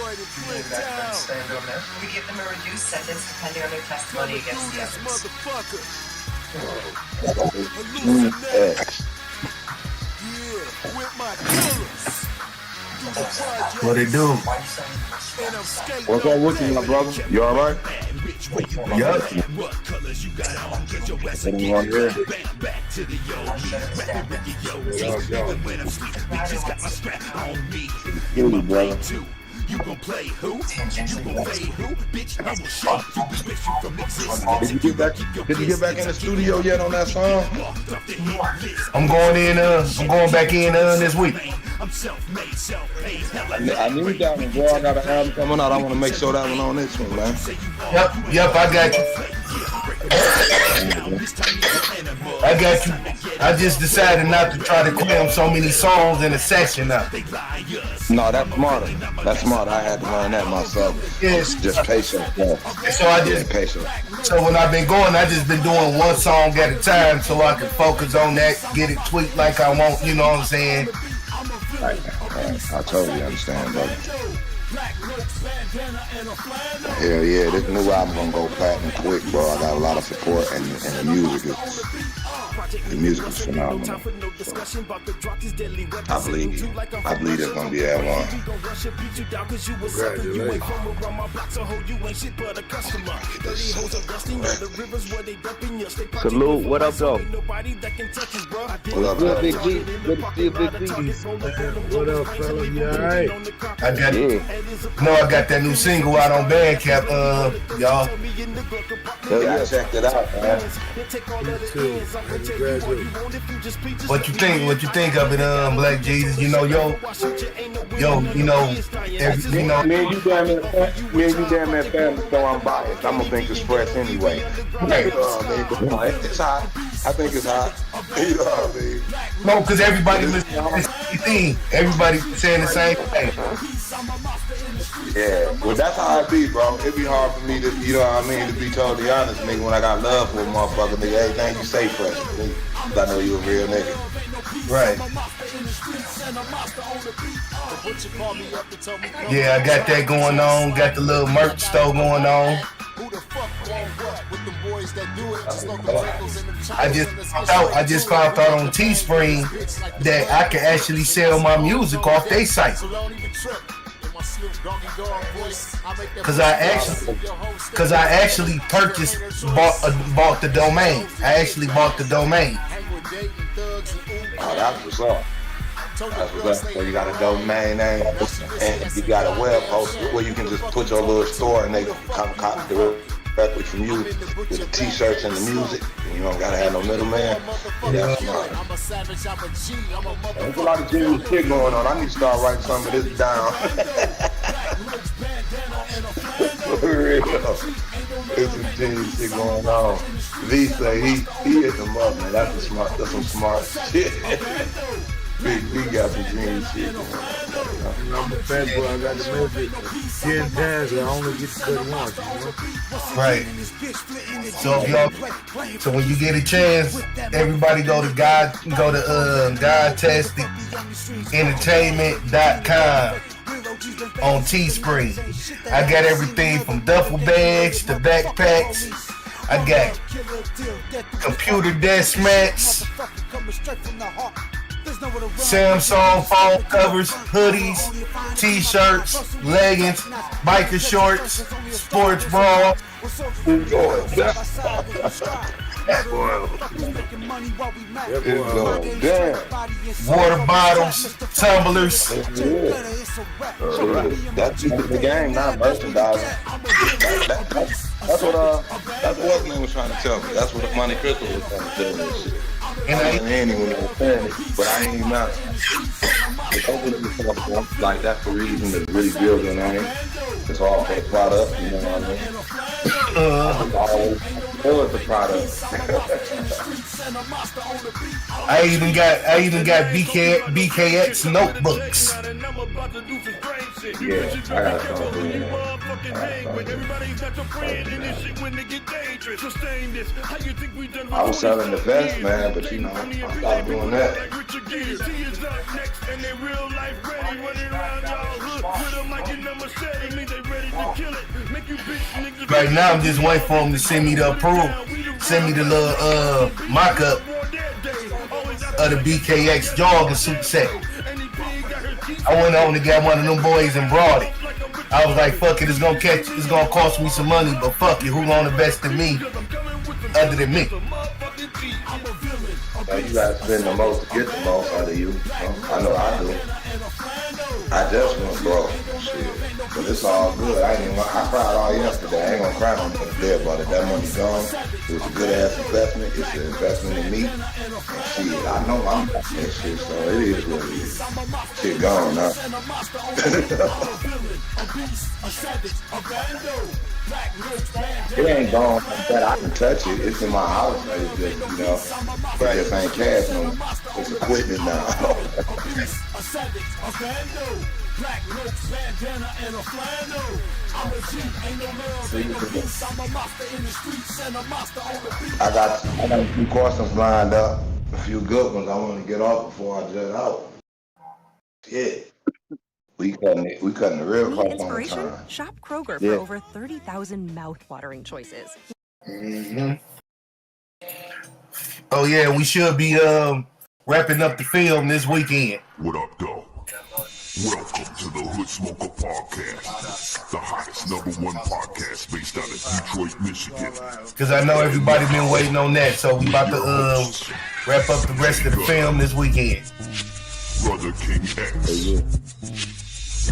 We give them a reduced sentence depending on their testimony against the others. What it do? What's up with you, my brother? You all right? Yup. Sitting on here. You, brother. You gon' play who? You gon' fade who? Bitch, I will show you. Bitch, you from existence. Did you get back in the studio yet on that song? I'm going back in this week. I need that one, boy. I got an album coming out. I want to make sure that one on this one, man. Yep, I got you. I just decided not to try to cram so many songs in a session now. No, that's smarter. That's smarter. I had to learn that myself. Yes. Just patience, bro. Patience. So when I've been going, I just been doing one song at a time so I can focus on that, get it tweaked like I want, you know what I'm saying? Right. I totally understand, brother. Hell yeah, this new album gonna go platinum quick, bro. I got a lot of support, and the music is phenomenal. So, I believe it's gonna be that one. Salute, what up, though? What up, bro? Big G. Good to see you, Big G. What up, fella? You alright? I got that new single out on Bandcamp, y'all. Yeah, I checked it out, man. What you think of it, Black Jesus? You know, Me and you damn near family, so I'm biased. I'm gonna think it's fresh anyway. Right. It's hot. I think it's hot. You know what I mean? No, because everybody listening to the same thing. Everybody saying the same thing. Yeah, well, that's how I be, bro. It be hard for me to, you know what I mean, to be totally honest, nigga. When I got love for a motherfucker, nigga, everything you say fresh, nigga. 'Cause I know you a real nigga. Right. Yeah, I got that going on. Got the little merch store going on. I just found out on Teespring that I can actually sell my music off their site. Cause I actually bought the domain. I actually bought the domain. Oh, that's what's up. That's what's up. So you got a domain name and you got a web host where you can just put your little store and they come copy directly from you with the t-shirts and the music. And you don't gotta have no middleman. Yeah, that's smart. There's a lot of genius shit going on. I need to start writing some of this down. For real. There's some genius shit going on. V say he hit them up, man. That's some smart shit. Big B got some genius shit going on. I'm a fat boy. I got to make it 10 times. I only get to cut once. Right. So when you get a chance, everybody go to GodTasticEntertainment.com on Teespring. I got everything from duffel bags to backpacks. I got computer desk mats, Samsung phone covers, hoodies, t-shirts, leggings, biker shorts, sports bra. Water bottles, tumblers. That's the game, not merchandising. That's what man was trying to tell me. That's what Monte Crystal was trying to tell me. And I ain't even understand it, but I ain't not. Like that's the reason to really build your name. It's all for the product, you know what I mean? Always the product. I even got BKX notebooks. Yeah, I gotta start doing that. Motherfucking hang with everybody's not your friend in this shit when they get dangerous. Sustain this. How you think we done with I was selling the vest, man, but you know, I stopped doing that. like Richard Gere. T is up next and they real life ready. Running around y'all hood with a mic and a machete. Means they ready to kill it. Make you bitch niggas. Right now, I'm just waiting for him to send me the approval. Send me the little mock-up of the BKX jogging suit set. I went on and got one of them boys and brought it. I was like, fuck it, it's gonna cost me some money, but fuck it, who gonna invest in me other than me? So you gotta spend the most to get the most out of you. I know I do. I just went broke. Shit. But it's all good. I cried all yesterday. I ain't gonna cry no more today about it. That money gone. It was a good ass investment. It's an investment in me. And shit, I know I'm not that shit, so it is what it is. Shit gone now. It ain't gone like that. I can touch it. It's in my house. It's just, you know, it just ain't cash no more. It's equipment now. I got a few questions lined up, a few good ones I want to get off before I jet out. Yeah. We cutting the real Need close on inspiration? time. Shop Kroger for over 30,000 mouth-watering choices. Mm-hmm. Oh yeah, we should be wrapping up the film this weekend. What up, though? Welcome to the Hood Smoker Podcast, the hottest #1 podcast based out of Detroit, Michigan. Because I know everybody been waiting on that, so we about to wrap up the rest of the film this weekend. Brother King X,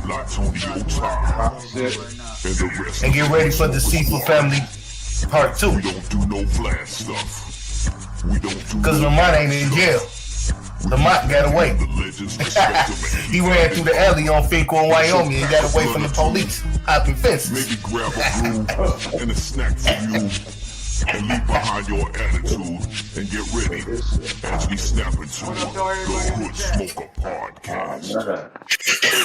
Latonio Ty, and the rest. And get ready for the Seafood Family Part 2. We don't do no flash stuff. We don't do Because Lamont ain't in jail. Lamont got away. He ran through the alley on Finkel in Wyoming and got away from the police, hopping fences. Maybe grab a brew and a snack for you, and leave behind your attitude and get ready as we snap into the Hood Smoker Podcast.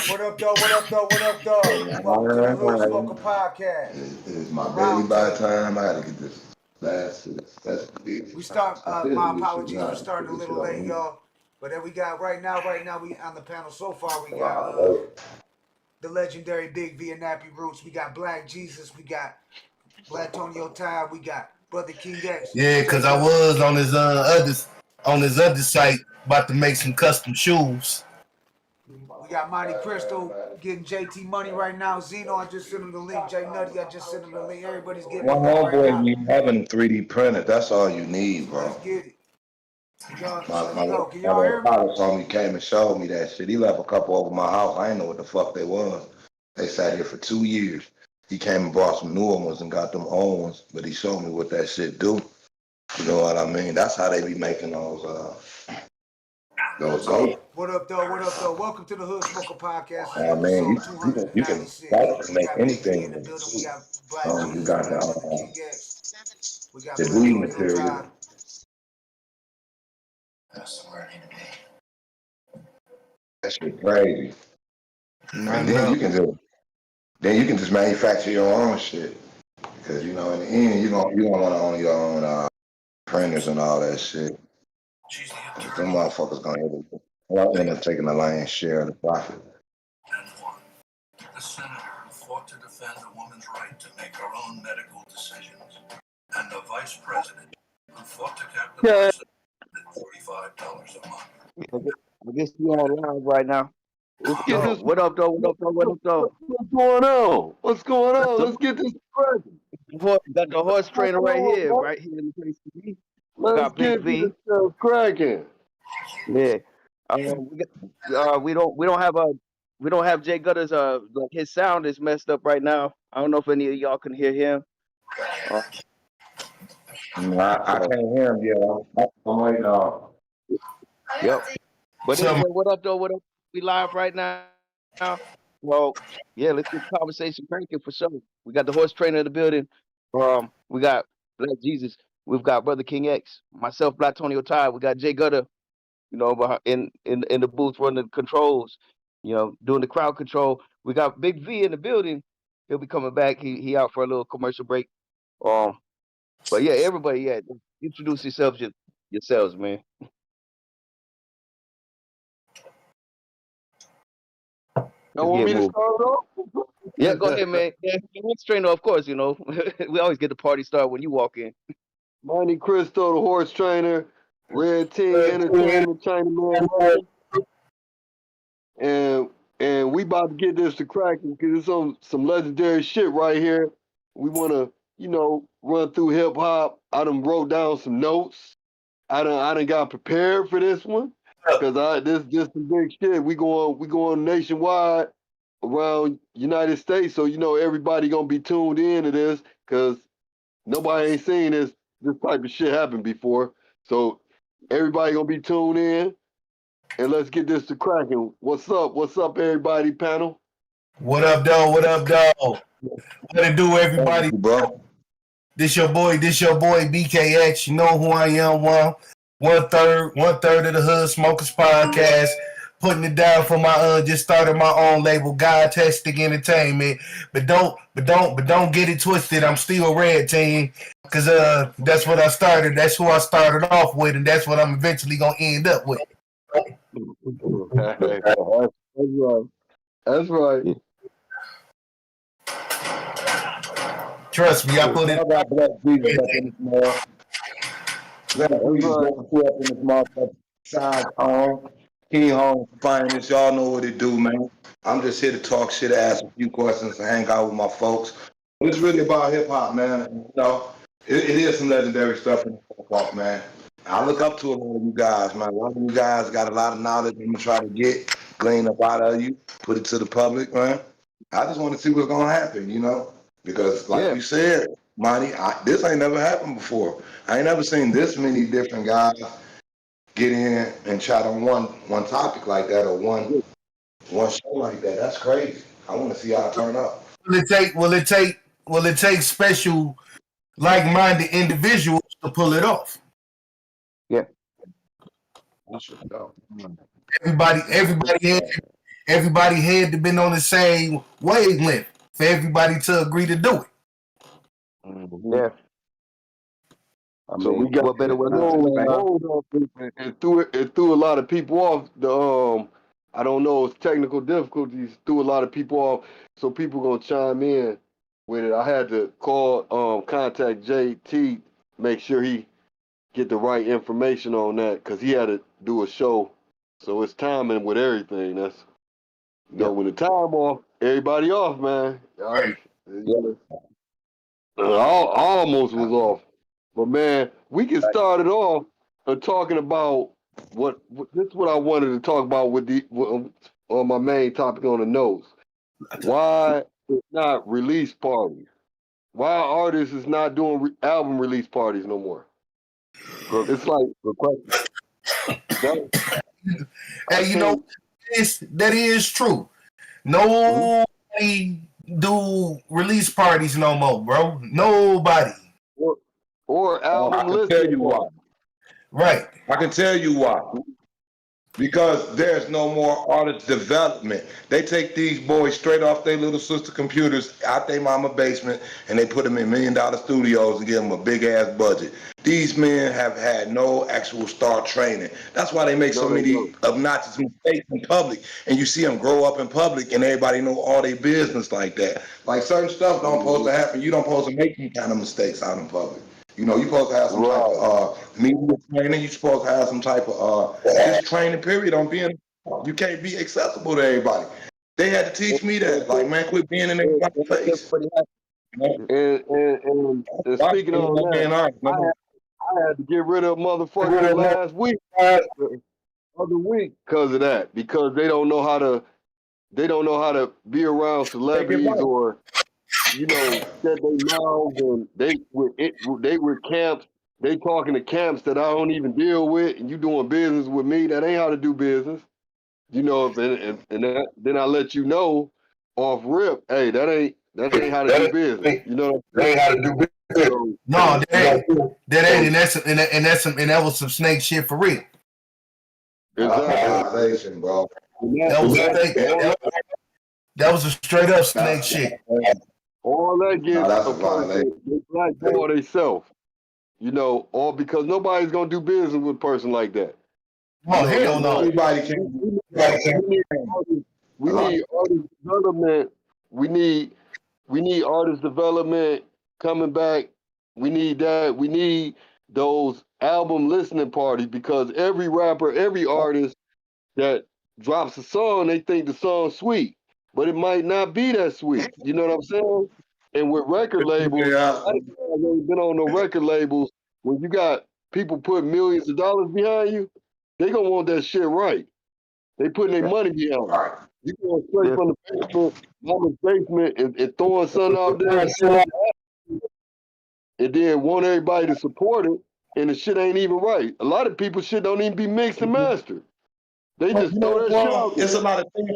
What up, though? What up, though? What up, though? Welcome to the Hood Smoker Podcast. It's my baby by time. I gotta get this last. We start. My apologies for starting a little late, y'all. But then we got right now we on the panel so far. We got the legendary Big V and Nappy Roots. We got Black Jesus. We got Latonio Ty. We got Brother King X. Yeah, because I was on his other site about to make some custom shoes. We got Monte Cristo getting JT money right now. Zeno, I just sent him the link. J Nutty, I just sent him the link. Everybody's getting One it right homeboy now. me having 3D printed. That's all you need, bro. Let's get it. My Can y'all hear me? father told me, came and showed me that shit. He left a couple over my house. I didn't know what the fuck they was. They sat here for 2 years. He came and bought some newer ones and got them old ones, but he showed me what that shit do. You know what I mean? That's how they be making those goats. What up, though? What up, though? Welcome to the Hood Smoker Podcast. Oh, man, you can make anything. We got Black You Jesus, got we got the weed material. That's the word in That shit crazy. And then you can just manufacture your own shit. Because you know, in the end, you don't want to own your own printers and all that shit. Them motherfuckers gonna end up taking the lion's share of the profit. And one, the senator who fought to defend a woman's right to make her own medical decisions, and the vice president who fought to cap the price at $45 a month. I guess you on live right now. Let's get this. What up, though? What up, though? What up, though? What's going on? What's going on? Let's get this present. Got the horse trainer right here in the place to be. Let's get this stuff cracking. Yeah. We don't have Jay Gutter's like his sound is messed up right now. I don't know if any of y'all can hear him. No, I can't hear him yet. I'm waiting on. Yep. But anyway, what up, though? What up? We live right now. Well, yeah, let's get the conversation cranking for sure. We got the horse trainer in the building. We got Black Jesus. We've got Brother King X. Myself, Latonio Ty. We got Jay Gutter, you know, in the booth running the controls. doing the crowd control. We got Big V in the building. He'll be coming back. He out for a little commercial break. But yeah, everybody, introduce yourselves, man. Y'all want me to start off? Yeah, go ahead, man. Yeah, horse trainer, of course. We always get the party started when you walk in. Monte Cristo, the horse trainer, Red Team Entertainment, Chinaman, and we about to get this to cracking because it's some legendary shit right here. We want to, run through hip hop. I done wrote down some notes. I done got prepared for this one because this some big shit. We going nationwide around United States, so everybody gonna be tuned in to this because nobody ain't seen this type of shit happen before. So everybody gonna be tuned in, and let's get this to cracking. What's up? What's up, everybody? Panel. What up, dog? What up, dog? What it do, everybody? Bro. This your boy BKX. You know who I am. One third of the Hood Smokers Podcast. Putting it down for my just started my own label, Godtastic Entertainment. But don't get it twisted. I'm still Red Team. Cause that's what I started. That's who I started off with, and that's what I'm eventually gonna end up with. That's right. Trust me, I put it. I got Black Jesus up in this mall. Black Jesus up in this motherfucker. Side on. King Home Finest. Y'all know what it do, man. I'm just here to talk shit, ask a few questions, and hang out with my folks. It's really about hip hop, man. It is some legendary stuff in hip hop, man. I look up to a lot of you guys, man. A lot of you guys got a lot of knowledge I'm gonna try to glean up out of you, put it to the public, man. I just want to see what's gonna happen, because like you said, Monty, this ain't never happened before. I ain't never seen this many different guys get in and chat on one topic like that or one show like that. That's crazy. I want to see how it turn out. Will it take special like-minded individuals to pull it off? Yeah. Everybody had to been on the same wavelength for everybody to agree to do it. Yeah. So we got what better way it threw a lot of people off. I don't know, it's technical difficulties threw a lot of people off. So people gonna chime in with it. I had to contact JT, make sure he get the right information on that because he had to do a show. So it's timing with everything. That's when the time off, everybody off, man. I almost was off. But man, we can start it off talking about this is what I wanted to talk about on my main topic on the notes. Why it's not release parties? Why artists is not doing album release parties no more? It's like that is true. Nobody do release parties no more, bro. Nobody. Or album I can tell you why. Right. I can tell you why. Because there's no more artist development. They take these boys straight off their little sister computers out their mama basement and they put them in $1 million studios and give them a big ass budget. These men have had no actual star training. That's why they make so many obnoxious mistakes in public. And you see them grow up in public and everybody know all their business like that. Like certain stuff don't supposed to happen. You don't supposed to make any kind of mistakes out in public. You're supposed to have some type of media training. You're supposed to have some type of just training period on being. You can't be accessible to everybody. They had to teach me that. Like, man, quit being in everybody's face. And speaking on that, I had to get rid of motherfuckers last week, other week, because of that. Because they don't know how to be around celebrities or. Set their mouths and they were camps. They talking to camps that I don't even deal with, and you doing business with me. That ain't how to do business. Then I let you know off rip. Hey, that ain't how to do business. That ain't how to do business. So, no, that ain't, and that was some snake shit for real. Exactly, bro. That was a straight up snake shit. All that gets that's a a violation. person, they blackball themselves. You know, all because nobody's gonna do business with a person like that. Oh, hell no. Everybody can. We need artist development. We need artist development coming back. We need that. We need those album listening parties because every rapper, every artist that drops a song, they think the song's sweet, but it might not be that sweet. You know what I'm saying? And with record labels, I've been on no record labels. When you got people put millions of dollars behind you, they gonna want that shit right. They putting their money behind it. You going straight from the basement, mama's basement, and throwing something out there, and then want everybody to support it, and the shit ain't even right. A lot of people shit don't even be mixed and mastered. They just throw that shit out. It's a lot of things.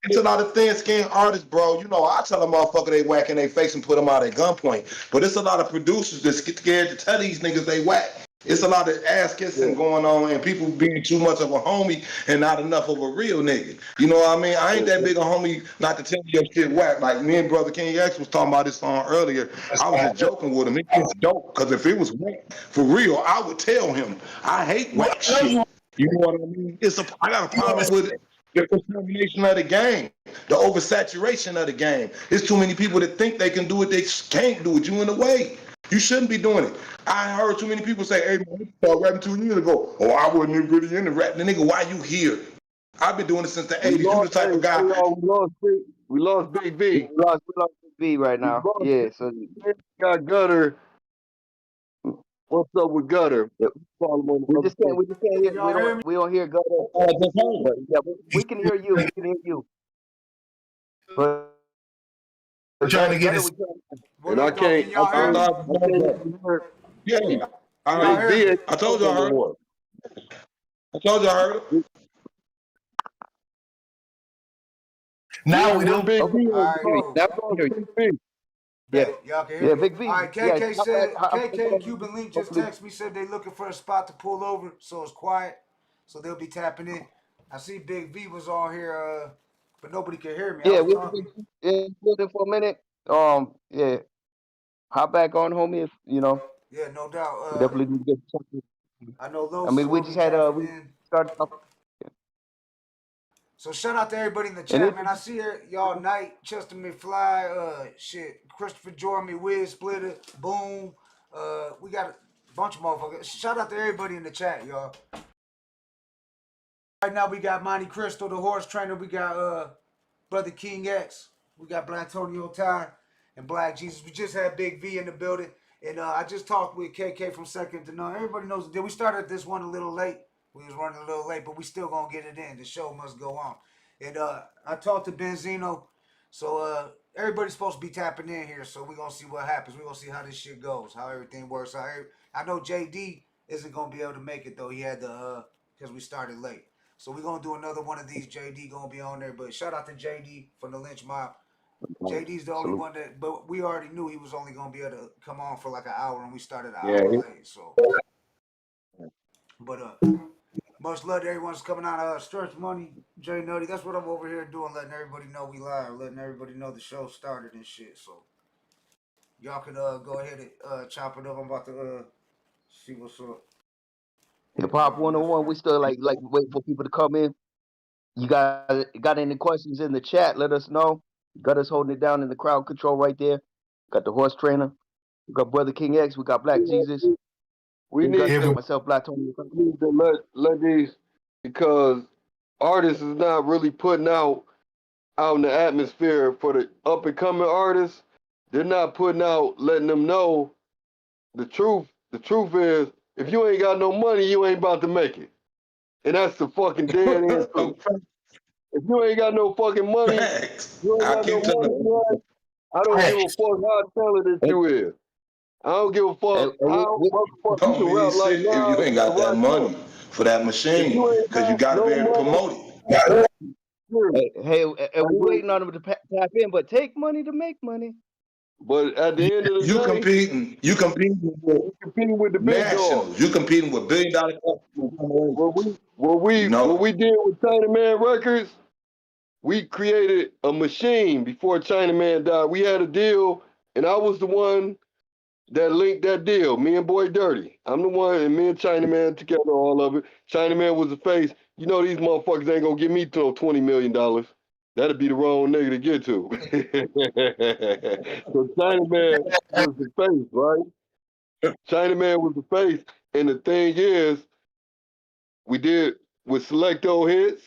It's a lot of thin-skinned artists, bro. You know, I tell a motherfucker they whack in their face and put them out at gunpoint. But it's a lot of producers that get scared to tell these niggas they whack. It's a lot of ass kissing going on and people being too much of a homie and not enough of a real nigga. You know what I mean? I ain't that big a homie not to tell you your shit whack. Like me and Brother King X was talking about this song earlier. I was just joking with him. It was dope because if it was whack for real, I would tell him I hate whack shit. You know what I mean? I got a problem with it. The contamination of the game, the oversaturation of the game. There's too many people that think they can do it, they can't do it. You in the way. You shouldn't be doing it. I heard too many people say, hey, man, I started rapping 2 years ago. Oh, I wasn't even really into rap. The nigga, why you here? I've been doing it since the 80s. You the type of guy. We lost Big V. We lost Big V right now. Yeah, so got Gutter. What's up with Gutter? We just can't hear. We don't hear Gutter. Yeah, we can hear you. We can hear you. But we're trying to get this. And I can't. Yeah. I told you I heard it. I told you I heard it. Now we don't. Big V. Yeah, y'all can hear me. Big V. All right, KK said, KK and Cuban Link just texted me, said they looking for a spot to pull over, so it's quiet, so they'll be tapping in. I see Big V was on here, but nobody can hear me. Yeah, we'll be for a minute. Yeah, hop back on, homie. If you know. Yeah, no doubt. Definitely need to get something. I know those. I mean, we just had we started. So shout out to everybody in the chat, man. I see y'all Knight, Chester McFly, Christopher Jordan, Wiz Splitter, Boom. We got a bunch of motherfuckers. Shout out to everybody in the chat, y'all. Right now we got Monte Crystal, the horse trainer. We got Brother King X. We got Black Tony Ty and Black Jesus. We just had Big V in the building. And I just talked with KK from Second to None. Everybody knows we started this one a little late. We was running a little late, but we still gonna get it in. The show must go on. And I talked to Benzino, so everybody's supposed to be tapping in here. So we gonna see what happens. We gonna see how this shit goes, how everything works. I know JD isn't gonna be able to make it though. He had to because we started late. So we gonna do another one of these. JD gonna be on there. But shout out to JD from the Lynch Mob. JD's the only one that, but we already knew he was only gonna be able to come on for like an hour, and we started an hour late. So, but much love to everyone's coming out. Stretch Money, Jay Nutty. That's what I'm over here doing, letting everybody know we live, letting everybody know the show started and shit. So y'all can go ahead and chop it up. I'm about to see what's up. Hip Hop 101. We still like waiting for people to come in. You got any questions in the chat? Let us know. Got us holding it down in the crowd control right there. Got the horse trainer. We got Brother King X. We got Black Jesus. We need to myself, Black Tony. We need to let these, because artists is not really putting out in the atmosphere for the up and coming artists. They're not putting out, letting them know the truth. The truth is, if you ain't got no money, you ain't about to make it. And that's the fucking dead end truth. If you ain't got no fucking money, you ain't got no money. I don't give a fuck how talented you is. I don't give a fuck how don't mean shit if you ain't got that money for that machine, because you gotta be able to promote it. Hey, we're waiting on them to tap in, but take money to make money. But at the end of the You day, competing with you competing with the big dogs. nationals. You competing with $1 billion companies. You What know, we did with Chinaman Records, we created a machine before Chinaman died. We had a deal, and I was the one that linked that deal. Me and Boy Dirty. I'm the one, and me and Chinaman together, all of it. Chinaman was the face. You know these motherfuckers ain't gonna give me $20 million. That'd be the wrong nigga to get to. So Chinaman was the face, right? Chinaman was the face. And the thing is, we did with Selecto Hits,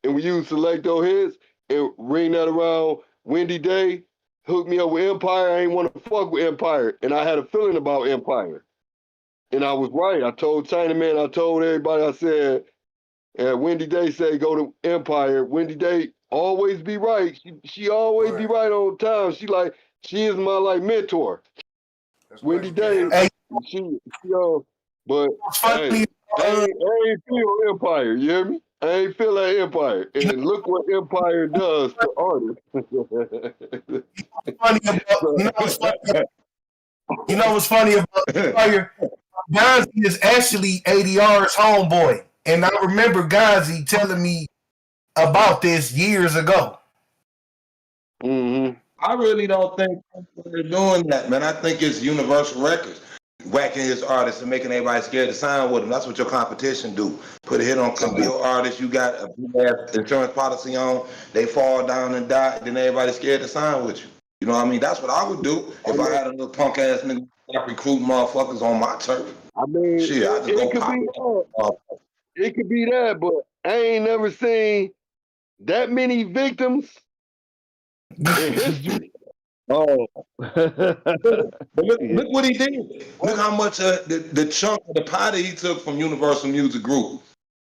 and we used Selecto Hits and ring that around Wendy Day, hooked me up with Empire. I ain't want to fuck with Empire. And I had a feeling about Empire. And I was right. I told Chinaman, I told everybody, I said, and Wendy Day said, go to Empire. Wendy Day always be right. She always be right on time. She is my like mentor. That's Wendy legendary. Day, Hey, she but it's hey, funny. I ain't feel Empire, you hear me? I ain't feel that Empire. And look what Empire does to artists. Funny about you know what's funny about Empire? Gazi is actually ADR's homeboy, and I remember Gazi telling me about this years ago. Mm-hmm. I really don't think they're doing that, man. I think it's Universal Records whacking his artists and making everybody scared to sign with them. That's what your competition do. Put a hit on your artist you got a big-ass insurance policy on, they fall down and die, then everybody's scared to sign with you. You know what I mean? That's what I would do if I had a little punk ass nigga recruiting motherfuckers on my turf. I mean, Shit, I just it go could pop be it. that. It could be that, but I ain't never seen that many victims in history. Oh. But look what he did. Look how much the chunk of the pie that he took from Universal Music Group.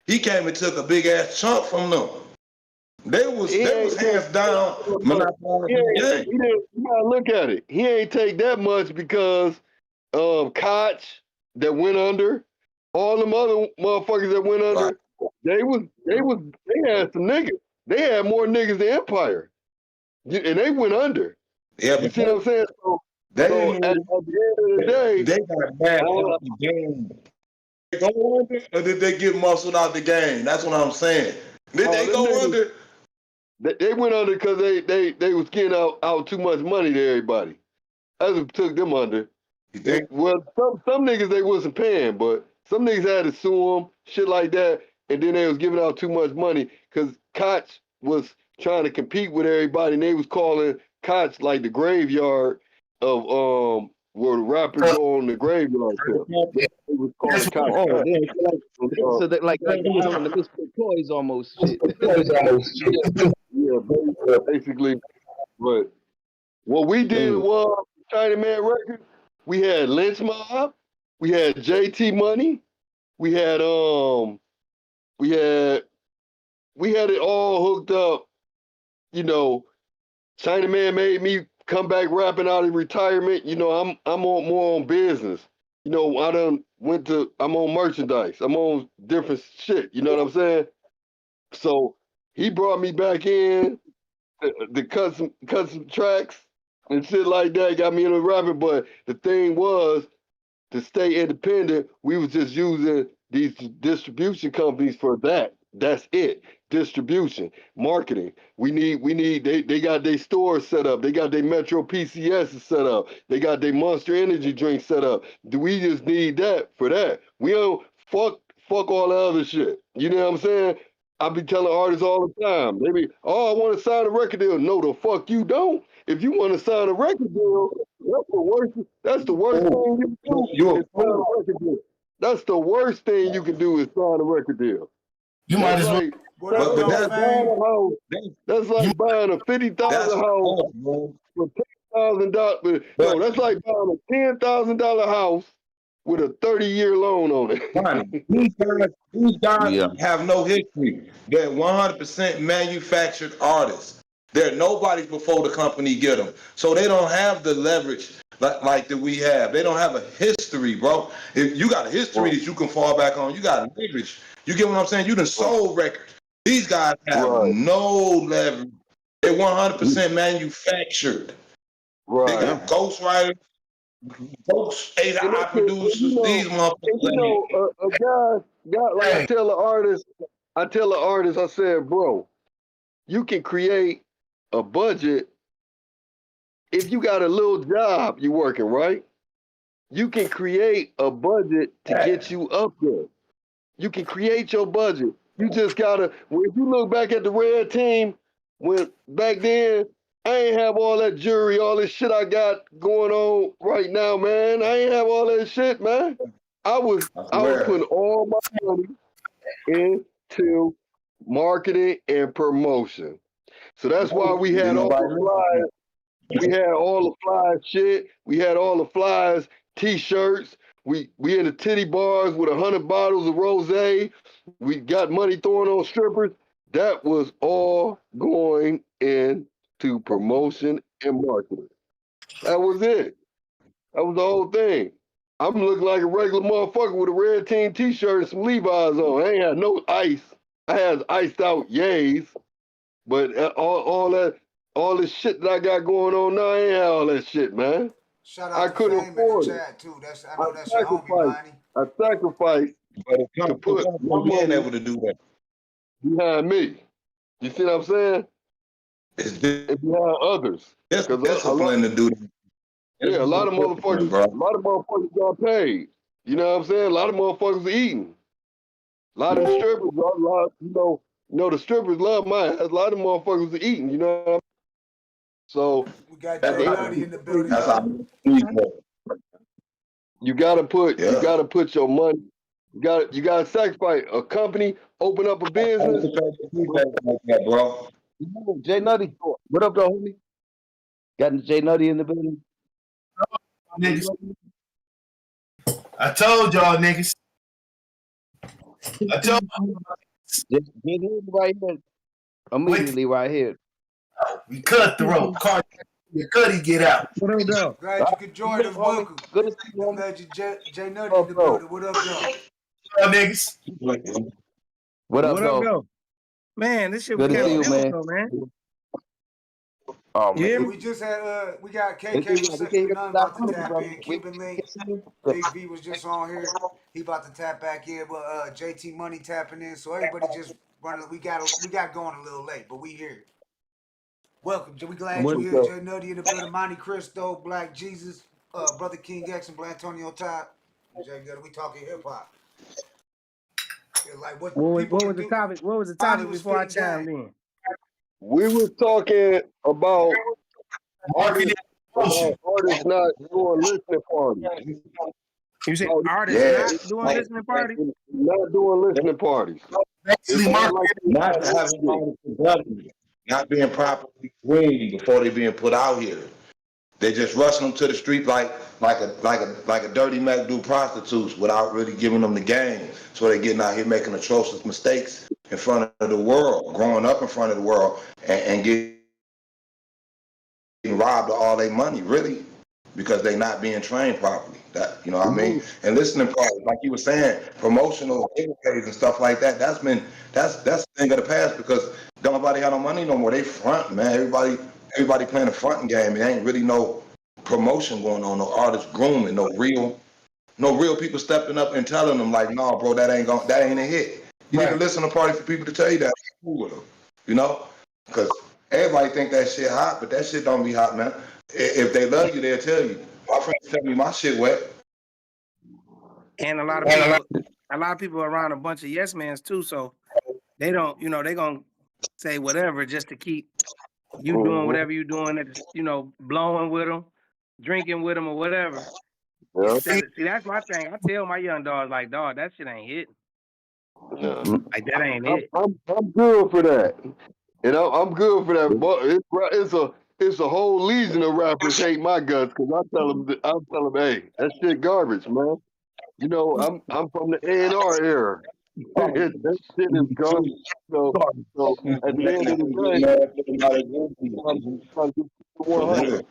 He came and took a big ass chunk from them. They was hands down monopolizing the game. You gotta look at it. He ain't take that much because of Koch that went under. All them other motherfuckers that went under, they had some niggas. They had more niggas than Empire. And they went under. Yeah, you see what I'm saying? So at the end of the day, they got mad out the game. They go under, or did they get muscled out the game? That's what I'm saying. Did they go niggas, under? They went under because they was getting out too much money to everybody. That's what took them under. Well, some niggas they wasn't paying, but some niggas had to sue them, shit like that, and then they was giving out too much money because Koch was trying to compete with everybody, and they was calling Koch like the graveyard of where the rappers go on the graveyard tip. They was calling Koch. So that like the Misfit Toys almost shit. Yeah, basically. But what we did was Chinaman Records. We had Lynch Mob, we had JT Money, we had it all hooked up. You know, Chinaman made me come back rapping out of retirement. You know, I'm on more on business. You know, I'm on merchandise. I'm on different shit. You know what I'm saying? So he brought me back in to cut some tracks and shit like that. Got me into rapping. But the thing was, to stay independent, we was just using these distribution companies for that. That's it. Distribution, marketing. We need they got their stores set up. They got their Metro PCS set up. They got their Monster Energy drink set up. Do we just need that for that? We don't fuck all the other shit. You know what I'm saying? I be telling artists all the time. They be, oh, I want to sign a record deal. No, the fuck you don't. If you want to sign a record deal, that's the worst thing you can do is sign a record deal. That's the worst thing you can do is sign a record deal. You might as well. That's like buying a $50,000 house for $10,000. No, that's like buying a $10,000 house with a 30-year loan on it. These guys have no history. They're 100% manufactured artists. They're nobody before the company get them. So they don't have the leverage like that we have. They don't have a history, bro. If you got a history that you can fall back on, you got leverage. You get what I'm saying? You done sold records. These guys have no leverage. They're 100% manufactured. They Right. got ghostwriters, ghost AI producers. These motherfuckers. A guy, like I tell the artist, I said, bro, you can create a budget if you got a little job you working, right? You can create a budget to get you up there. You can create your budget. You just gotta. If you look back at the red team, when back then, I ain't have all that jewelry, all this shit I got going on right now, man. I ain't have all that shit, man. I was putting all my money into marketing and promotion. So that's why we had all the flyers. We had all the fly shit. We had all the flies, t-shirts. We had the titty bars with 100 bottles of rosé. We got money thrown on strippers. That was all going into promotion and marketing. That was it. That was the whole thing. I'm looking like a regular motherfucker with a red team t-shirt and some Levi's on. I ain't had no ice. I had iced out yays, but all this shit that I got going on now, I ain't had all that shit, man. Shout out to Fame in the chat too. I know that's your homie, Bonnie. I sacrificed to put my money able to do that behind me. You see what I'm saying? It's behind others. discipline to do that. Yeah, a lot of motherfuckers got paid. You know what I'm saying? A lot of motherfuckers eating. A lot of strippers, the strippers love my ass. A lot of motherfuckers are eating, you know what I'm saying? So we got Jay Nutty in the building. You gotta put your money. You gotta sacrifice. A company, open up a business. Bro. Jay Nutty, what up, though, homie? Got Jay Nutty in the building. Niggas. I told y'all niggas. I told Jay Nutty right here. Immediately right here. We cut the rope. Cuddy get out. What up, though? Glad you could join us. Welcome. Good to see you. Legend Jay Nutty in the building. What up, though? What up, niggas? What up, though? Man, this shit good was to see you, beautiful, man. Oh, man. Yeah, we just had we got KK from Second to None about to tap in. Cuban Link. Big V was just on here. He about to tap back in, but JT Money tapping in. So everybody just running. We got going a little late, but we here. Welcome. We glad you here. Jay Nutty in the building. Monte Cristo, Black Jesus, Brother King X, and Black Antonio Top. Jay Nutty, we talking hip hop. Like what was the topic? What was the topic before I chimed in? We was talking about artists not doing listening parties. You said artists not doing listening parties? Not doing listening parties. Not being properly screened before they being put out here. They just rushing them to the street like a dirty Mac do prostitutes without really giving them the game. So they getting out here making atrocious mistakes in front of the world, growing up in front of the world, and getting robbed of all their money, really, because they not being trained properly. That, you know what I mean? And listening parties, like you were saying, promotional activities and stuff like that, that's the thing of the past, because don't nobody have no money no more. They front, man. Everybody playing a fronting game. There ain't really no promotion going on, no artist grooming, no real people stepping up and telling them like, no, bro, that ain't a hit. You need to listen to party for people to tell you that. Cool with them, you know? Because everybody think that shit hot, but that shit don't be hot, man. If they love you, they'll tell you. My friends tell me my shit wet. And a lot of people are around a bunch of yes mans too, so they don't, they gonna say whatever just to keep you doing whatever you doing, blowing with them, drinking with them, or whatever. Yeah. See, that's my thing. I tell my young dogs, like, dog, that shit ain't hitting. Yeah. Like, that ain't it. I'm good for that. I'm good for that. But it's a whole legion of rappers hate my guts because I tell them, hey, that shit garbage, man. I'm from the A&R era. That shit is garbage. So at the end of the day, I'm 100.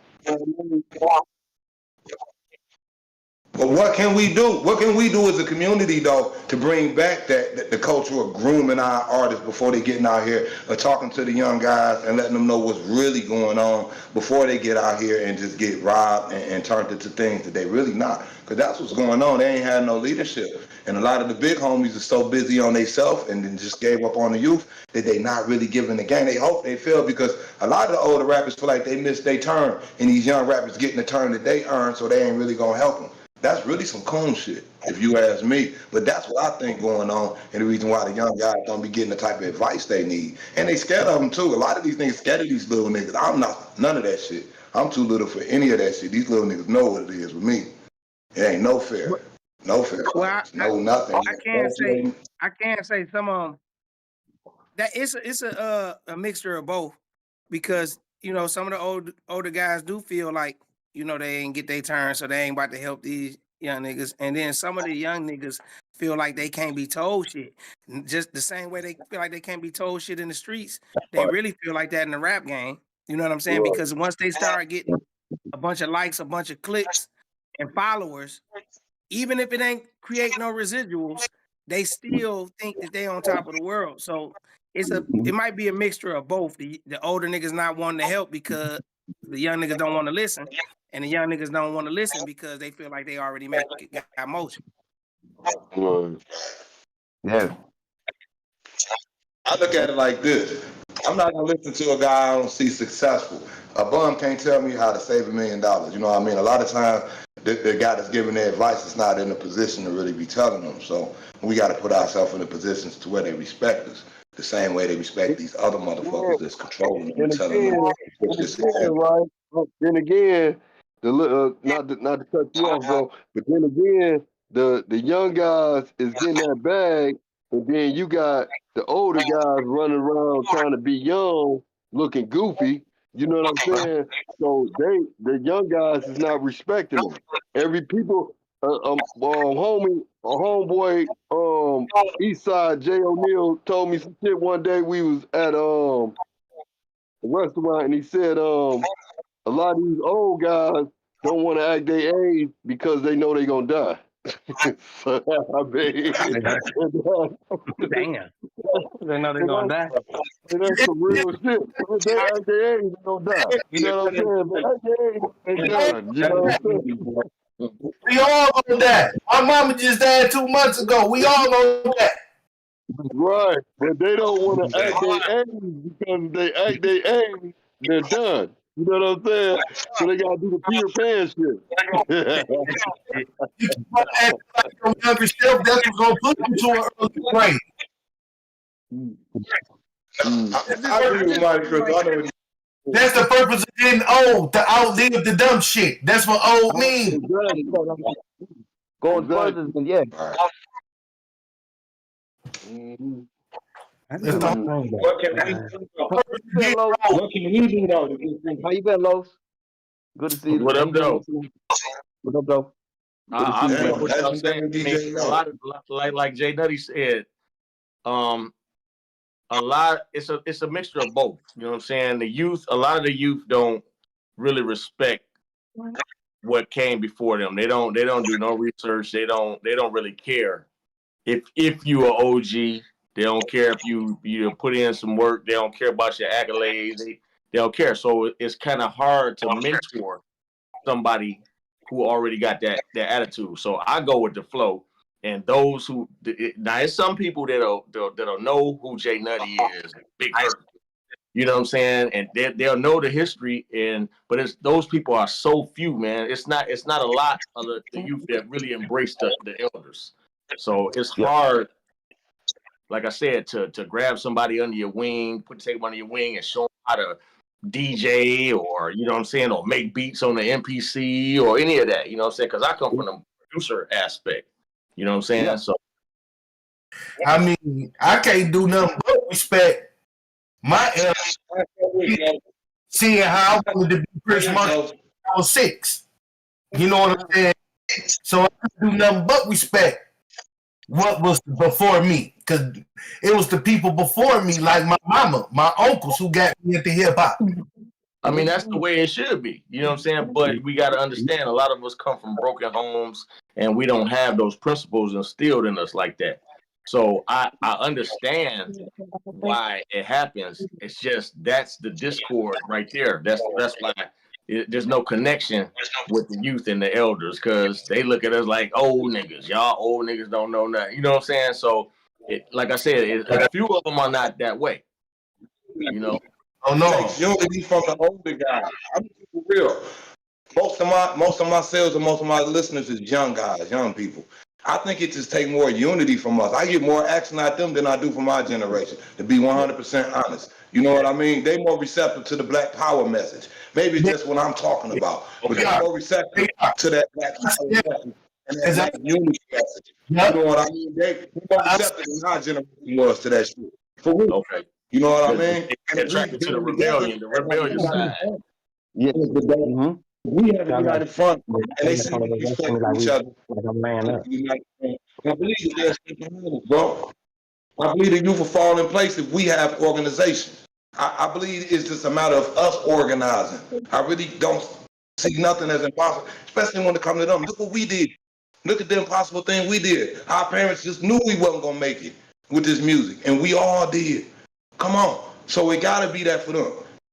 But what can we do? What can we do as a community, though, to bring back the culture of grooming our artists before they getting out here, or talking to the young guys and letting them know what's really going on before they get out here and just get robbed and turned into things that they really not? Because that's what's going on. They ain't had no leadership. And a lot of the big homies are so busy on themselves and then just gave up on the youth that they not really giving the game. They hope they feel, because a lot of the older rappers feel like they missed their turn, and these young rappers getting the turn that they earned, so they ain't really gonna help them. That's really some coon shit, if you ask me. But that's what I think going on, and the reason why the young guys don't be getting the type of advice they need. And they scared of them too. A lot of these niggas scared of these little niggas. I'm not, none of that shit. I'm too little for any of that shit. These little niggas know what it is with me. It ain't no fair. No fair. Well, no nothing. I can't say some of them that it's a mixture of both, because you know some of the older guys do feel like, you know, they ain't get their turn, so they ain't about to help these young niggas, and then some of the young niggas feel like they can't be told shit. Just the same way they feel like they can't be told shit in the streets, they really feel like that in the rap game. You know what I'm saying? Because once they start getting a bunch of likes, a bunch of clicks, and followers, even if it ain't create no residuals, they still think that they on top of the world. So it might be a mixture of both. The older niggas not wanting to help because the young niggas don't want to listen, and the young niggas don't want to listen because they feel like they already got motion. Yeah. I look at it like this. I'm not gonna listen to a guy I don't see successful. A bum can't tell me how to save $1 million. You know what I mean? A lot of times, the guy that's giving their advice is not in a position to really be telling them. So we got to put ourselves in the positions to where they respect us, the same way they respect these other motherfuckers that's controlling them and telling them. Right. Then again, not to cut you off, bro, but then again, the young guys is getting that bag, and then you got the older guys running around trying to be young, looking goofy. You know what I'm saying? So the young guys is not respecting them. Every people, homeboy, Eastside J O'Neal told me some shit one day. We was at a restaurant, and he said a lot of these old guys don't want to act their age because they know they're gonna die. So, I mean, damn, they know they're gonna die. That's some real shit. If they act their age, they're gonna die. You know what I'm saying? But act their age, they done. You know what I'm saying? We all gonna die. My mama just died 2 months ago. We all gonna die. Right, but they don't want to act their age, because if they act their age, they're done. You know what I'm saying? So they gotta do the Peter Pan shit. You keep acting like your younger self, that's what's gonna put you to an early grave. That's the purpose of getting old, to outlive the dumb shit. That's what old means. Going further than yeah. What can we do though? How you been, Los? Good to see you. What up, though? What up, though? I'm saying what y'all saying. A lot of, like Jay Nutty said, a lot. It's a mixture of both. You know what I'm saying? The youth, a lot of the youth don't really respect what came before them. They don't do no research. They don't really care if you are OG. They don't care if you put in some work. They don't care about your accolades. They don't care. So it's kind of hard to mentor somebody who already got that attitude. So I go with the flow. And those who now, it's some people that'll know who Jay Nutty is, Big Hurt. You know what I'm saying? And they'll know the history. But it's those people are so few, man. It's not a lot of the youth that really embrace the elders. So it's hard. Like I said, to grab somebody under your wing, take them under your wing and show them how to DJ, or, you know what I'm saying, or make beats on the MPC or any of that, you know what I'm saying? Because I come from the producer aspect, you know what I'm saying? Yeah. So, I mean, I can't do nothing but respect my elders, seeing how I wanted to be Chris Monk I was 6. You know what I'm saying? So I can't do nothing but respect what was before me, because it was the people before me, like my mama, my uncles, who got me into hip hop. I mean, that's the way it should be, you know what I'm saying? But we got to understand, a lot of us come from broken homes, and we don't have those principles instilled in us like that. So I understand why it happens. It's just that's the discord right there. That's why there's no connection with the youth and the elders, because they look at us like old niggas. Y'all old niggas don't know nothing. You know what I'm saying? So like I said, a few of them are not that way. You know. Oh no. Takes unity from the older guys. I'm for real. Most of my sales and most of my listeners is young guys, young people. I think it just takes more unity from us. I get more action at them than I do from my generation, to be 100% honest. You know what I mean? They more receptive to the Black Power message. Maybe it's just what I'm talking about, but they're more receptive to that Black Power message and that Black unity message. You know what I mean? They're more receptive than our generation was to that shit. For real. Okay. You know what I mean? They're attracted to the rebellion side. Yeah. We have a united front, and they see the respect for each other. I believe that there's something behind it, bro. I believe the youth will fall in place if we have organization. I believe it's just a matter of us organizing. I really don't see nothing as impossible, especially when it comes to them. Look what we did. Look at the impossible thing we did. Our parents just knew we wasn't gonna make it with this music, and we all did. Come on. So it gotta be that for them.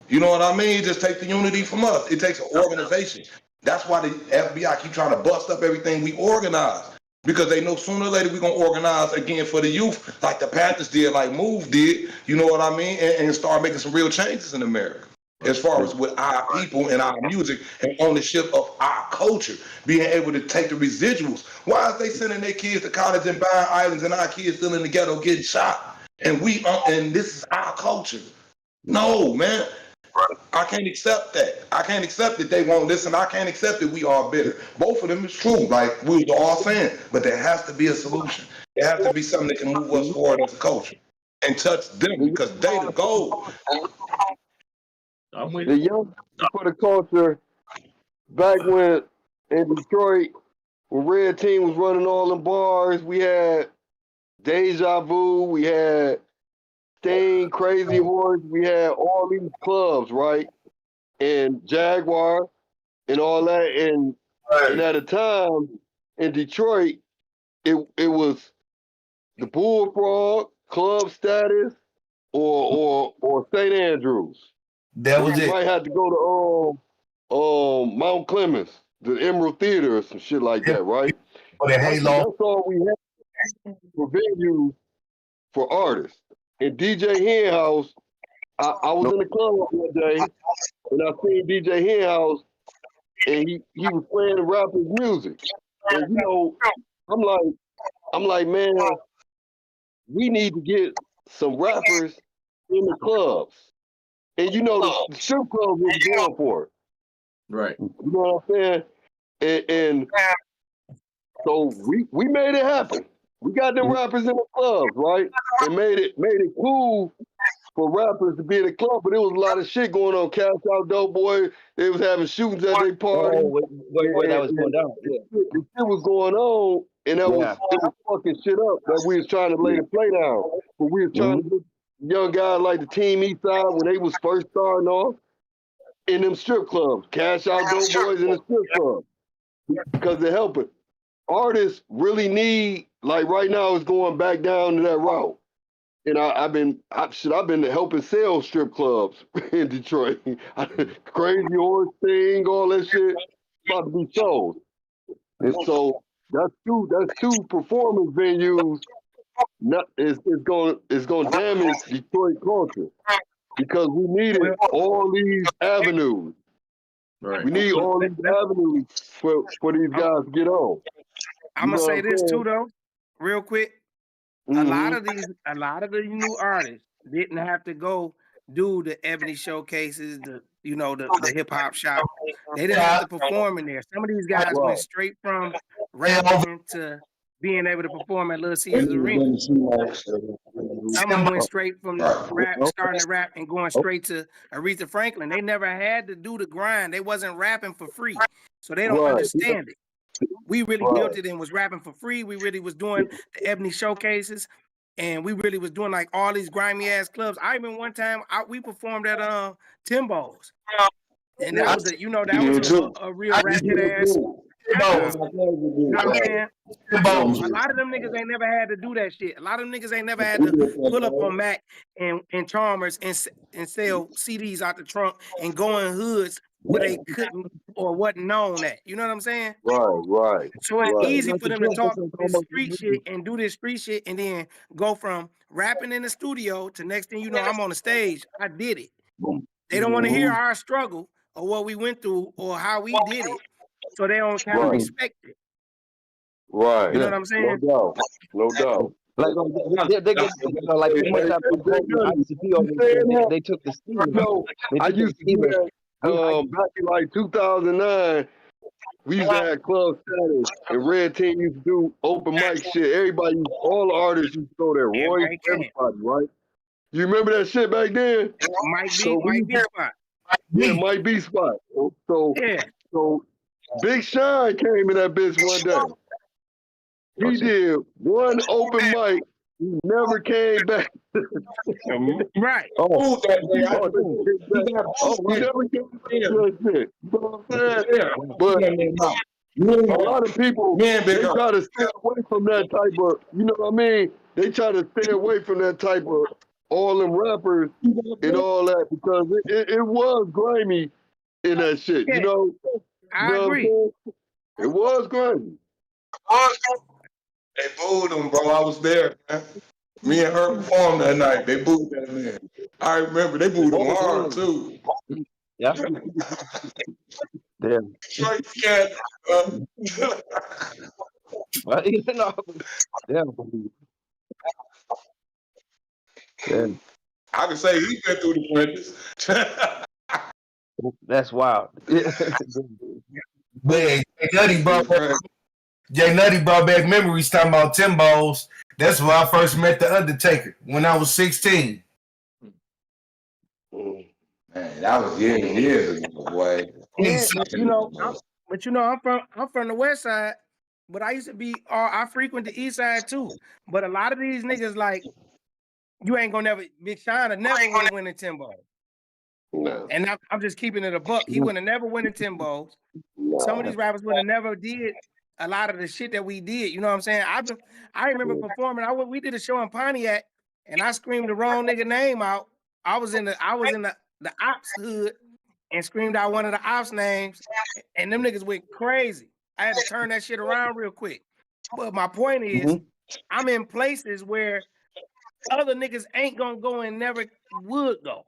You know what I mean? It just takes the unity from us. It takes an organization. That's why the FBI keep trying to bust up everything we organize. Because they know sooner or later we're going to organize again for the youth, like the Panthers did, like Move did, you know what I mean? And start making some real changes in America. As far as with our people and our music and ownership of our culture, being able to take the residuals. Why is they sending their kids to college and buying islands and our kids still in the ghetto getting shot? And and this is our culture. No, man. I can't accept that. I can't accept that they won't listen. I can't accept that we are bitter. Both of them is true, like we were all saying. But there has to be a solution. There has to be something that can move us forward as a culture and touch them, because they the goal. The young for the culture back when in Detroit, when Red Team was running all the bars, we had Deja Vu, we had Sting, Crazy Horse, we had all these clubs, right? And Jaguar and all that. And at a time in Detroit, it was the Bullfrog, Club Status, or St. Andrews. That was you might have to go to Mount Clemens, the Emerald Theater or some shit like that, right? Or the Halo. That's all we had for venues for artists. And DJ Henhouse, I was in the club one day and I seen DJ Henhouse and he was playing the rapper's music. And you know, I'm like, man, we need to get some rappers in the clubs. And you know, the strip clubs was going for it. Right. You know what I'm saying? And so we made it happen. We got them rappers in the clubs, right? And made it cool for rappers to be in the club, but there was a lot of shit going on. Cash Out Dope Boy, they was having shootings at their party. Where that was going down. Yeah. The shit was going on, and it was fucking shit up that we was trying to lay the play down. But we was trying to get young guys like the Team Eastside when they was first starting off in them strip clubs. Cash Out Dope Boys in the strip club. Because they're helping. Artists really need, like right now, it's going back down to that route. And I've been helping sell strip clubs in Detroit. Crazy Horse thing, all that shit, about to be sold. And so that's two performance venues. It's gonna damage Detroit culture because we needed all these avenues. Right. We need all these avenues for these guys to get on. I'm gonna say this too, though, real quick. A lot of the new artists didn't have to go do the Ebony showcases, the hip hop shop. They didn't have to perform in there. Some of these guys went straight from rapping to being able to perform at Little Caesars Arena. Some of them went straight from starting to rap and going straight to Aretha Franklin. They never had to do the grind. They wasn't rapping for free, so they don't understand it. We really built it and was rapping for free. We really was doing the Ebony showcases, and we really was doing like all these grimy ass clubs. I even one time we performed at Timbo's, and that was a real ratchet ass Timbo's. You know what I'm saying? Timbo's. A lot of them niggas ain't never had to do that shit. A lot of them niggas ain't never had to pull up on Mac and Chalmers and sell CDs out the trunk and go in hoods where they couldn't or wasn't known at. You know what I'm saying? Right. So it's easy for them to talk this street shit and do this street shit and then go from rapping in the studio to next thing you know, I'm on the stage. I did it. They don't want to hear our struggle or what we went through or how we did it. So they don't kind of respect it. Right. You know what I'm saying? No doubt. Like they get like pretty much after ICP over there, they took the steam. I used to do that back in like 2009. We used to have club status and Red Team used to do open mic shit. Everybody, all the artists used to go there. Roy, everybody, right? You remember that shit back then? Might be spot. Yeah, might be spot. So Big Sean came in that bitch one day. He did one open mic. He never came back. Right. He never came back to that shit. You know what I'm saying? But a lot of people, they try to stay away from that type of, you know what I mean? They try to stay away from that type of all them rappers and all that because it was grimy in that shit. You know? I agree. It was grimy. They booed him, bro. I was there, man. Me and her performed that night. They booed that man. I remember they booed him hard too. Yeah. Damn. Straight cat. Well, you know, damn. I can say he's been through the trenches. That's wild. Man, Jay Nutty brought back memories talking about Timbo's. That's where I first met The Undertaker when I was 16. Man, that was years ago, boy. Yeah, I'm from the West Side, but I used to be I frequent the East Side too. But a lot of these niggas like you ain't gonna never Big Sean never would have win in Timbo. No. And I'm just keeping it a buck. He would have never win in Timbo's. Some of these rappers would have never did a lot of the shit that we did. You know what I'm saying? I remember performing. We did a show in Pontiac, and I screamed the wrong nigga name out. I was in the ops hood and screamed out one of the ops names, and them niggas went crazy. I had to turn that shit around real quick. But my point is, I'm in places where other niggas ain't gonna go and never would go.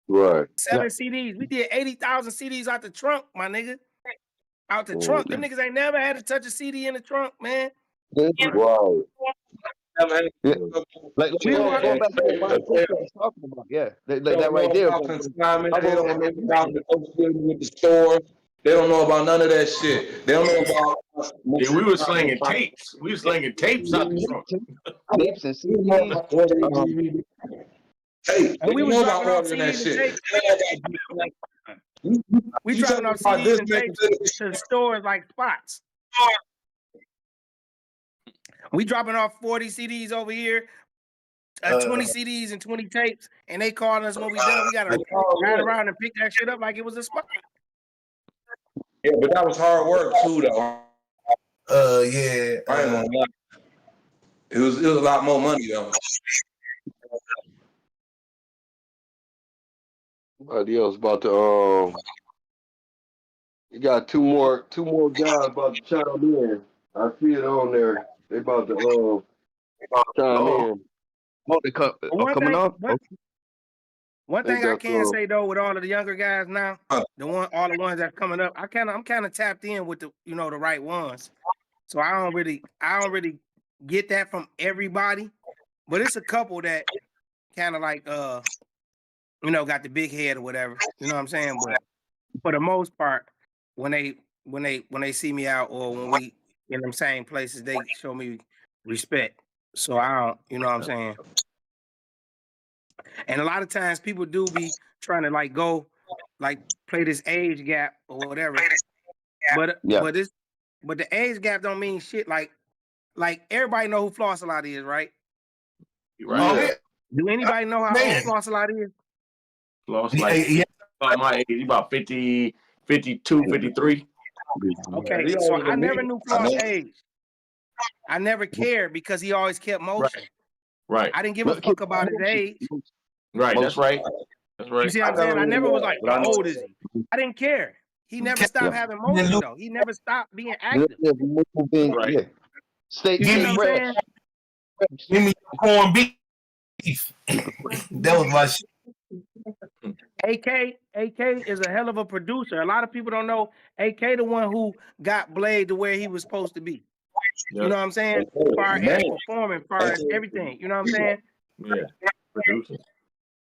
Right. Selling CDs. We did 80,000 CDs out the trunk, my nigga. Out the trunk. Them niggas ain't never had to touch a CD in the trunk, man. Right. Like we were going back to what was talking about. Yeah, that right there. They don't know about the with the store. They don't know about none of that shit. They don't know about. Yeah, we were slinging tapes. We were slinging tapes out the trunk. Tapes and CDs. And we was dropping off CDs and tapes. We dropping off CDs and tapes to stores like Spots. We dropping off 40 CDs over here, 20 CDs and 20 tapes, and they calling us when we done. We gotta ride around and pick that shit up like it was a spot. Yeah, but that was hard work too, though. Yeah. I ain't gonna lie. It was a lot more money though. Somebody else about to you got two more guys about to chime in. I see it on there. They about to chime in. Oh, they coming on? One thing I can say though, with all of the younger guys now, all the ones that's coming up, I'm kind of tapped in with the the right ones. So I don't really get that from everybody, but it's a couple that kind of like got the big head or whatever. You know what I'm saying? But for the most part, when they see me out or when we in them same places, they show me respect. So I don't, you know what I'm saying? And a lot of times people do be trying to play this age gap or whatever. But the age gap don't mean shit. Like everybody know who Floss a lot is, right? Right. Yeah. Do anybody know how old Floss a lot is? Floss about my age, about 50, 52, 53. Okay, so I never knew Floss age. I never cared because he always kept motion. Right. I didn't give a fuck about his age. Right. That's right. That's right. You see what I'm saying? I never was like, how old is he? I didn't care. He never stopped having motion though. He never stopped being active. Right. Yeah. Stay You see what I'm fresh. saying? Give me your corned beef. That was my shit. AK is a hell of a producer. A lot of people don't know AK the one who got Blade to where he was supposed to be. Yeah. You know what I'm saying? As far as performing, as far as everything. You know what I'm saying? Yeah.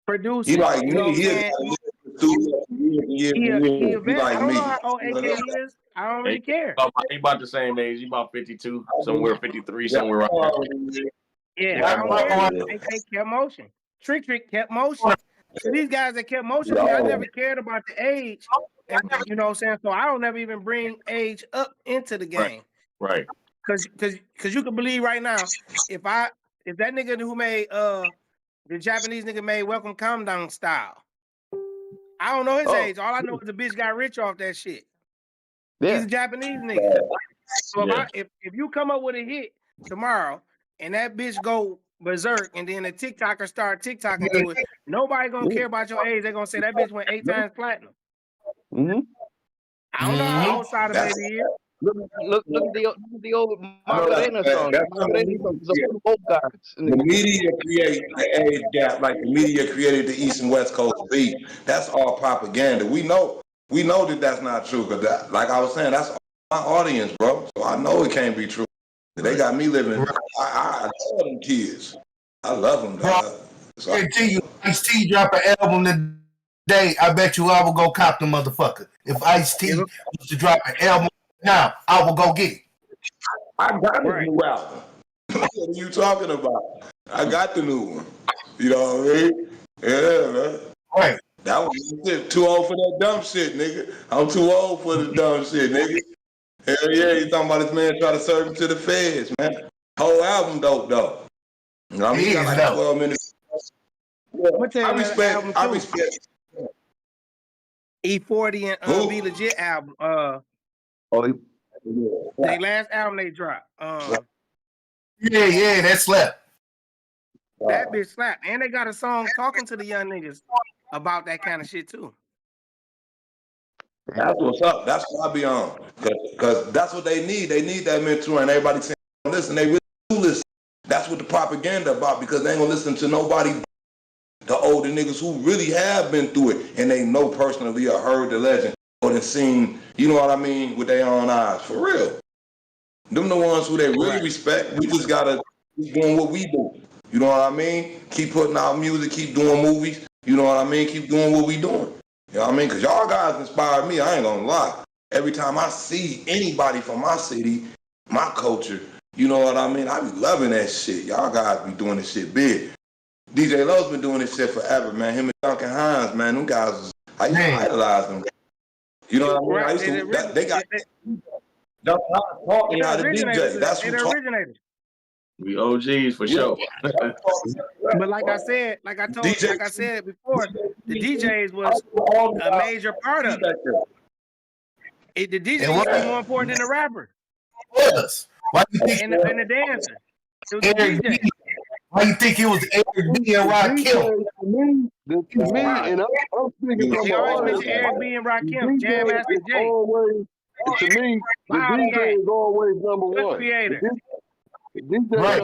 Producing. He like You know me. what I'm saying? He a vet. I don't know how old AK is. I don't really care. He about the same age. He about 52, somewhere 53, somewhere around there. Yeah, I don't care. AK kept motion. Trick kept motion. So these guys that kept motion, I never cared about the age. And you know what I'm saying? So I don't ever even bring age up into the game. Right. Cause you can believe right now, if that nigga who made the Japanese nigga made Welcome Countdown Style. I don't know his age. All I know is the bitch got rich off that shit. Yeah. He's a Japanese nigga. So if you come up with a hit tomorrow and that bitch go berserk and then the TikToker start TikToking to it, nobody gonna care about your age. They're gonna say that bitch went 8 times platinum. I don't know how old Sada Baby is. Look at the old Macarena song. The media created the age gap, like the media created the East and West Coast beef. That's all propaganda. We know that that's not true. Cause like I was saying, that's my audience, bro. So I know it can't be true. They got me living. I love them kids. I love them, dog. So I tell you, Ice-T drop an album today, I bet you I will go cop the motherfucker. If Ice-T was to drop an album now, I will go get it. I got a new album. What are you talking about? I got the new one. You know what I mean? Yeah, man. Right. That was it. Too old for that dumb shit, nigga. I'm too old for the dumb shit, nigga. Hell yeah, you talking about this man trying to serve him to the feds, man. Whole album dope, though. You know what I mean? He got like 12 minutes. Yeah, I respect. E40 and Be Legit album. Their last album they dropped. Yeah, that slapped. That bitch slapped. And they got a song talking to the young niggas about that kind of shit too. That's what's up. That's what I be on. Because that's what they need. They need that mentor, and everybody saying, listen, they really do listen. That's what the propaganda about, because they ain't gonna listen to nobody, the older niggas who really have been through it, and they know personally or heard the legend or then seen, you know what I mean, with their own eyes. For real. Them the ones who they really respect. We just gotta keep doing what we do. You know what I mean? Keep putting out music, keep doing movies. You know what I mean? Keep doing what we doing. You know what I mean? Because y'all guys inspired me. I ain't gonna lie. Every time I see anybody from my city, my culture, you know what I mean? I be loving that shit. Y'all guys be doing this shit big. DJ Lowe's been doing this shit forever, man. Him and Duncan Hines, man. Them guys, I used to idolize them. You know what I mean? Right. I used to, they got Duncan Hines taught me how to DJ. That's who taught me. We OGs for sure. But like I said before, the DJs was a major part of it. The DJ used to be more important than the rapper. Was. Why do you think and the dancer? It was the DJ. Why you think it was Eric B and Rakim? To me, and I'm thinking they always mention Eric B and Rakim, Jam Master Jay. Always, to me, the DJ is always number one. Creator. Right.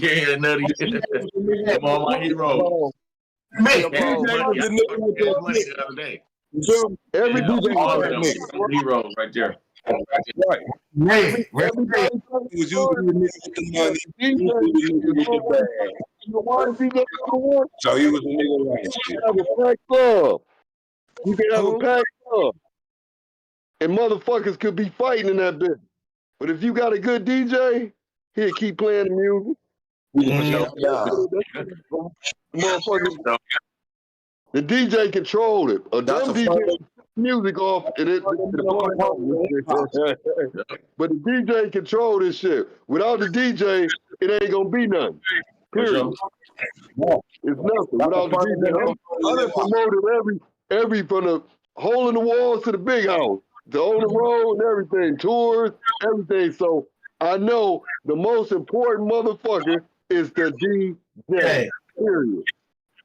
Yeah, nutty. Come on, my hero. Man, the other day. Every DJ hero right there. Right. Man, was usually with the money. So he was a nigga like shit. Have a packed club. You can have a packed club. And motherfuckers could be fighting in that bitch. But if you got a good DJ, he'll keep playing the music. Motherfuckers, the DJ controlled it. Them DJ music off and but the DJ control this shit. Without the DJ, it ain't gonna be nothing. Period. It's nothing. Without the DJ, I done promoted every from the hole in the walls to the big house. on the road and everything, tours, everything. So I know the most important motherfucker is the DJ. Period.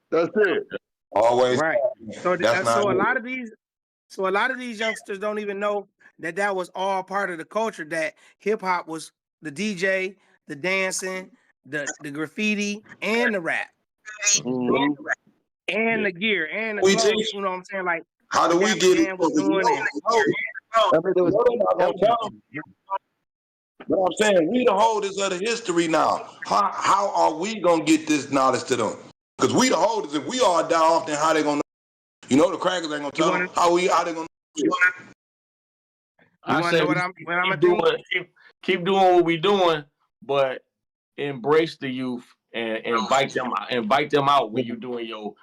That's it. Always. Right. So That's not so a it. lot of these youngsters don't even know that was all part of the culture. That hip hop was the DJ, the dancing, the graffiti, and the rap, and the gear, and the We clothes. teach. You know what I'm saying? Like How do what we Dapper get it? Dan was doing, and But I'm saying we the holders of the history now. How are we gonna get this knowledge to them? Because we the holders. If we all die off, then how they gonna know? You know the crackers ain't gonna tell them. How they gonna know? I say keep doing what we doing, but embrace the youth and invite them out when you're doing your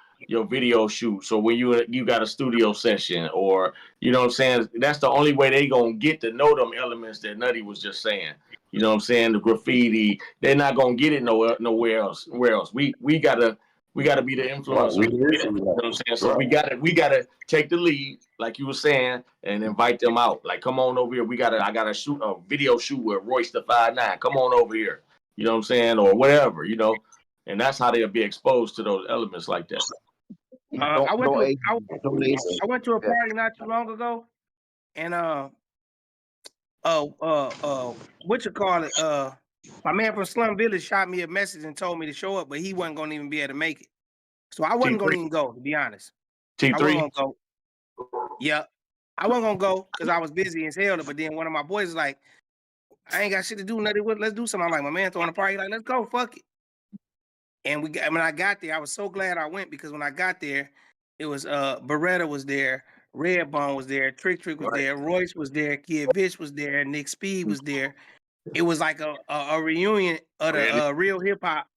video shoot. So when you got a studio session, or you know what I'm saying, that's the only way they gonna get to know them elements that Nutty was just saying. You know what I'm saying? The graffiti, they're not gonna get it nowhere else. We gotta be the influencers. You know what I'm saying? So we gotta take the lead, like you were saying, and invite them out. Like, come on over here. I gotta shoot a video shoot with Royce the 5'9". Come on over here. You know what I'm saying? Or whatever, you know. And that's how they'll be exposed to those elements like that. I went to a party not too long ago, and what you call it? My man from Slum Village shot me a message and told me to show up, but he wasn't gonna even be able to make it. So I wasn't gonna even go, to be honest. T3? I wasn't gonna go. Yeah. I wasn't gonna go because I was busy as hell. But then one of my boys was like, I ain't got shit to do, nothing with. Let's do something. I'm like, my man throwing a party, like, let's go, fuck it. And when I got there, I was so glad I went, because when I got there, it was Beretta was there, Redbone was there, Trick was there, Royce was there, Kid Vish was there, Nick Speed was there. It was like a reunion of the real hip hop,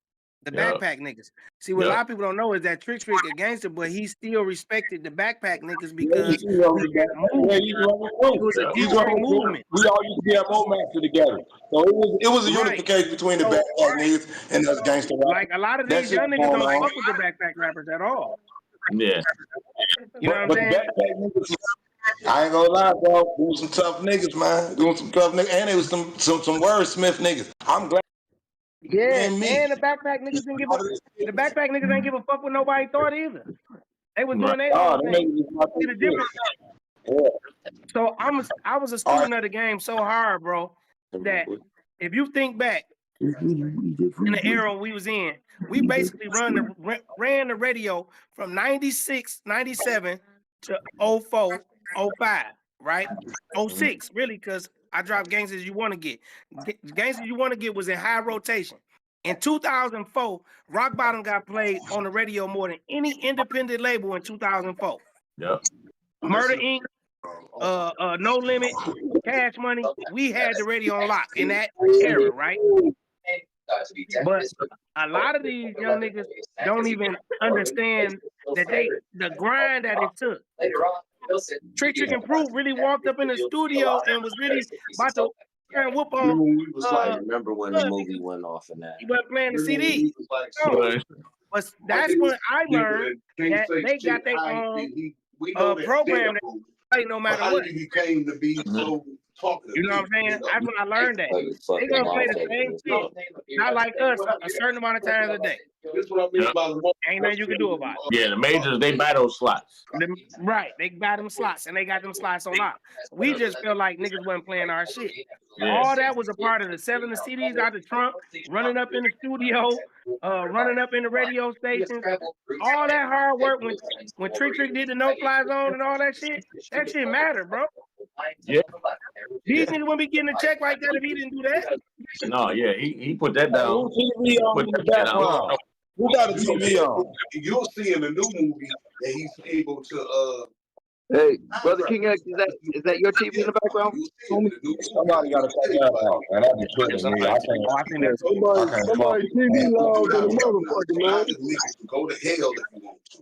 the backpack niggas. See, what a lot of people don't know is that Trick a gangster, but he still respected the backpack niggas because he was a Detroit movement. We all used to be at Momaster together. So it was a unification between the backpack niggas and us gangster rappers. Like a lot of these young niggas don't fuck with the backpack rappers at all. Yeah. You know what I'm saying? I ain't gonna lie, bro. Doing some tough niggas, man. Doing some tough niggas. And it was some wordsmith niggas. I'm glad. Yeah, and the backpack niggas ain't give a fuck what nobody thought either. They was doing their own thing. See the difference? So I was a student of the game so hard, bro, that if you think back in the era we was in, we basically ran the radio from 96, 97 to 04, 05, right? 06, really, because I dropped Gangsters You Want to Get. Gangsters You Want to Get was in high rotation. In 2004, Rock Bottom got played on the radio more than any independent label in 2004. Yep. Murder Inc., No Limit, Cash Money, we had the radio on lock in that era, right? But a lot of these young niggas don't even understand that the grind that it took. Trick and Proof really walked up in the studio and was really about to whoop on. Remember when the movie went off in that? He wasn't playing the CD. But that's when I learned that they got their own program that play no matter what. He came to be so talkative. You know what I'm saying? That's when I learned that. They gonna play the same shit, not like us, a certain amount of times a day. Ain't nothing you can do about it. Yeah, the majors, they buy those slots. Right, they buy them slots, and they got them slots on lock. We just feel like niggas wasn't playing our shit. Yeah. All that was a part of the selling the CDs out the trunk, running up in the studio, running up in the radio stations. All that hard work when Trick did the no fly zone and all that shit mattered, bro. Yeah. These niggas wouldn't be getting a check like that if he didn't do that. No, yeah, he put that down. Who got a TV on? You'll see in the new movie that he's able to Hey, Brother King X, is that your TV in the background? Somebody got to cut that out, man. That'd be tripping me. I can't. Somebody TV loud than a motherfucker, man. Go to hell if you want to.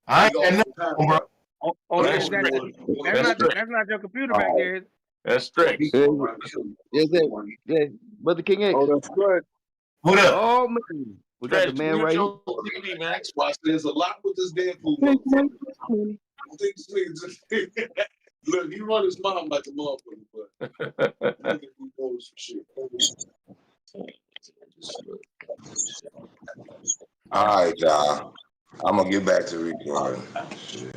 I ain't got nothing, bro. That's not your computer back there. That's strict. Yeah, Brother King X. Oh, that's correct. What up? Oh, man. We got the man right here. That's why there's a lot with this Deadpool. I think this nigga just Look, he run his mouth like a motherfucker, but look at he knows some shit. All right, y'all. I'm gonna get back to recording. Shit.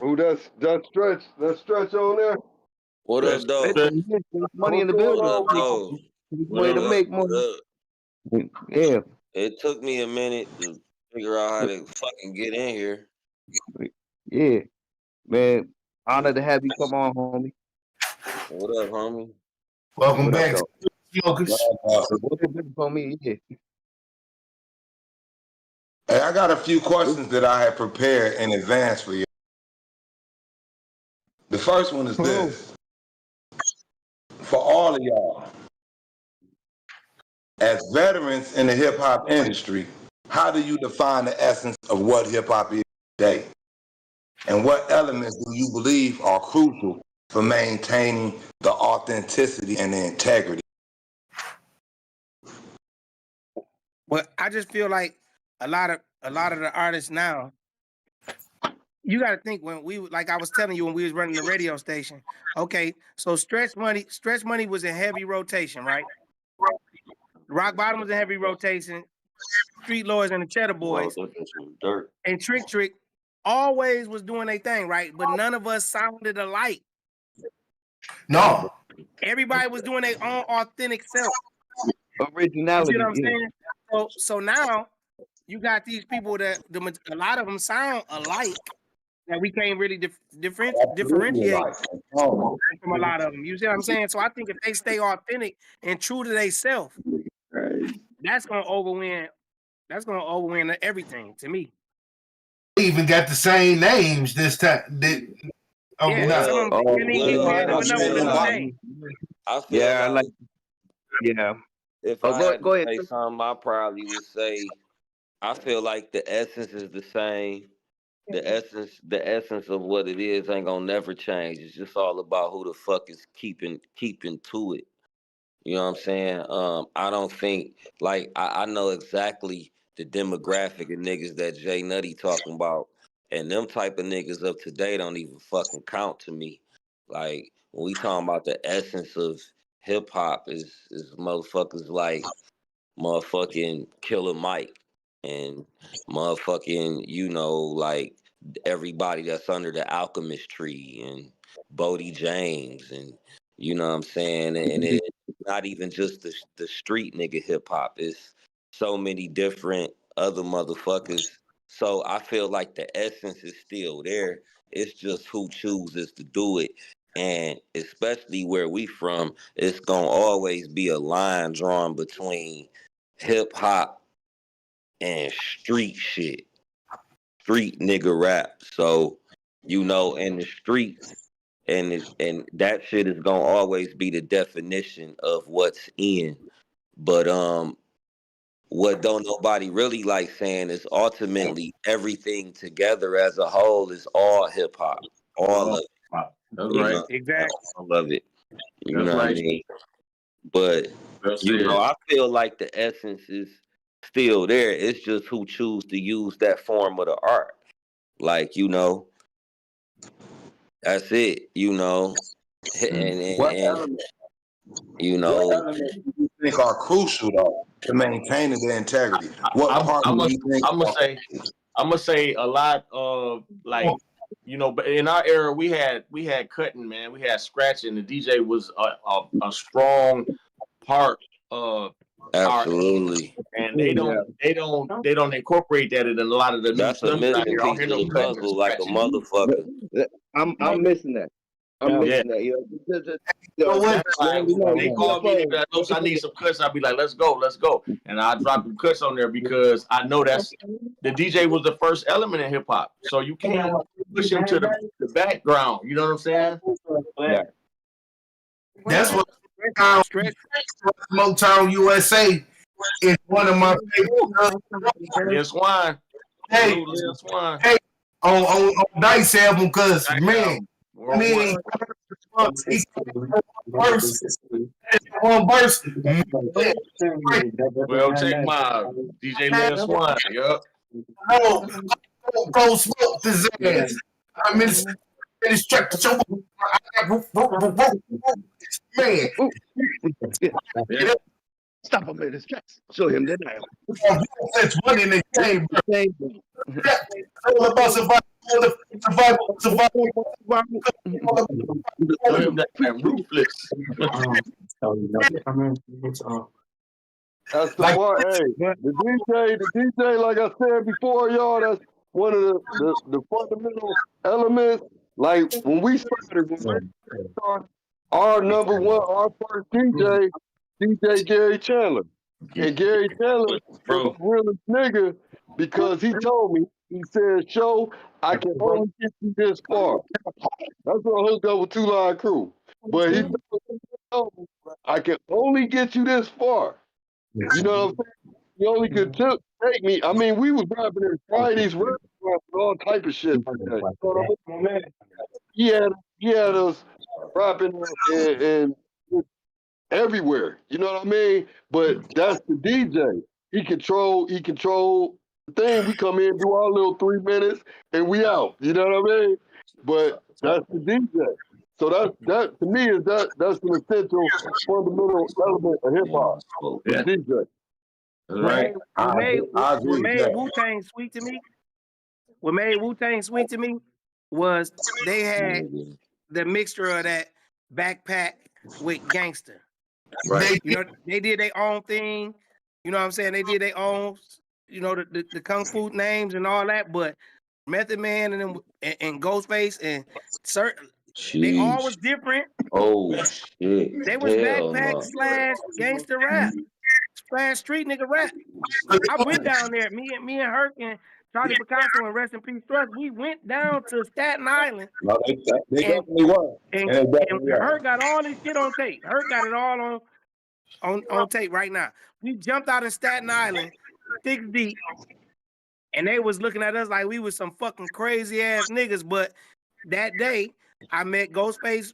Who that's stretch? That stretch on there? What up, though? Money in the What's building. going What up, on, though? Money to make What money. up? Yeah, It took me a minute to figure out how to fucking get in here. yeah, man. Honor to have you come on, homie. What up, homie? Welcome What up, back, though? smokers. What up, homie? Yeah. Hey, I got a few questions that I had prepared in advance for you. The first one is this. For all of y'all, as veterans in the hip hop industry, how do you define the essence of what hip hop is today? And what elements do you believe are crucial for maintaining the authenticity and the integrity? But I just feel like a lot of the artists now, you got to think when like I was telling you when we was running the radio station. Okay, so Stretch Money was in heavy rotation, right? Rock Bottom was in heavy rotation. Street Lords and the Cheddar Boys and Trick always was doing their thing, right? But none of us sounded alike. No. Everybody was doing their own authentic self. Originality. You see what I'm saying? So now you got these people that a lot of them sound alike that we can't really differentiate from a lot of them. You see what I'm saying? So I think if they stay authentic and true to themselves, that's gonna overwin. That's gonna overwin everything to me. They even got the same names this time. Yeah, some of them can't even get enough of the name. I feel Yeah, like yeah. if I had to say something, I probably would say I feel like the essence is the same. The essence of what it is ain't gonna never change. It's just all about who the fuck is keeping to it. You know what I'm saying? I don't think like I know exactly the demographic of niggas that Jay Nutty talking about, and them type of niggas of today don't even fucking count to me. Like when we talking about the essence of hip hop is motherfuckers like motherfucking Killer Mike and motherfucking like everybody that's under the Alchemist tree and Bodie James and you know what I'm saying, and it's not even just the street nigga hip hop. It's so many different other motherfuckers. So I feel like the essence is still there. It's just who chooses to do it. And especially where we from, it's gonna always be a line drawn between hip hop and street shit. Street nigga rap. So, in the streets, and that shit is gonna always be the definition of what's in. But what don't nobody really like saying is ultimately everything together as a whole is all hip hop. All of it. That's right. Exactly. All of it. You That's know what I right. mean? But I feel like the essence is still there. It's just who choose to use that form of the art. Like, that's it, What and elements do you think are crucial though to maintaining the integrity? What part do you think? I'm gonna say a lot of like, but in our era we had cutting, man. We had scratching. The DJ was a strong part of absolutely. And they don't incorporate that in a lot of the new That's stuff. a missing I don't piece hear of no the cutting or puzzle, like a scratching. motherfucker. I'm missing that. I'm missing that. That's why when they call me, they be like, "Los, I need some cuts." I'll be like, let's go. And I drop them cuts on there because I know that's the DJ was the first element in hip hop. So you can't push him to the background. You know what I'm saying? Yeah. That's what Motown USA is one of my favorite. Lil Swine. Hey, Lil Swine. hey, on Dice album, because man, one verse. Well, check my DJ Lil Swine. Yup. Go smoke his ass. I mean, This track to show man. Yeah. Stop him in his tracks. Show him that I am. That's one in the game, bro. It's all about survival. Show him that I'm ruthless. That's the part. Hey, the DJ, like I said before, y'all, that's one of the fundamental elements. Like when we started, our number one, our first DJ Gary Chandler. And Gary Chandler was the realest nigga because he told me, he said, "Show, I can only get you this far." That's what I hooked up with Two Line Crew. But he told me, I can only get you this far. You know what I'm saying? He only could take me. I mean, we was rapping in Fridays, restaurants, and all type of shit like that. You know what I mean? He had us rapping and everywhere. You know what I mean? But that's the DJ. He control the thing. We come in, do our little 3 minutes, and we out. You know what I mean? But that's the DJ. So that to me that's an essential fundamental element of hip hop. Yeah. DJ. Right. What made Wu-Tang sweet to me? What made Wu-Tang sweet to me was they had the mixture of that backpack with gangster. Right. You know, they did their own thing. You know what I'm saying? They did their own, you know, the kung fu names and all that. But Method Man and Ghostface and certain, they all was different. Oh shit! They was Hell backpack no. / gangster rap / street nigga rap. I went down there. Me and Herc and Charlie Picasso and Rest in Peace Trust. We went down to Staten Island. No, they definitely were. And Herc got all this shit on tape. Herc got it all on tape right now. We jumped out of Staten Island 6 deep, and they was looking at us like we was some fucking crazy ass niggas. But that day, I met Ghostface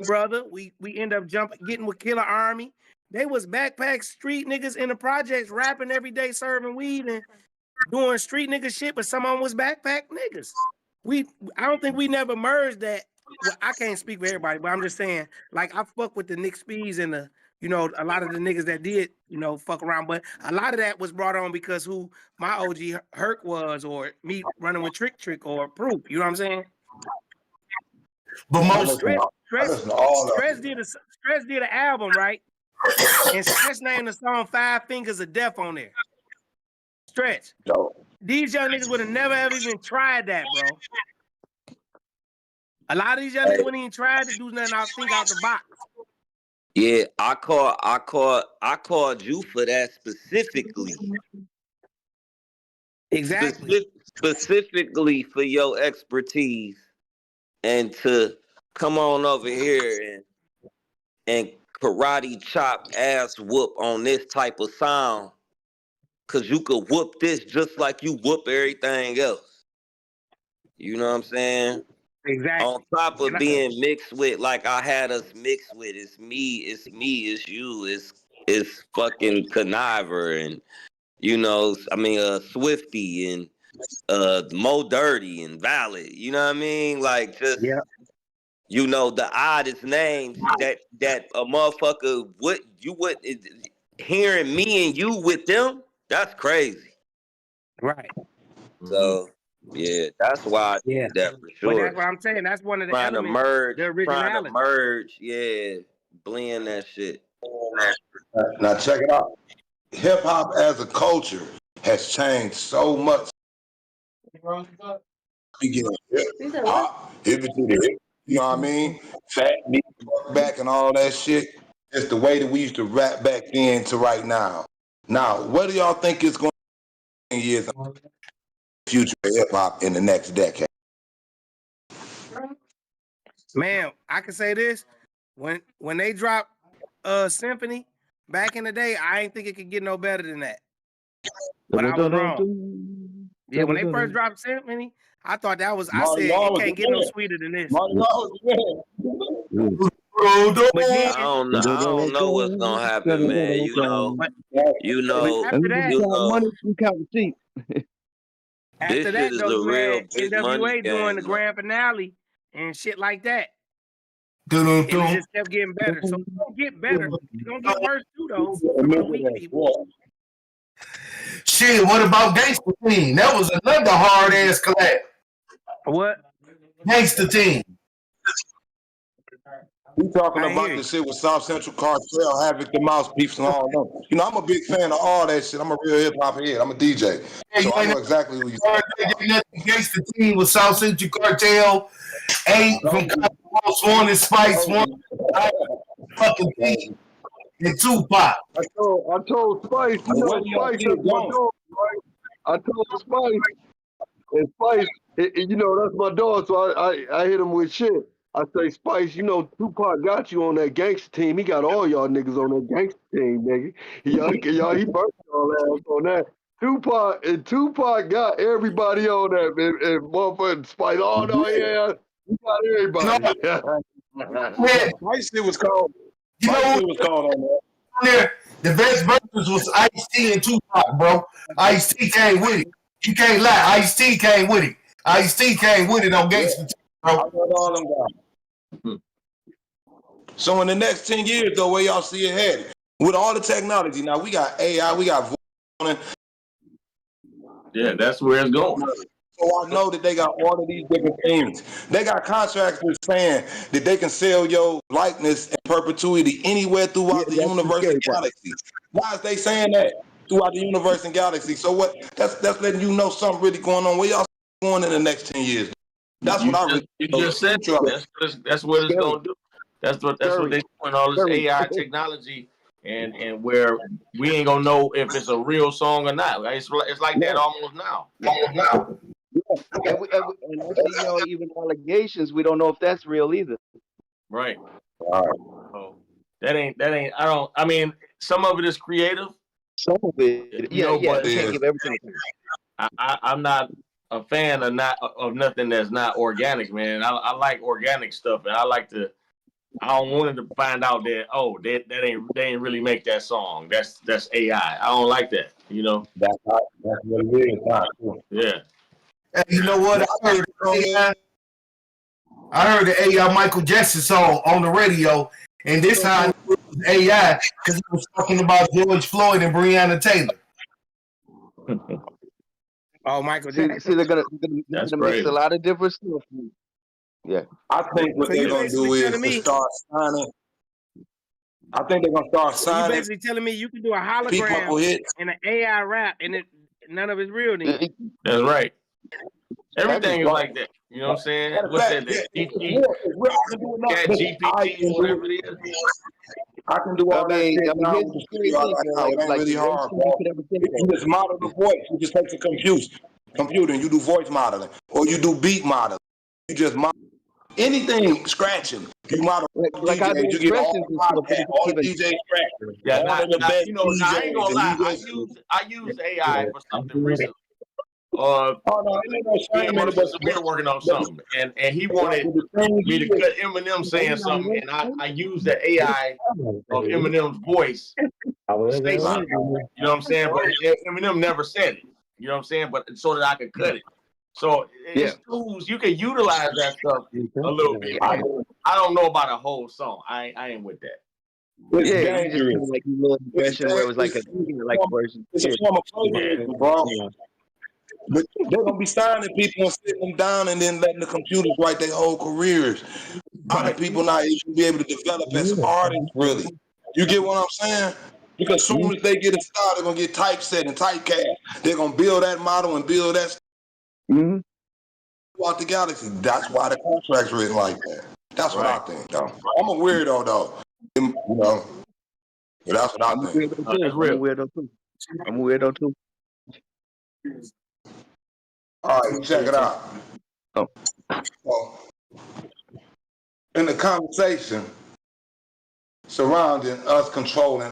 brother. We end up getting with Killer Army. They was backpack street niggas in the projects rapping every day, serving weed and doing street nigga shit. But some of them was backpack niggas. I don't think we never merged that. Well, I can't speak for everybody, but I'm just saying, like, I fuck with the Nick Speeds and the, you know, a lot of the niggas that did, you know, fuck around. But a lot of that was brought on because who my OG Herc was, or me running with Trick or Proof. You know what I'm saying? But most Stretch did an album, right? And Stretch named the song 5 Fingers of Death on there. Stretch. These young niggas would have never ever even tried that, bro. A lot of these young niggas wouldn't even try to do nothing out the box. Yeah, I called you for that specifically. Exactly. Specifically for your expertise and to come on over here and karate chop ass whoop on this type of sound. Cause you could whoop this just like you whoop everything else. You know what I'm saying? Exactly. On top of being mixed with, like I had us mixed with, it's you, it's fucking Conniver and, you know, I mean, Swifty and Mo Dirty and Valid. You know what I mean? Like just, you know, the oddest names that a motherfucker would hearing me and you with them. That's crazy. Right. So, yeah, that's why I did that for sure. But that's what I'm saying. That's one of the elements. Trying to merge, blend that shit. Now check it out. Hip hop as a culture has changed so much. We get hip hop, hip to the hip. You know what I mean? Fat beat, back and all that shit. It's the way that we used to rap back then to right now. Now, what do y'all think is going to be years in the future of hip hop in the next decade? Man, I can say this. When they dropped Symphony back in the day, I ain't think it could get no better than that. But I was wrong. Yeah, when they first dropped Symphony, I thought I said it can't get no sweeter than this. I don't know what's gonna happen, man. You know. After that, This shit is though, a real big money NWA doing game, the grand finale and shit like that. And it just kept getting better. So it's gonna get better. It's gonna get worse too, though. Some of the weak people. Shit, what about Gangsta Team? That was another hard ass collab. What? Gangsta Team. We talking about the shit with South Central Cartel, Havoc, the Mouthpiece, and all them. You know, I'm a big fan of all that shit. I'm a real hip hop head. I'm a DJ, so I know exactly who you are. Gangsta Team with South Central Cartel, 8 from Cosmos, 1 and Spice, 1 fucking P, and Tupac. I told Spice, you know, Spice is my dog, right? I told Spice, and Spice, you know, that's my dog, so I hit him with shit. I say, Spice, you know, Tupac got you on that gangster team. He got all y'all niggas on that gangster team, nigga. He burnt y'all ass on that. Tupac got everybody on that, and motherfucking Spice. Oh no, yeah, he got everybody. Spice shit was called. You know what was called on that. There, the best verses was Ice-T and Tupac, bro. Ice-T came with it. You can't lie. Ice-T came with it. Ice-T came with it on Gangsta Team, bro. I got all them guys. So in the next 10 years, though, where y'all see it headed? With all the technology, now we got AI, we got voice. Yeah, that's where it's going. So I know that they got all of these different things. They got contracts with saying that they can sell your likeness in perpetuity anywhere throughout the universe and galaxy. Why is they saying that? Throughout the universe and galaxy. So what? That's letting you know something really going on. Where y'all going in the next 10 years? That's what I really. You just said that's what it's gonna do. That's what they're doing. All this AI technology, and where we ain't gonna know if it's a real song or not. It's like that almost now. And actually, you know, even allegations, we don't know if that's real either. Right. So that ain't. I mean, some of it is creative. Some of it, but you can't give everything. I'm not a fan of nothing that's not organic, man. I like organic stuff, and I don't want to find out that they ain't really make that song. That's AI. I don't like that. You know. That's what it is. Yeah. Hey, you know what? I heard the AI Michael Jackson song on the radio, and this time it was AI because it was talking about George Floyd and Breonna Taylor. Oh, Michael Jackson. See, they're gonna mix a lot of different stuff. Yeah, I think what they're gonna do is to start signing. I think they're gonna start signing. You basically telling me you can do a hologram and an AI rap, and none of it's real. That's right. Everything is like that. You know what I'm saying? What's that? GPT, whatever it is. I can do all that shit now. It ain't really hard, bro. You just model the voice. You just take the computer and you do voice modeling, or you do beat modeling. You just model anything scratching. You model like DJs. You get all the DJ scratching. Yeah, I ain't gonna lie. I used AI for something recently. We were working on something, and he wanted me to cut Eminem saying something, and I used the AI of Eminem's voice to say something. You know what I'm saying? But Eminem never said it. You know what I'm saying? But so that I could cut it. So it's tools you can utilize that stuff a little bit. I don't know about a whole song. I ain't with that. It's dangerous. Like a little impression where it was like a version. It's a form of plagiarism, bro. But they're gonna be signing people and sitting them down and then letting the computers write their whole careers. A lot of people not even be able to develop as artists, really. You get what I'm saying? Because as soon as they get a style, they're gonna get typeset and typecast. They're gonna build that model and build that throughout the galaxy. That's why the contract's written like that. That's what I think, though. I'm a weirdo, though. You know, but that's what I think. I'm a weirdo too. All right, check it out. So, in the conversation surrounding us controlling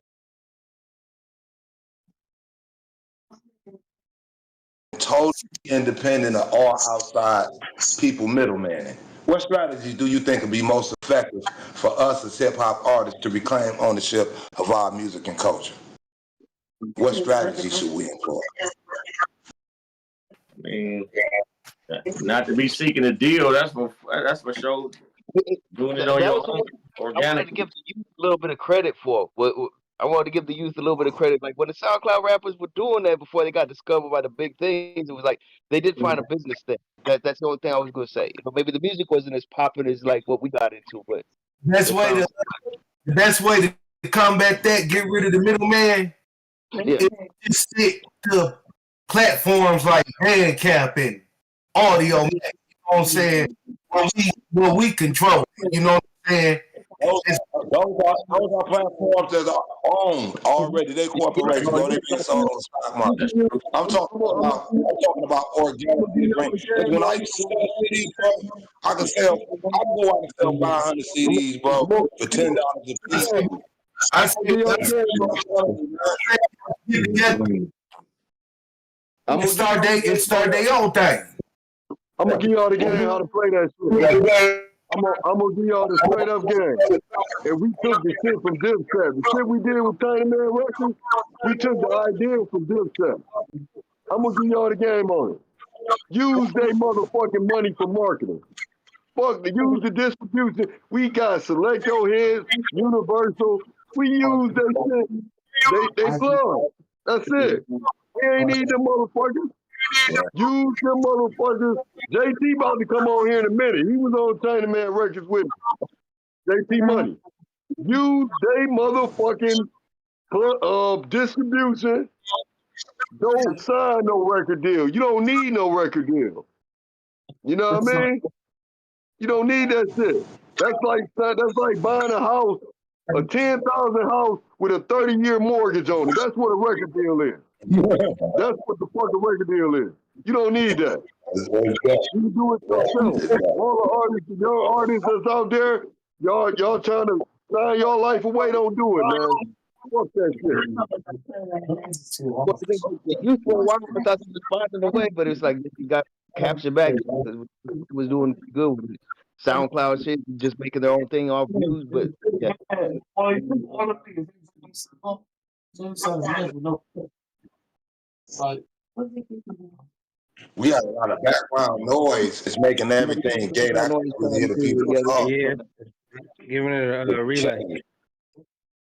totally independent of all outside people middlemen, what strategies do you think would be most effective for us as hip-hop artists to reclaim ownership of our music and culture? What strategies should we employ? I mean, Not to be seeking a deal. That's for sure. Doing it on That your was own, I wanted to organically. give the youth a little bit of credit for. I wanted to give the youth a little bit of credit. Like when the SoundCloud rappers were doing that before they got discovered by the big things, it was like they did find a business thing. That's the only thing I was gonna say. Maybe the music wasn't as popular as like what we got into, but Best they way found to the best way to combat that, get rid of the middleman, is just stick to platforms like Bandcamp and Audio. You know what I'm saying? Where we control. You know what I'm saying? Those are platforms that are owned already. They corporations, bro. They being sold on the stock market. I'm talking about organic. Because when I used to sell CDs, bro, I can go out and sell 500 CDs, bro, for $10 a piece. I see I'm gonna start their own thing. I'm gonna give y'all the game how to play that shit. I'm gonna give y'all the straight up game. And we took the shit from Dipset. The shit we did with Tiny Man Records, we took the idea from Dipset. I'm gonna give y'all the game on it. Use their motherfucking money for marketing. Fuck, use the distribution. We got Select Your Heads, Universal. We use that shit. They plug. That's it. We ain't need them motherfuckers. Use them motherfuckers. JT about to come on here in a minute. He was on Tiny Man Records with me. JT Money. Use they motherfucking distribution. Don't sign no record deal. You don't need no record deal. You know what I mean? You don't need that shit. That's like buying a house, a 10,000 house with a 30-year mortgage on it. That's what a record deal is. That's what the fucking record deal is. You don't need that. You do it yourself. All the artists, young artists that's out there, y'all trying to sign your life away, don't do it, man. Fuck that shit. the youth for a while thought it was finding a way, but it's like you got captured back. It was doing good with it. SoundCloud shit, just making their own thing off views, but yeah. We have a lot of background noise. It's making everything gay. I can really hear the people talk. Yeah, giving it a relay.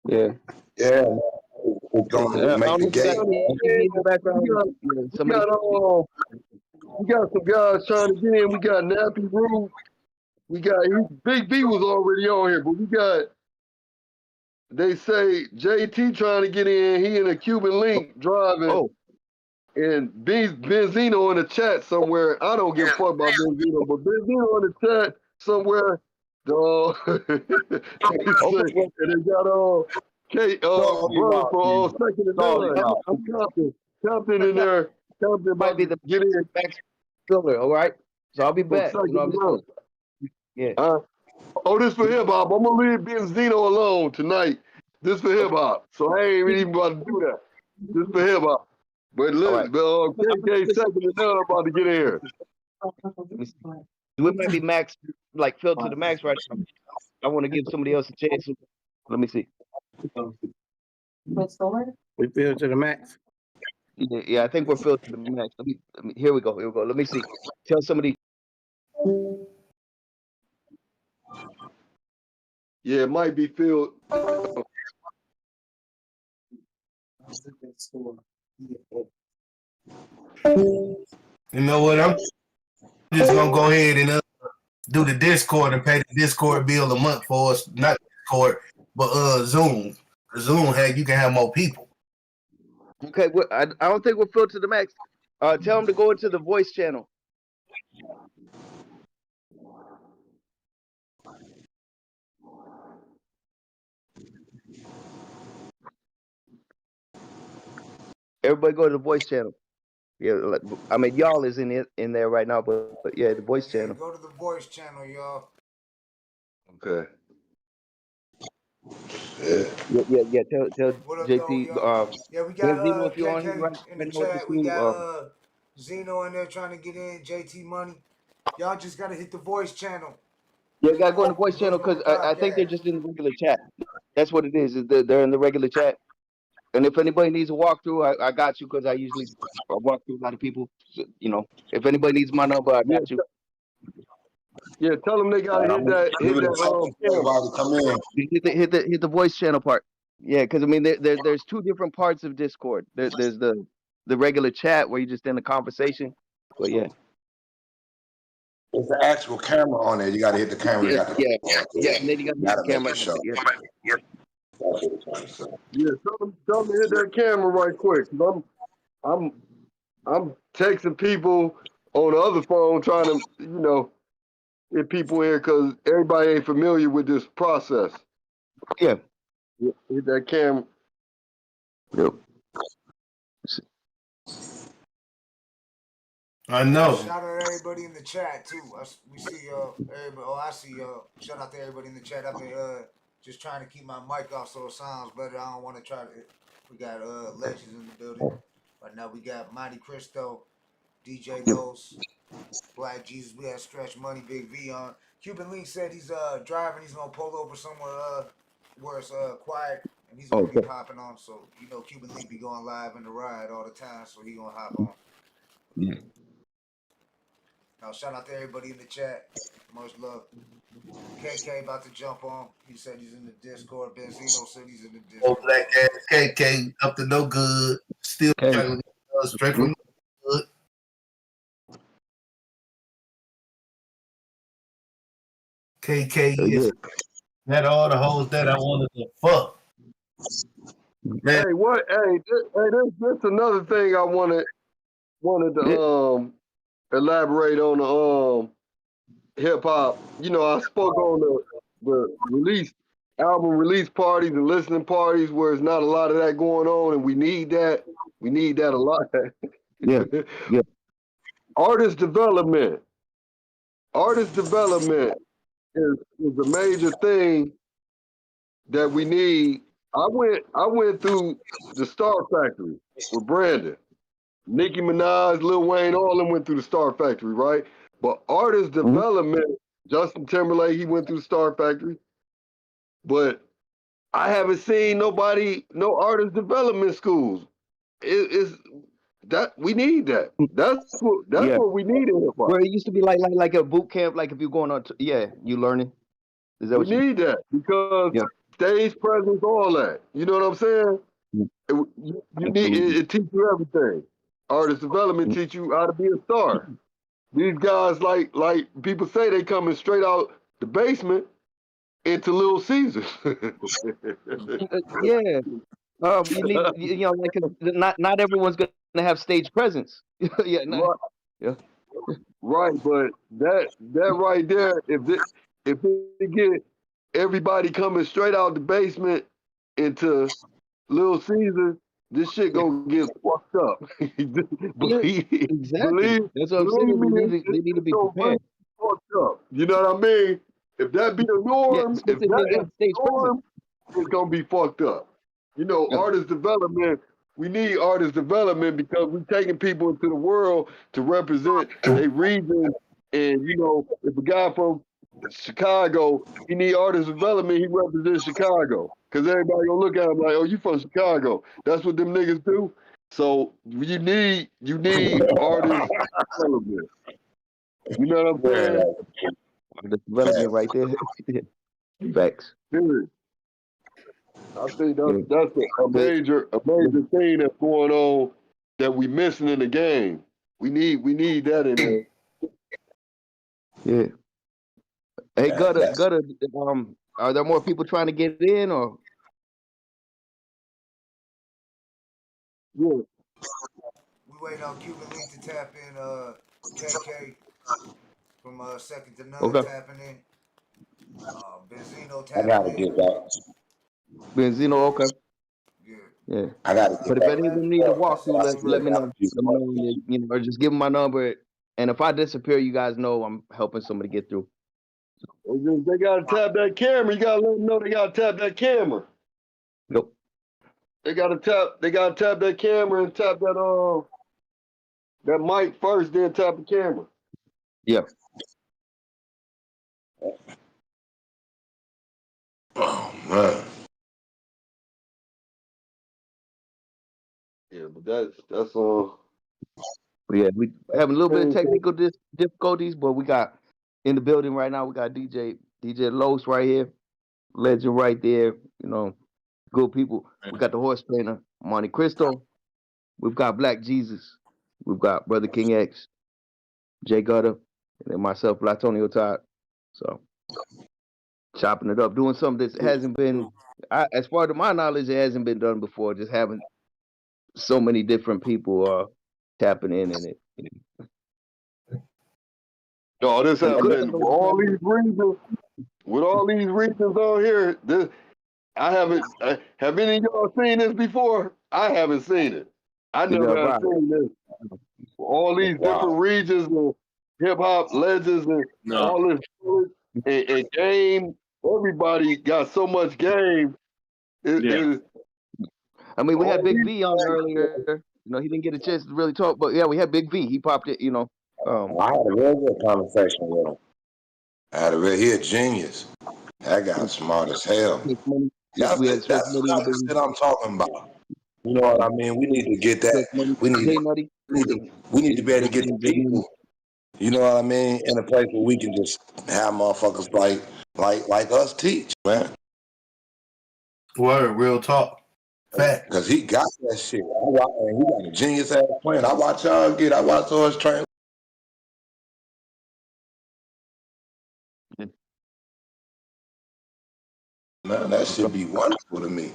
Yeah. Yeah, it's gonna make the gate. We got some guys trying to get in. We got Nappy Root. We got Big B was already on here, but we got. They say JT trying to get in. He in a Cuban link driving. Oh. And Benzino in the chat somewhere. I don't give a fuck about Benzino, but Benzino in the chat somewhere. Dog. And they got brother for second and nine. I'm Compton in there. Compton might be the get in back filler. All right. So I'll be back. Yeah. This for hip hop. I'm gonna leave Benzino alone tonight. This for hip hop. So I ain't even about to do that. This for hip hop. But look, KK second and none about to get in here. We might be max, like filled to the max right now. I want to give somebody else a chance. Let me see. We filled to the max. Yeah, I think we're filled to the max. Here we go. Let me see. Tell somebody. Yeah, it might be filled. You know what? I'm just gonna go ahead and do the Discord and pay the Discord bill a month for us. Not Discord, but Zoom. Zoom, hey, you can have more people. Okay, I don't think we're filled to the max. Tell them to go into the voice channel. Everybody go to the voice channel. Yeah, I mean y'all is in there right now, but yeah, the voice channel. Go to the voice channel, y'all. Okay. Yeah. Tell JP. Yeah, we got Zeno, if you're on here, KK right, in the chat. We got Zeno in there trying to get in. JT Money. Y'all just gotta hit the voice channel. Yeah, gotta go in the voice channel because I think they're just in the regular chat. That's what it is. They're in the regular chat. And if anybody needs a walkthrough, I got you because I usually walk through a lot of people. So, if anybody needs my number, I got you. Yeah, tell them they gotta hit that everybody come in. Hit the voice channel part. Yeah, because I mean there's two different parts of Discord. There's the regular chat where you just in the conversation. But yeah. There's an actual camera on there. You gotta hit the camera. Yeah, Yeah. and then you got the camera. Yeah. Yeah, tell them to hit that camera right quick. 'Cause I'm texting people on the other phone trying to, get people here because everybody ain't familiar with this process. Yeah. Hit that camera. Yep. I know. Shout out to everybody in the chat too. We see everybody. Oh, I see y'all. Shout out to everybody in the chat. I've been just trying to keep my mic off so it sounds better. I don't want to try to. We got legends in the building. Right now we got Monte Cristo, DJ Los, Black Jesus. We have Stretch Money, Big V on. Cuban Link said he's driving. He's gonna pull over somewhere where it's quiet, and he's gonna be hopping on. So Cuban Link be going live in the ride all the time, so he gonna hop on. Yeah. Now, shout out to everybody in the chat. Much love. KK about to jump on. He said he's in the Discord. Benzino said he's in the Discord. Oh, black ass KK up to no good. Still struggling. Straight from the hood. KK is had all the hoes that I wanted to fuck. Man. Hey, what? Hey, that's another thing I wanted to elaborate on the hip hop. I spoke on the album release parties and listening parties where there's not a lot of that going on, and we need that. We need that a lot. Yeah. Artist development. Artist development is a major thing that we need. I went through the Star Factory with Brandon. Nicki Minaj, Lil Wayne, all of them went through the Star Factory, right? But artist development, Justin Timberlake, he went through the Star Factory. But I haven't seen no artist development schools. It's that we need that. That's what we need in hip hop. Where it used to be like a boot camp, like if you're going on, you learning. Is that we need that because stage presence, all that. You know what I'm saying? You need it teach you everything. Artist development teach you how to be a star. These guys, like people say, they coming straight out the basement into Little Caesars. Yeah. You need, not everyone's gonna have stage presence. Right, but that right there, if they get everybody coming straight out the basement into Little Caesars, this shit gonna get fucked up. Exactly. That's what I'm believe saying. me, They need to be gonna prepared. fucked up. You know what I mean? If that be the norm, if especially if that they is got stage the norm, it's gonna be fucked up. Artist development. We need artist development because we're taking people into the world to represent a region. And if a guy from Chicago, he need artist development, he represents Chicago. Because everybody gonna look at him like, oh, you from Chicago. That's what them niggas do. So you need artist development. You know what I'm saying? The development right there. Facts. I think that's a major thing that's going on that we missing in the game. We need that in there. Yeah. Hey, Gutter. Are there more people trying to get in, or? Yeah. We waiting on Cuban Link to tap in. KK from Second to None tapping in. Benzino tapping in. I gotta get back. Benzino, okay. Yeah. I gotta get But if any of them need to walk through, let me know. Or just give them my number. And if I disappear, you guys know I'm helping somebody get through. They gotta tap that camera. You gotta let them know they gotta tap that camera. Nope. They gotta tap that camera and tap that mic first, then tap the camera. Yeah. Oh man. That's Yeah, we having a little bit of technical difficulties, but we got in the building right now. We got DJ Los right here, legend right there. You know, good people. We got the horse trainer Monte Cristo. We've got Black Jesus. We've got Brother King X, Jay Gutter, and then myself, Latonio Todd. So chopping it up, doing something that hasn't been, as far as my knowledge, it hasn't been done before. Just having so many different people tapping in it. No, this has been with all these regions. With all these regions on here, I haven't. Have any of y'all seen this before? I haven't seen it. I never have seen this. All these different regions and hip hop legends and all this and game. Everybody got so much game. I mean, we had Big V on earlier. You know, he didn't get a chance to really talk, but yeah, we had Big V. He popped it. You know, I had a real good conversation with him. He a genius. That guy's smart as hell. That's the type of shit I'm talking about. You know what I mean? We need to get that. We need to be able to get the people. You know what I mean? In a place where we can just have motherfuckers like us teach, man. Word, real talk. Fact. Because he got that shit. He got a genius ass plan. I watch y'all get. I watch horse train. Man, that should be wonderful to me.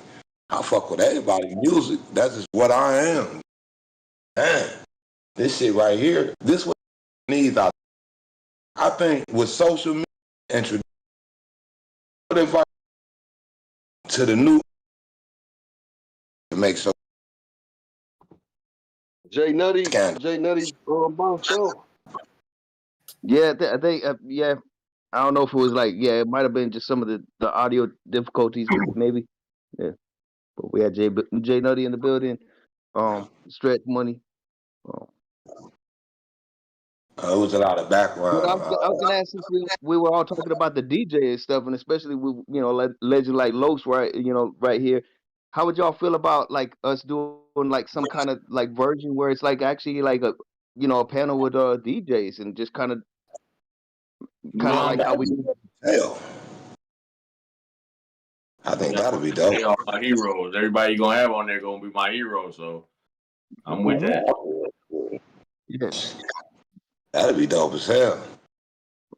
I fuck with everybody's music. That's just what I am. Man, this shit right here, this what needs out. I think with social media and to the new to make so Jay Nutty, show. Yeah, I think yeah. I don't know if it was like it might have been just some of the audio difficulties, maybe. Yeah, but we had Jay Nutty in the building. Stretch Money. it was a lot of background. I was gonna ask, since we were all talking about the DJ and stuff, and especially with legend like Los right here. How would y'all feel about like us doing like some kind of like version where it's like actually like a panel with DJs and just kind of like how we do. Hell, I think that'll be dope. They are my heroes. Everybody you gonna have on there gonna be my hero. So I'm with that. Yes. That'd be dope as hell.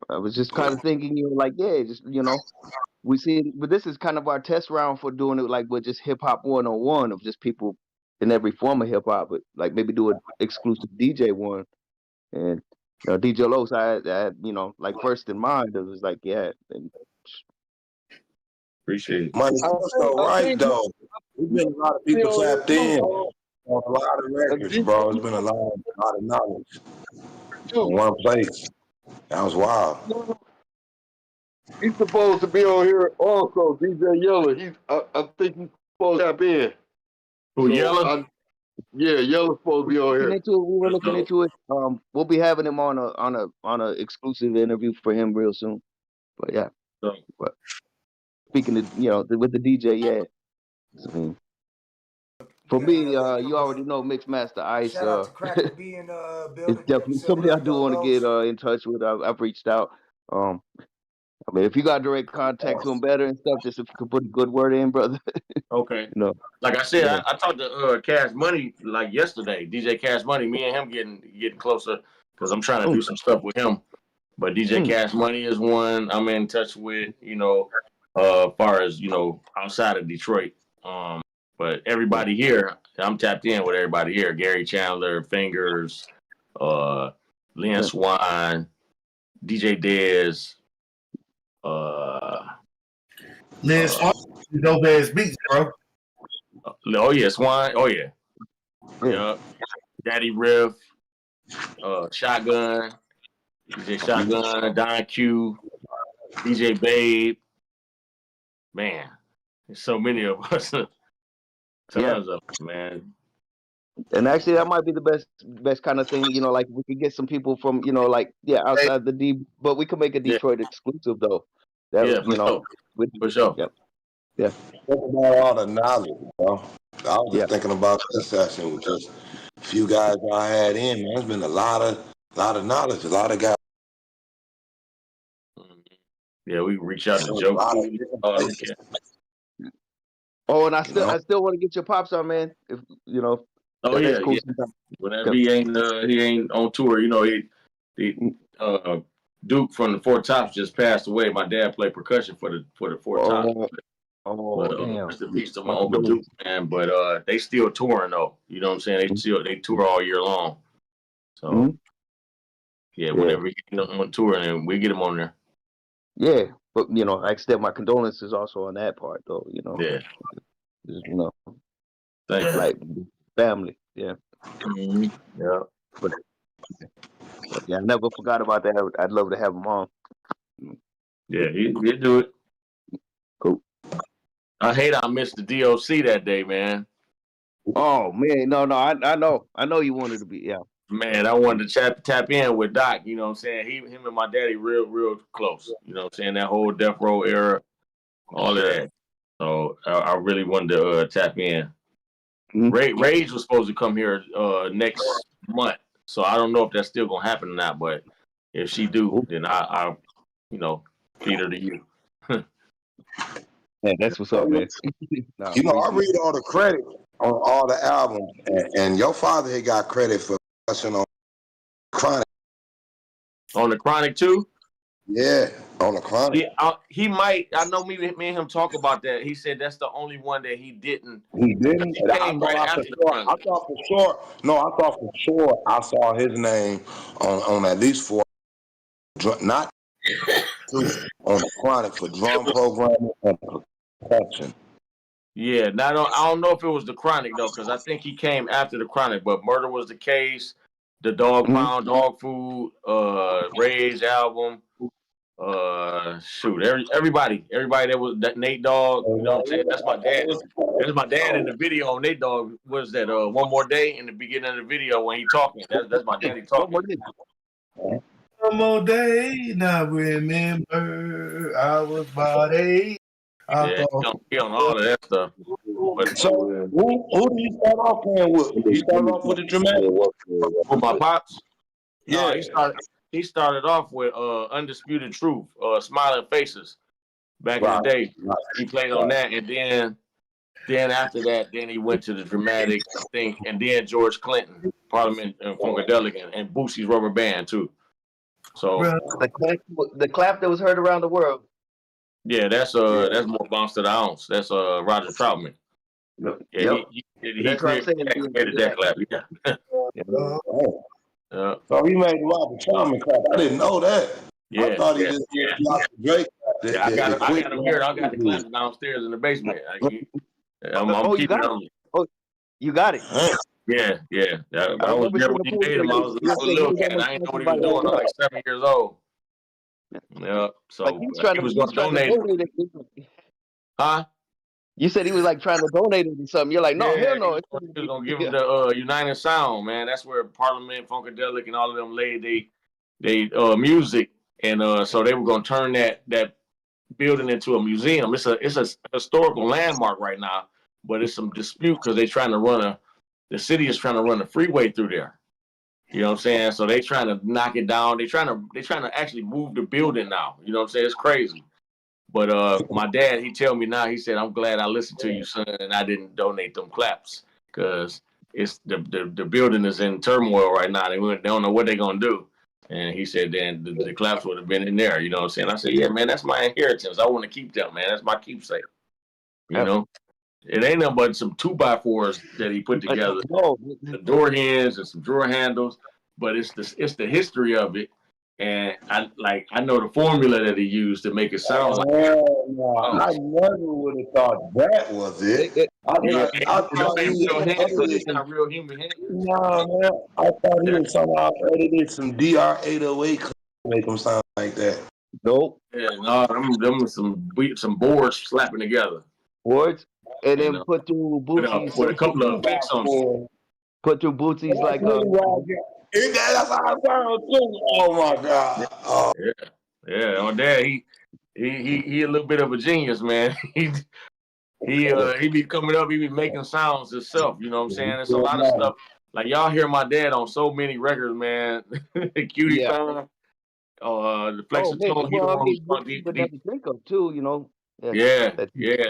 I was just kind of thinking, we see, but this is kind of our test round for doing it like with just hip hop 101 of just people in every form of hip hop, but like maybe do an exclusive DJ one. And DJ Los, I had like first in mind. It was like, yeah. And appreciate it. Money so right though. There's been a lot of people tapped in on a lot of records, bro. It's been a lot of knowledge in one place. That was wild. He's supposed to be on here also, DJ Yella. I think he's supposed to tap in. Who, Yella? Yeah, Yella's supposed to be on here. We were looking into it. We'll be having him on a exclusive interview for him real soon. But yeah. But speaking of with the DJ, yeah. I mean, for me, you already know Mixmaster Ice. Shout out to Cracker B in the building. It's definitely somebody I do want to get in touch with. I've reached out. I mean, if you got direct contact to him better and stuff, just if you could put a good word in, brother. Okay. Like I said, I talked to Cash Money like yesterday. DJ Cash Money, me and him getting closer because I'm trying to do some stuff with him. But DJ Cash Money is one I'm in touch with. Far as outside of Detroit. But everybody here, I'm tapped in with everybody here. Gary Chandler, Fingers, Lynn Swan, DJ Dez. Lynn Swan, dope ass beats, bro. Oh yeah, Swan. Oh yeah. Yeah. Daddy Riff, Shotgun, DJ Shotgun, Don Q, DJ Babe. Man, there's so many of us. Tons of them, man. And actually, that might be the best kind of thing. Like we could get some people from outside the D, but we could make a Detroit exclusive though. For sure. For sure. Yep. Yeah. Talk about all the knowledge, bro. I was just thinking about this session with just a few guys I had in, man. There's been a lot of knowledge, a lot of guys. Yeah, we reach out to Joe. Oh, and I still want to get your pops on, man. If you know. Oh that's yeah, cool. yeah. Whenever he ain't on tour, you know, Duke from the Four Tops just passed away. My dad played percussion for the Four Tops. Damn. Rest in peace to my Uncle Duke, man. But they still touring though. You know what I'm saying? They tour all year long. So yeah, whenever he get on tour, and we get him on there. Yeah, but you know, I extend my condolences also on that part, though. You know. Yeah. Just, you know. Thank you. Like family. Yeah. Yeah. But yeah, I never forgot about that. I'd love to have him on. Yeah, he'll do it. Cool. I hate I missed the DOC that day, man. Oh man, no, I know you wanted to be, yeah. Man, I wanted to tap in with Doc. You know what I'm saying? Him and my daddy real close. You know what I'm saying? That whole Death Row era, all of that. So I really wanted to tap in. Rage was supposed to come here next month, so I don't know if that's still gonna happen or not. But if she do, then I feed her to you. Yeah, that's what's up, man. You know, I read all the credit on all the albums, and your father had got credit for on Chronic. On the Chronic too? Yeah, on the Chronic. Yeah, he might. I know me and him talk about that. He said that's the only one that he didn't. He didn't. He came right after the Chronic. I thought for sure I saw his name on at least 4, not 2 on the Chronic for drum programming and percussion. Yeah, I don't know if it was the Chronic though, because I think he came after the Chronic. But Murder Was the Case, the Dog Pound, Dog Food, Rage album, everybody that was that Nate Dogg. You know what I'm saying? That's my dad. That's my dad in the video on Nate Dogg. Was that One More Day in the beginning of the video when he talking? That's my daddy talking. One more day, now remember I was about 8. Yeah, he on all of that stuff. But so who did you start off playing with? He started off with the dramatic. With my pops? Yeah, he started off with Undisputed Truth, Smiling Faces. Back in the day, he played on that, and then after that, then he went to the dramatic thing, and then George Clinton, Parliament and Funkadelic, and Boosie's Rubber Band too. So the clap that was heard around the world. Yeah, that's more bounce to the ounce. That's Roger Troutman. Yeah, he created that clap. Yeah. So he made Roger Troutman clap. I didn't know that. Yeah, I thought he just did Dr. Drake. I got him here. I got the clap downstairs in the basement. I'm keeping it. Oh, you got it. Yeah. I was there when he made him. I was a little kid. I didn't know what he was doing. I was like 7 years old. Yeah, so like he was going to donate it. Huh? You said he was like trying to donate it or something. You're like, no, hell no. He was going to give him the United Sound, man. That's where Parliament, Funkadelic, and all of them laid they music. And so they were going to turn that building into a museum. It's a historical landmark right now, but it's some dispute because the city is trying to run a freeway through there. You know what I'm saying? So they trying to knock it down. They trying to actually move the building now. You know what I'm saying? It's crazy. But my dad, he tell me now, he said, I'm glad I listened to you, son, and I didn't donate them claps. Because it's the building is in turmoil right now. They don't know what they're gonna do. And he said then the claps would have been in there, you know what I'm saying? I said, yeah, man, that's my inheritance. I want to keep them, man. That's my keepsake. You know? It ain't nothing but some 2x4s that he put together. The door hinges and some drawer handles, but it's the history of it. And I know the formula that he used to make it sound like I never would have thought that was it. I thought he was not real human hands. No, man. I thought he was somehow edited some DR808 to make him sound like that. Nope. Yeah, no, them some boards slapping together. Boards? And then put through booties with a couple of effects on it. Put through booties like that's how I sound too. Oh my God. Oh. Yeah. My dad, he a little bit of a genius, man. He be coming up, he be making sounds himself. You know what I'm saying? It's a lot of stuff. Like y'all hear my dad on so many records, man. Cutie Pie, the Flexitone, he the one who sung you would never think of too, you know. Yeah,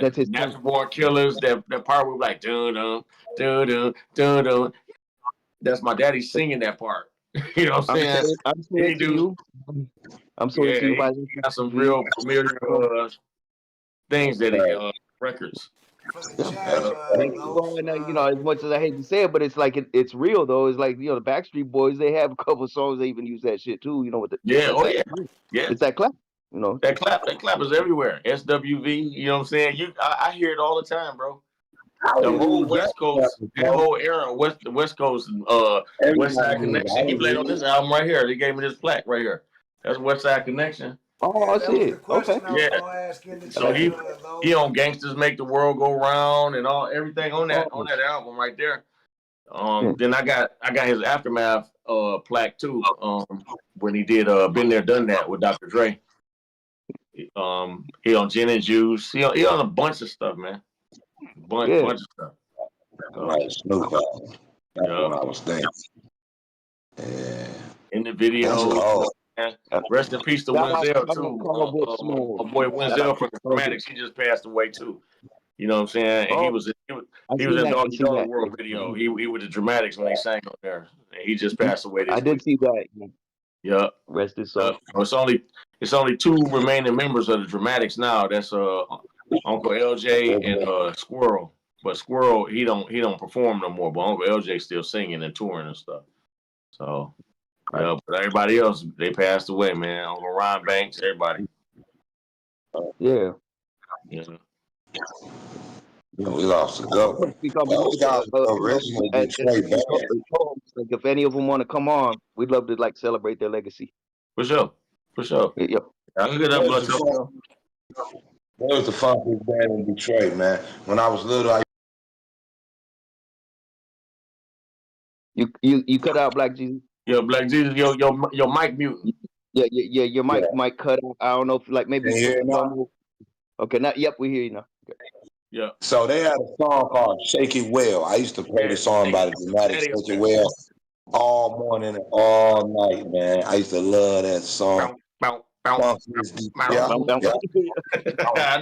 That's his Natural Born Killers. That part where we like dun dun dun dun dun dun. That's my daddy singing that part. You know what I'm saying? I'm so into you. I'm so into you. He got some real familiar things that he records. You know, as much as I hate to say it, but it's like it's real though. It's like, you know, the Backstreet Boys, they have a couple of songs they even use that shit too. You know, with the yeah, it's that clap. You know, that clap is everywhere. SWV, you know what I'm saying? I hear it all the time, bro. The whole West Coast, that whole era, the West Coast, West Side Connection. He played on this album right here. They gave me this plaque right here. That's West Side Connection. Oh, I see it. Okay. Yeah. So he on Gangsters Make the World Go Round and everything on that album right there. Then I got his Aftermath plaque too. When he did Been There Done That with Dr. Dre. He on Gin and Juice. He on a bunch of stuff, man. Bunch of stuff. Right, Snoop Dogg. That's what I was thinking. Yeah. In the video. Rest in peace to Wenzel too. My boy Wenzel from the Dramatics, he just passed away too. You know what I'm saying? And he was in Doggy Dog World video. He was the Dramatics when they sang on there. And he just passed away this week. I did see that. Yeah. Rest his soul. It's only two remaining members of the Dramatics now. That's Uncle LJ and Squirrel. But Squirrel, he don't perform no more. But Uncle LJ still singing and touring and stuff. So yeah, but everybody else, they passed away, man. Uncle Ron Banks, everybody. Yeah. Yeah, we lost to go. Those guys originally Detroit band. If any of them want to come on, we'd love to like celebrate their legacy. For sure. Yep. I can get that blood. That was the funkiest band in Detroit, man. When I was little, You cut out, Black Jesus. Yo, Black Jesus, your mic muting. Yeah, your mic cut out. I don't know if like maybe. Okay, now we hear you now. Okay. Yeah. So they had a song called "Shake It Well." I used to play the song by the Dramatics, "Shake It Well," all morning and all night, man. I used to love that song. I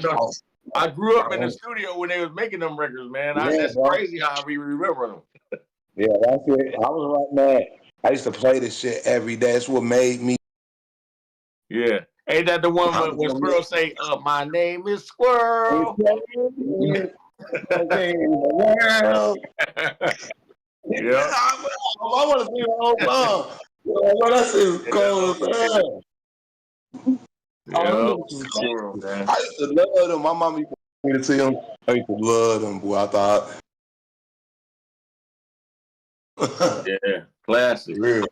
know. I grew up in the studio when they was making them records, man. That's crazy how we remember them. Yeah, that's it. I was like, man, I used to play this shit every day. That's what made me. Yeah. Ain't that the one when Squirrel say, my name is Squirrel? Yeah. I want to see the whole song. Well, that's his cold. I used to love them. My mom used to me to see them. I used to love them, boy. I thought. Yeah, classic. Real.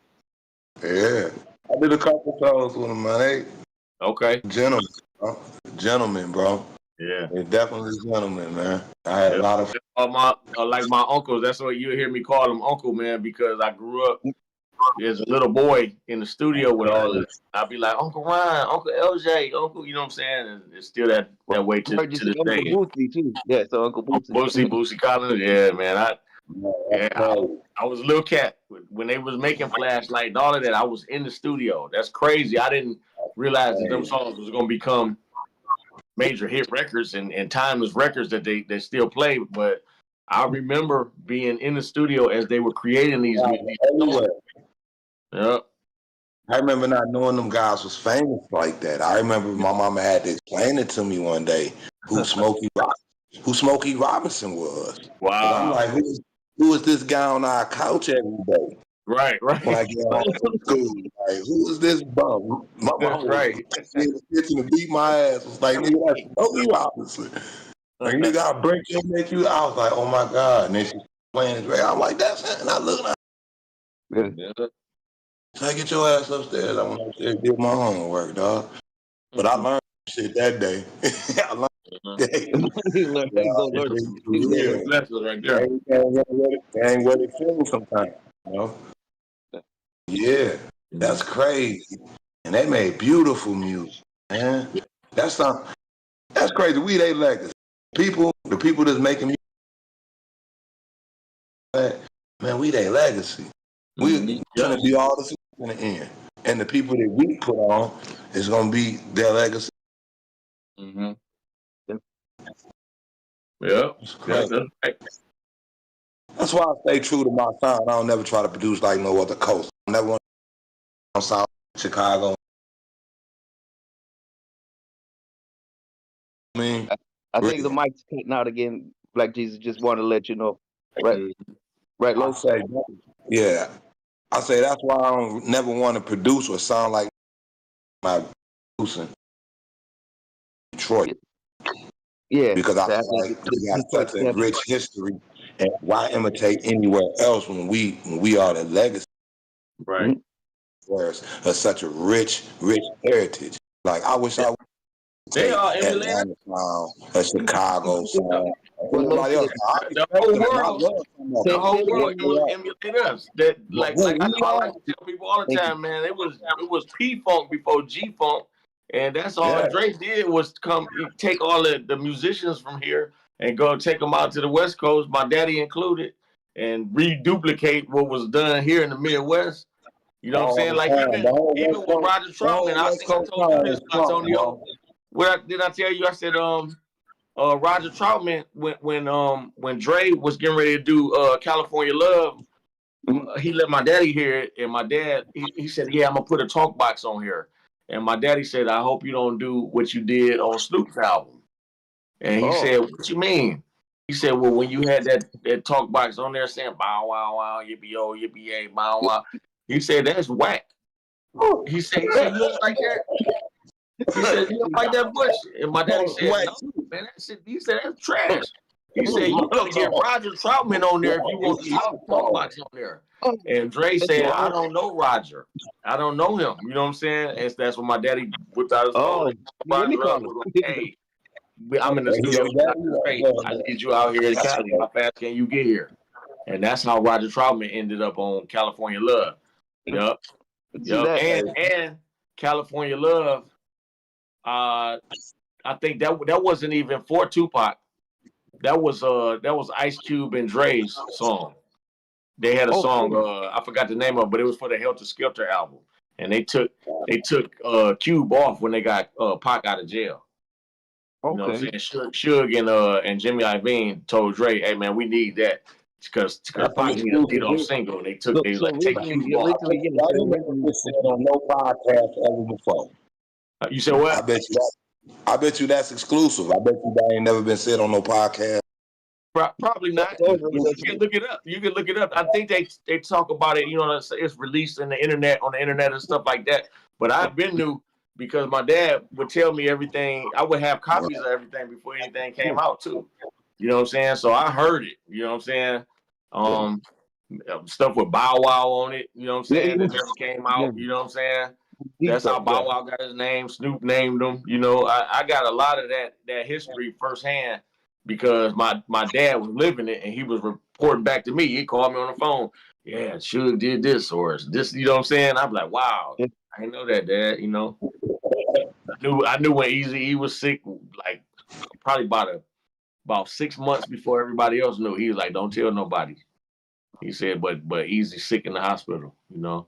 Yeah. I did a couple shows with them, man. Okay. Gentlemen, bro. Yeah. They're definitely gentlemen, man. I had a lot of like my uncles. That's what you hear me call them uncle, man, because I grew up as a little boy in the studio with all this. I'd be like, Uncle Ryan, Uncle LJ, Uncle, you know what I'm saying? And it's still that way to this day. Uncle Boosie too. Yeah, so Uncle Boosie. Boosie Collins. Yeah, man. I was a little cat when they was making Flashlight and all of that. I was in the studio. That's crazy. I didn't realize that them songs was gonna become major hit records and timeless records that they still play. But I remember being in the studio as they were creating these songs. Yeah. I remember not knowing them guys was famous like that. I remember my mama had to explain it to me one day who Smokey Robinson was. Wow. I'm like, who is this guy on our couch every day? Right. When I get home from school, like, who is this bum? My mama was in the kitchen to beat my ass. Was like, nigga, that's Smokey Robinson. Like, nigga, I'll break you and make you. I was like, oh my God. And then she playing it. I'm like, that's it. And I look at her. Yeah. So I get your ass upstairs. I went upstairs and did my homework, dog. But I learned shit that day. I learned ain't what it feels sometimes, you know? Yeah, that's crazy. And they made beautiful music, man. That's crazy. We they legacy. the people that's making music, man, we their legacy. We're gonna be all this in the end, and the people that we put on is gonna be their legacy. Mm-hmm. Yeah, that's why I stay true to my sound. I don't never try to produce like no other coast. I never want to South Chicago. I think the mic's cutting out again. Black Jesus just want to let you know, right? Right, Lo? Yeah, I say that's why I don't never want to produce or sound like my producing Detroit. Yeah, because I feel like we got such a rich history, and why imitate anywhere else when we are the legacy? Right. Whereas such a rich heritage. Like I wish I would they take are Atlanta sound, Chicago sound, everybody else. The whole world emulate us. That like I like to tell people all the time, man. It was P Funk before G Funk, and that's all Drake did was take all the musicians from here and go take them out to the West Coast, my daddy included, and reduplicate what was done here in the Midwest. You know what I'm saying? Like even with Roger Troutman, I think I told you this, Antonio. Did I tell you? I said Roger Troutman when Dre was getting ready to do California Love, he let my daddy hear it, and my dad he said, "Yeah, I'm gonna put a talk box on here." And my daddy said, "I hope you don't do what you did on Snoop's album." And he said, "What you mean?" He said, "Well, when you had that talk box on there saying bow wow wow yippee oh yippee yay bow wow," he said that's whack. He said you don't like that. He said, "You don't like that Bush?" And my daddy said, "No, man, that shit." He said, "That's trash." He said, "You gotta get Roger Troutman on there if you want the talk box on there." And Dre said, "I don't know Roger. I don't know him." You know what I'm saying? And that's when my daddy whipped out his phone. Roger up was like, "Hey, I'm in the studio. I need you out here in Cali. How fast can you get here?" And that's how Roger Troutman ended up on California Love. Yup. And California Love. I think that wasn't even for Tupac. That was Ice Cube and Dre's song. They had a song. I forgot the name of it, but it was for the Helter Skelter album. And they took Cube off when they got Pac out of jail. You know what I'm saying? Suge and Jimmy Iovine told Dre, "Hey man, we need that because Pac needed a lead-off single." And they like take Cube off. I didn't said on no podcast ever before. You said what? I bet you that's exclusive. I bet you that ain't never been said on no podcast. Probably not. You can look it up. You can look it up. I think they talk about it. You know, it's released on the internet and stuff like that. But I've been new because my dad would tell me everything. I would have copies of everything before anything came out too. You know what I'm saying? So I heard it. You know what I'm saying? Stuff with Bow Wow on it. You know what I'm saying? That never came out. You know what I'm saying? That's how Bow Wow got his name. Snoop named him. You know, I got a lot of that history firsthand because my dad was living it and he was reporting back to me. He called me on the phone. Yeah, Suge did this or this. You know what I'm saying? I'm like, wow, I didn't know that, Dad. You know, I knew when Eazy-E was sick, like probably about 6 months before everybody else knew. He was like, "Don't tell nobody." He said, "But Eazy sick in the hospital." You know.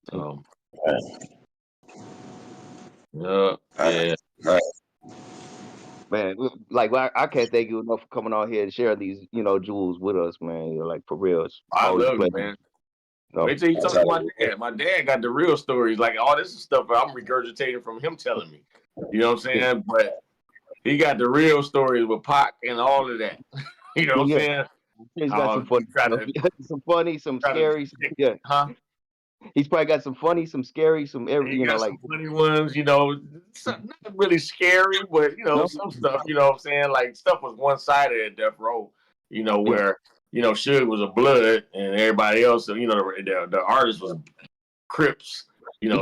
So. Yeah. Man, like I can't thank you enough for coming out here and sharing these, jewels with us, man. You're like for real. I love it, man. Wait till you talk to my dad. My dad got the real stories. Like all this stuff I'm regurgitating from him telling me. You know what I'm saying? But he got the real stories with Pac and all of that. You know what I'm saying? He's got some funny, some scary. Yeah. Huh? He's probably got some funny, some scary, some every. He got like some funny ones. Not really scary, but some stuff. You know what I'm saying? Like stuff was one sided at Death Row. Where Suge was a Blood and everybody else. The artist was Crips.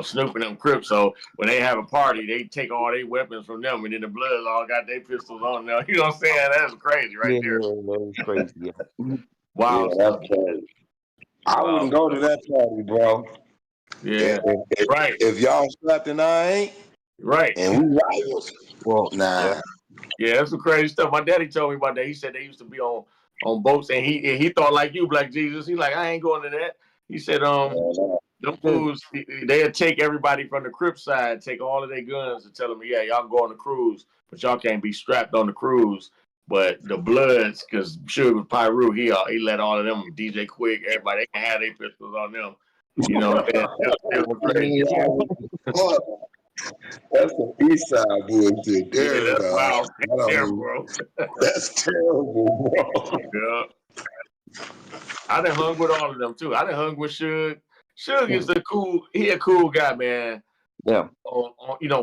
Snoop and them Crips. So when they have a party, they take all their weapons from them, and then the Bloods all got their pistols on them. You know what I'm saying? That's crazy, right there. That's crazy. Yeah. Wow. That's crazy. I wouldn't go to that party, bro. Yeah, right. If y'all slapped and I ain't, right, and we rivals, well, nah. Yeah, that's some crazy stuff. My daddy told me about that. He said they used to be on boats, and he thought like you, Black Jesus. He's like, I ain't going to that. He said, them fools, they'd take everybody from the Crip side, take all of their guns, and tell them, yeah, y'all can go on the cruise, but y'all can't be strapped on the cruise. But the Bloods, because Suge was Pyru, he let all of them, DJ Quick, everybody, they can have their pistols on them. You know what I'm saying? It was crazy. That's the east side bullshit. There, Yeah, that's wild. There, bro. That's terrible, bro. Yeah. I done hung with all of them too. I done hung with Suge. Suge is a cool guy, man. Yeah.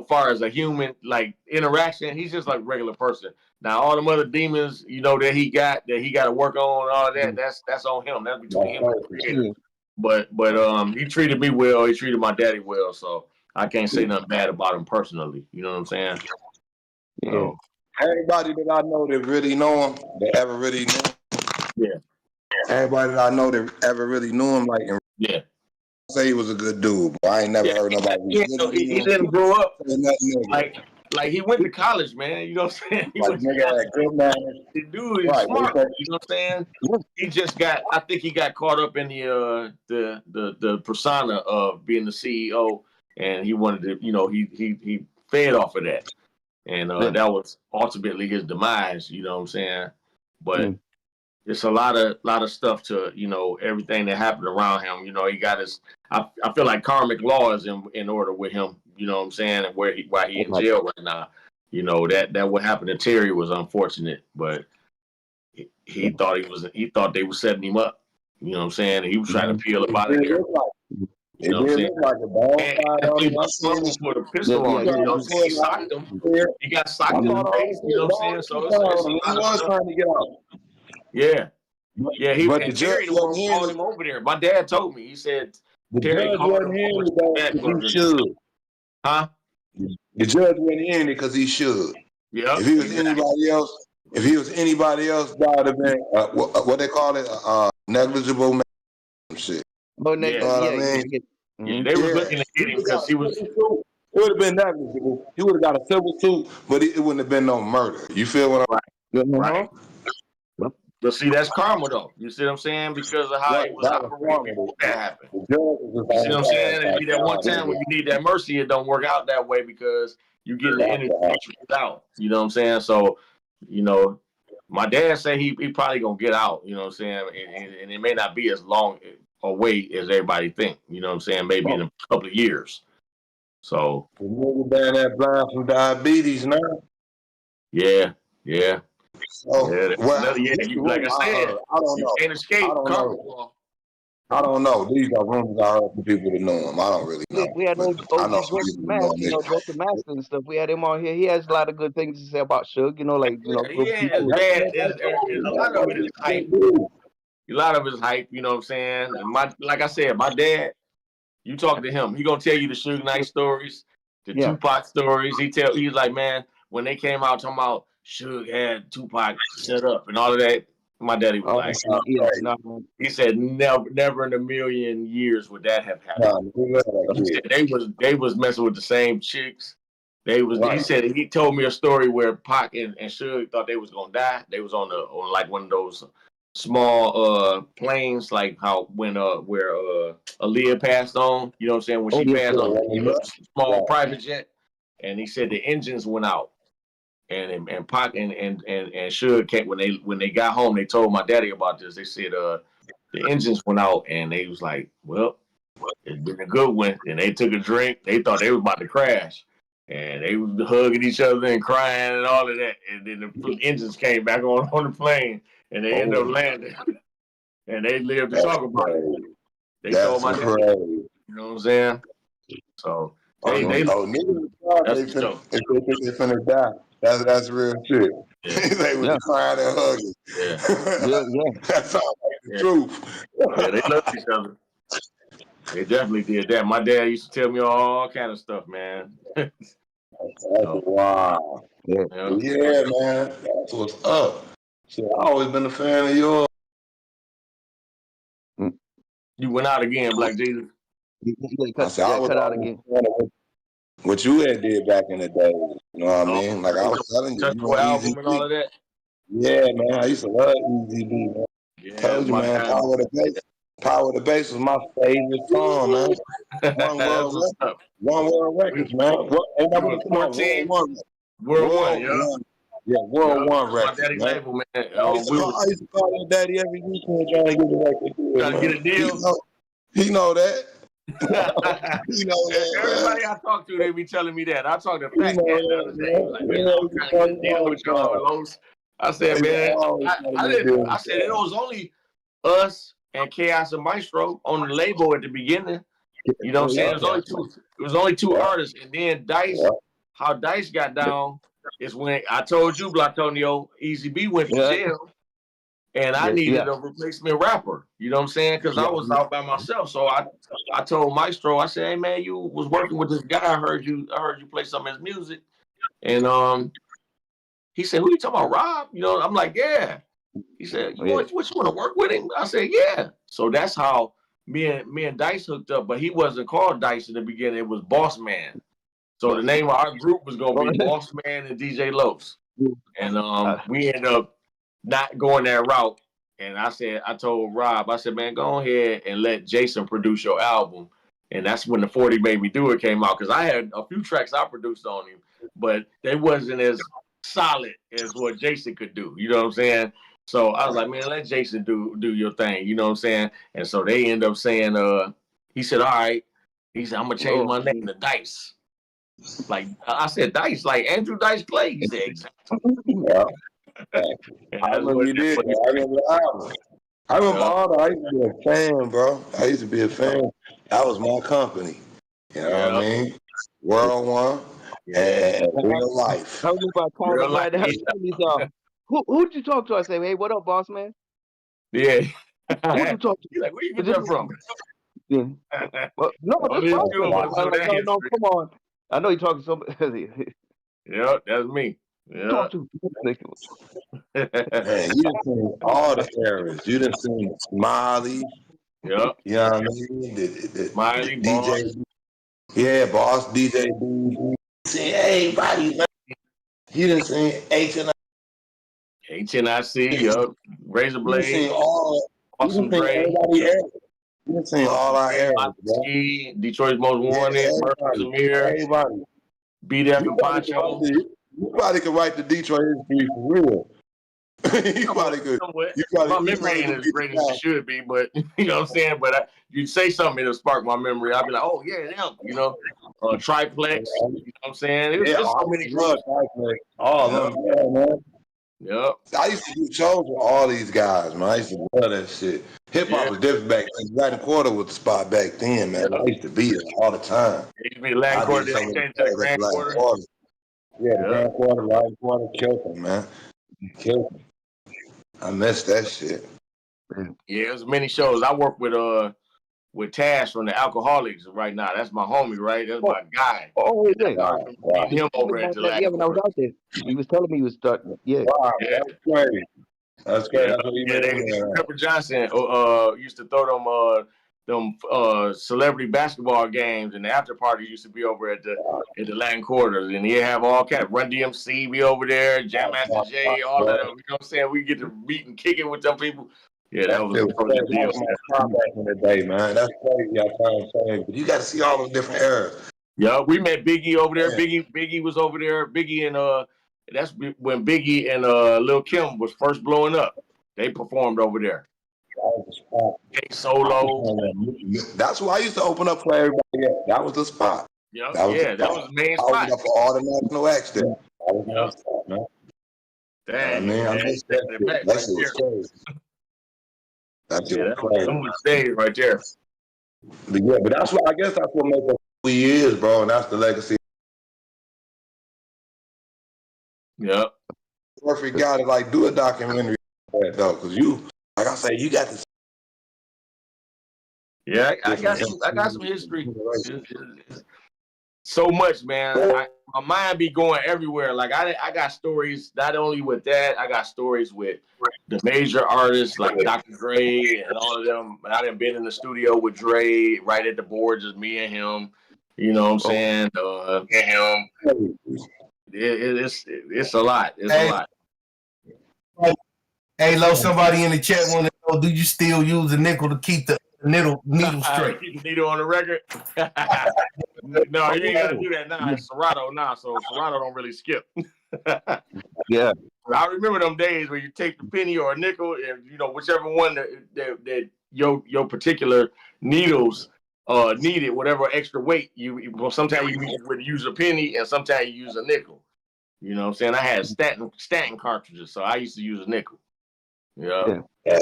Far as a human like interaction, he's just like a regular person. Now all them other demons, that he got to work on, all that. That's on him. That's between him and the creator. But he treated me well. He treated my daddy well. So I can't say nothing bad about him personally. You know what I'm saying? Yeah. So, everybody that I know that really know him, that ever really knew him. Yeah. Everybody that I know that ever really knew him, like, yeah. Say he was a good dude, but I ain't never heard nobody. He didn't grow up like he went to college, man. You know what I'm saying? He went to college. The dude is smart. You know what I'm saying? He just I think he got caught up in the persona of being the CEO, and he wanted to, he fed off of that, and that was ultimately his demise. You know what I'm saying? But it's a lot of stuff to, everything that happened around him. He got his. I feel like karmic law is in order with him. You know what I'm saying? And why he in jail right now. That what happened to Terry was unfortunate, but he thought they were setting him up. You know what I'm saying? And he was trying to peel up out of there. You know what I'm saying? And put a pistol on him. You know what I'm saying? He socked him. He got socked in the face. You know what I'm saying? So it's trying to get out. Yeah. Yeah, Terry the one who called him over there. My dad told me. He said Terry called him over there. He should. Huh? The judge went in because he should. Yeah. If he was anybody else, that would have been what they call it, negligible shit. But you know what I mean? Yeah, they were looking to get him because he was. It would have been negligible. He would have got a civil suit, but it wouldn't have been no murder. You feel what I'm saying? Right. But see, that's karma, though. You see what I'm saying? Because of how it was operating before that happened. You see what I'm saying? It'd be that one time when you need that mercy, it don't work out that way because you get the energy out. You know what I'm saying? So, my dad say he probably gonna get out. You know what I'm saying? And it may not be as long a wait as everybody think. You know what I'm saying? Maybe in a couple of years. So. The nigga down that blind from diabetes now. Yeah. So, like I said, I don't know. Can't escape. I don't know. These are rumors I heard from people that know him. I don't really know. We had OG Joker Mask, Joker Mask and stuff. We had him on here. He has a lot of good things to say about Suge. A lot of it is hype. A lot of it is hype. You know what I'm saying? And like I said, my dad. You talk to him, he gonna tell you the Suge Knight stories, the Tupac stories. He's like, man, when they came out talking about Suge had Tupac set up and all of that, my daddy was like, he said, never in a million years would that have happened. He said they was messing with the same chicks. He said he told me a story where Pac and Suge thought they was gonna die. They was on like one of those small planes, like how when where Aaliyah passed on, you know what I'm saying, when she passed on a small private jet, and he said the engines went out, and Pac and Suge came, when they got home, they told my daddy about this. They said the engines went out, and they was like, well, it's been a good one, and they took a drink. They thought they was about to crash, and they was hugging each other and crying and all of that, and then the engines came back on the plane. And they ended up landing, and they lived to talk about it. They told my dad, you know what I'm saying? So they finna die. That's real shit. They was crying and hugging. That sounds like the truth. Yeah, they loved each other. They definitely did that. My dad used to tell me all kind of stuff, man. Wow. Yeah, man. That's what's up. Shit, I always been a fan of yours. You went out again, Black Jesus. I was cut out again. What you had did back in the day. You know what I mean? Like I was telling you, you know, Easy album and all of that. Yeah, man. I used to love Easy B, man. Yeah, Told you, man. Power of the Bass was my favorite song, man. One World Records, man. World One, yeah. Yeah, World One My Records, daddy's man. label, man. I used to call his daddy every weekend trying to get a record deal, Trying to get a deal. He know that. He know that. Everybody I talk to, they be telling me that. I talked to Fat Cat the other day. He was like, man, I'm trying to get a deal with y'all, Los. I said, man, I said it was only us and Chaos and Maestro on the label at the beginning. You know what I'm saying? It was only two artists, and then Dice. How Dice got down is when I told you, Blatonio, Easy B went to jail, and I needed a replacement rapper. You know what I'm saying? Because I was out by myself. So I told Maestro, I said, hey man, you was working with this guy. I heard you play some of his music, and he said, who you talking about, Rob? You know, I'm like, yeah. He said, you want to work with him? I said, yeah. So that's how me and Dice hooked up, but he wasn't called Dice in the beginning. It was Boss Man. So the name of our group was gonna be Boss Man and DJ Los. And we ended up not going that route. And I told Rob, I said, man, go ahead and let Jason produce your album. And that's when the 40 Made Me Do It came out. Because I had a few tracks I produced on him, but they wasn't as solid as what Jason could do. You know what I'm saying? So I was like, man, let Jason do your thing. You know what I'm saying? And so they end up saying, he said, all right. He said, I'm gonna change my name to Dice. Like I said, Dice, like Andrew Dice Clay. He said, exactly. I remember you did. I remember the album. I remember all that. I used to be a fan, bro. I used to be a fan. That was my company. You know what I mean? World One and Real Life. I remember I called him right now. Who'd you talk to? I say, hey, what up, boss man? Yeah. Who'd you talk to? He's like, where you get that from? Yeah. Well, no, that's fine. No, come on. I know you're talking to somebody. Yeah, that's me. Yeah. Talk to Man, you done seen all the eras. You done seen Smiley. Yeah. You know what I mean? Smiley, DJ. Boss. Yeah, Boss, DJ. Seen everybody, man. You done seen HNIC. HNIC, yup. Razor Blade. You done seen all. Awesome Dre. You done seen all our eras, bro. Detroit's Most Wanted. Murphy Zamir. Everybody. Beat F and Poncho. You probably could write the Detroit history for real. You probably could. My memory ain't as great as it should be, but you know what I'm saying? But you say something, it'll spark my memory. I'll be like, oh, yeah, them, you know, Triplex, you know what I'm saying? It's so many groups. All of them, yeah, man. Yep. I used to do shows with all these guys, man. I used to love that shit. Hip hop was different back then. Latin Quarter was the spot back then, man. I used to be there all the time. It used to be Latin Quarter, then changed to the Grand Quarter. Yeah, the Grand Quarter, Latin Quarter, killed them, man. Killed them. I miss that shit. Yeah, there's many shows. I work with Tash from the Alcoholics right now. That's my homie, right? That's my guy. Oh, yeah. Meeting him over at the Yeah, when I was out there, he was telling me he was starting. Yeah. Wow, that's crazy. That's crazy. That's what you mean. Pepper Johnson used to throw them celebrity basketball games, and the after party used to be over at the Latin Quarters, and he'd have all kind of Run DMC be over there, Jam Master J, all of them. You know what I'm saying? We get to meet and kick it with them people. Yeah, that was a deal. Back in the day, man. That's crazy. I can't say, but you got to see all those different eras. Yeah, we met Biggie over there. Yeah. Biggie was over there. Biggie and that's when Biggie and Lil Kim was first blowing up. They performed over there. Solo. That's why I used to open up for everybody else. That was the spot. Yeah, that was the main spot. I opened up for all the national acts there. That was my spot, man. Dang, man. I missed that shit. That shit was crazy. That shit was crazy. Some stage right there. But yeah, but that's what I guess that's what makes us who he is, bro, and that's the legacy. Yep. Perfect guy to like do a documentary though, because you, like I say, you got this. Yeah, I got some history. So much, man. My mind be going everywhere. Like I got stories not only with that, I got stories with the major artists like Dr. Dre and all of them. I done been in the studio with Dre, right at the board, just me and him. You know what I'm saying? it's a lot. It's a lot. Hey, Lo, somebody in the chat want to know, do you still use a nickel to keep the needle straight? Keep the needle on the record. No, you ain't got to do that now. It's Serato now, so Serato don't really skip. Yeah. I remember them days where you take the penny or a nickel, and whichever one that your particular needles needed, whatever extra weight sometimes you would use a penny, and sometimes you use a nickel. You know what I'm saying? I had statin cartridges, so I used to use a nickel. Yeah. I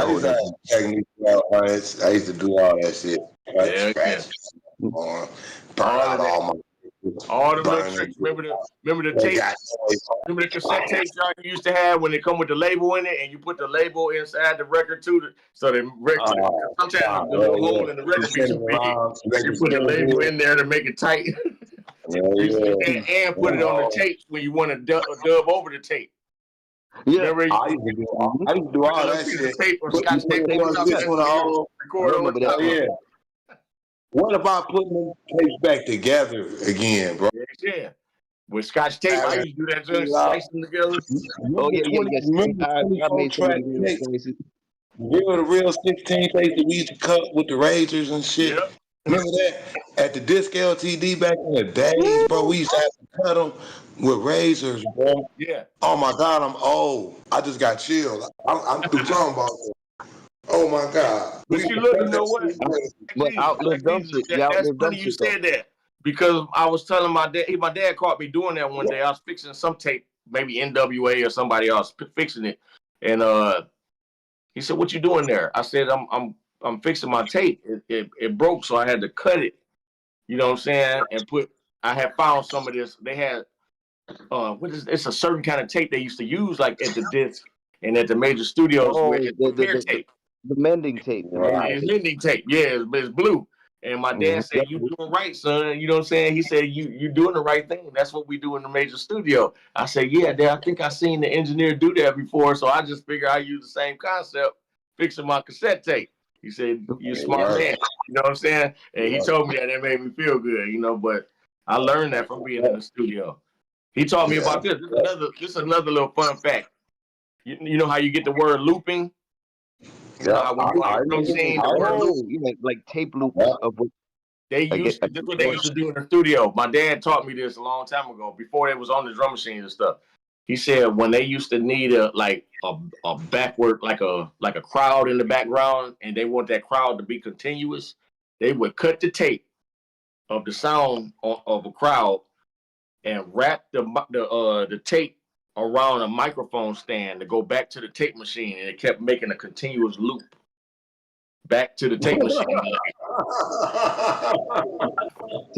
used to have techniques. I used to do all that shit. Burn out all the little tricks. Remember the tape? Remember the cassette tapes y'all used to have when they come with the label in it, and you put the label inside the record too, so the record. Sometimes the little hole in the record be too big. You put the label in there to make it tight, and put it on the tape when you want to dub over the tape. Yeah, I used to do all that shit. Tape or Scotch tape. Yeah. What about putting them tapes back together again, bro? Yeah. With Scotch tape, I used to do that, just slice them together. Oh yeah. I made some tapes. The real 16 tapes that we used to cut with the razors and shit. Yep. Remember that at the disc LTD back in the days, bro? We used to have to cut them with razors, bro. Yeah. Oh my God, I'm old. I just got chilled. I'm through talking about it. Oh my God. But you know what? That's funny you said that, because I was telling my dad caught me doing that one day. I was fixing some tape, maybe NWA or somebody else fixing it, and he said, "What you doing there?" I said, I'm fixing my tape. It broke, so I had to cut it. You know what I'm saying? And I had found some of this. They had it's a certain kind of tape they used to use, like at the disc and at the major studios with repair tape. The mending tape. It's mending tape, yeah, it's blue. And my dad said, "You doing right, son." You know what I'm saying? He said, "You doing the right thing. That's what we do in the major studio." I said, "Yeah, Dad, I think I seen the engineer do that before, so I just figured I use the same concept, fixing my cassette tape." He said, "You smart man." You know what I'm saying? And he told me that made me feel good, but I learned that from being in the studio. He taught me about this. This is another little fun fact. You know how you get the word looping? Like tape loops of what they used. This is what they used to do in the studio. My dad taught me this a long time ago, before they was on the drum machines and stuff. He said when they used to need a backward, like a crowd in the background, and they want that crowd to be continuous, they would cut the tape of the sound of a crowd and wrap the tape around a microphone stand to go back to the tape machine, and it kept making a continuous loop back to the tape machine.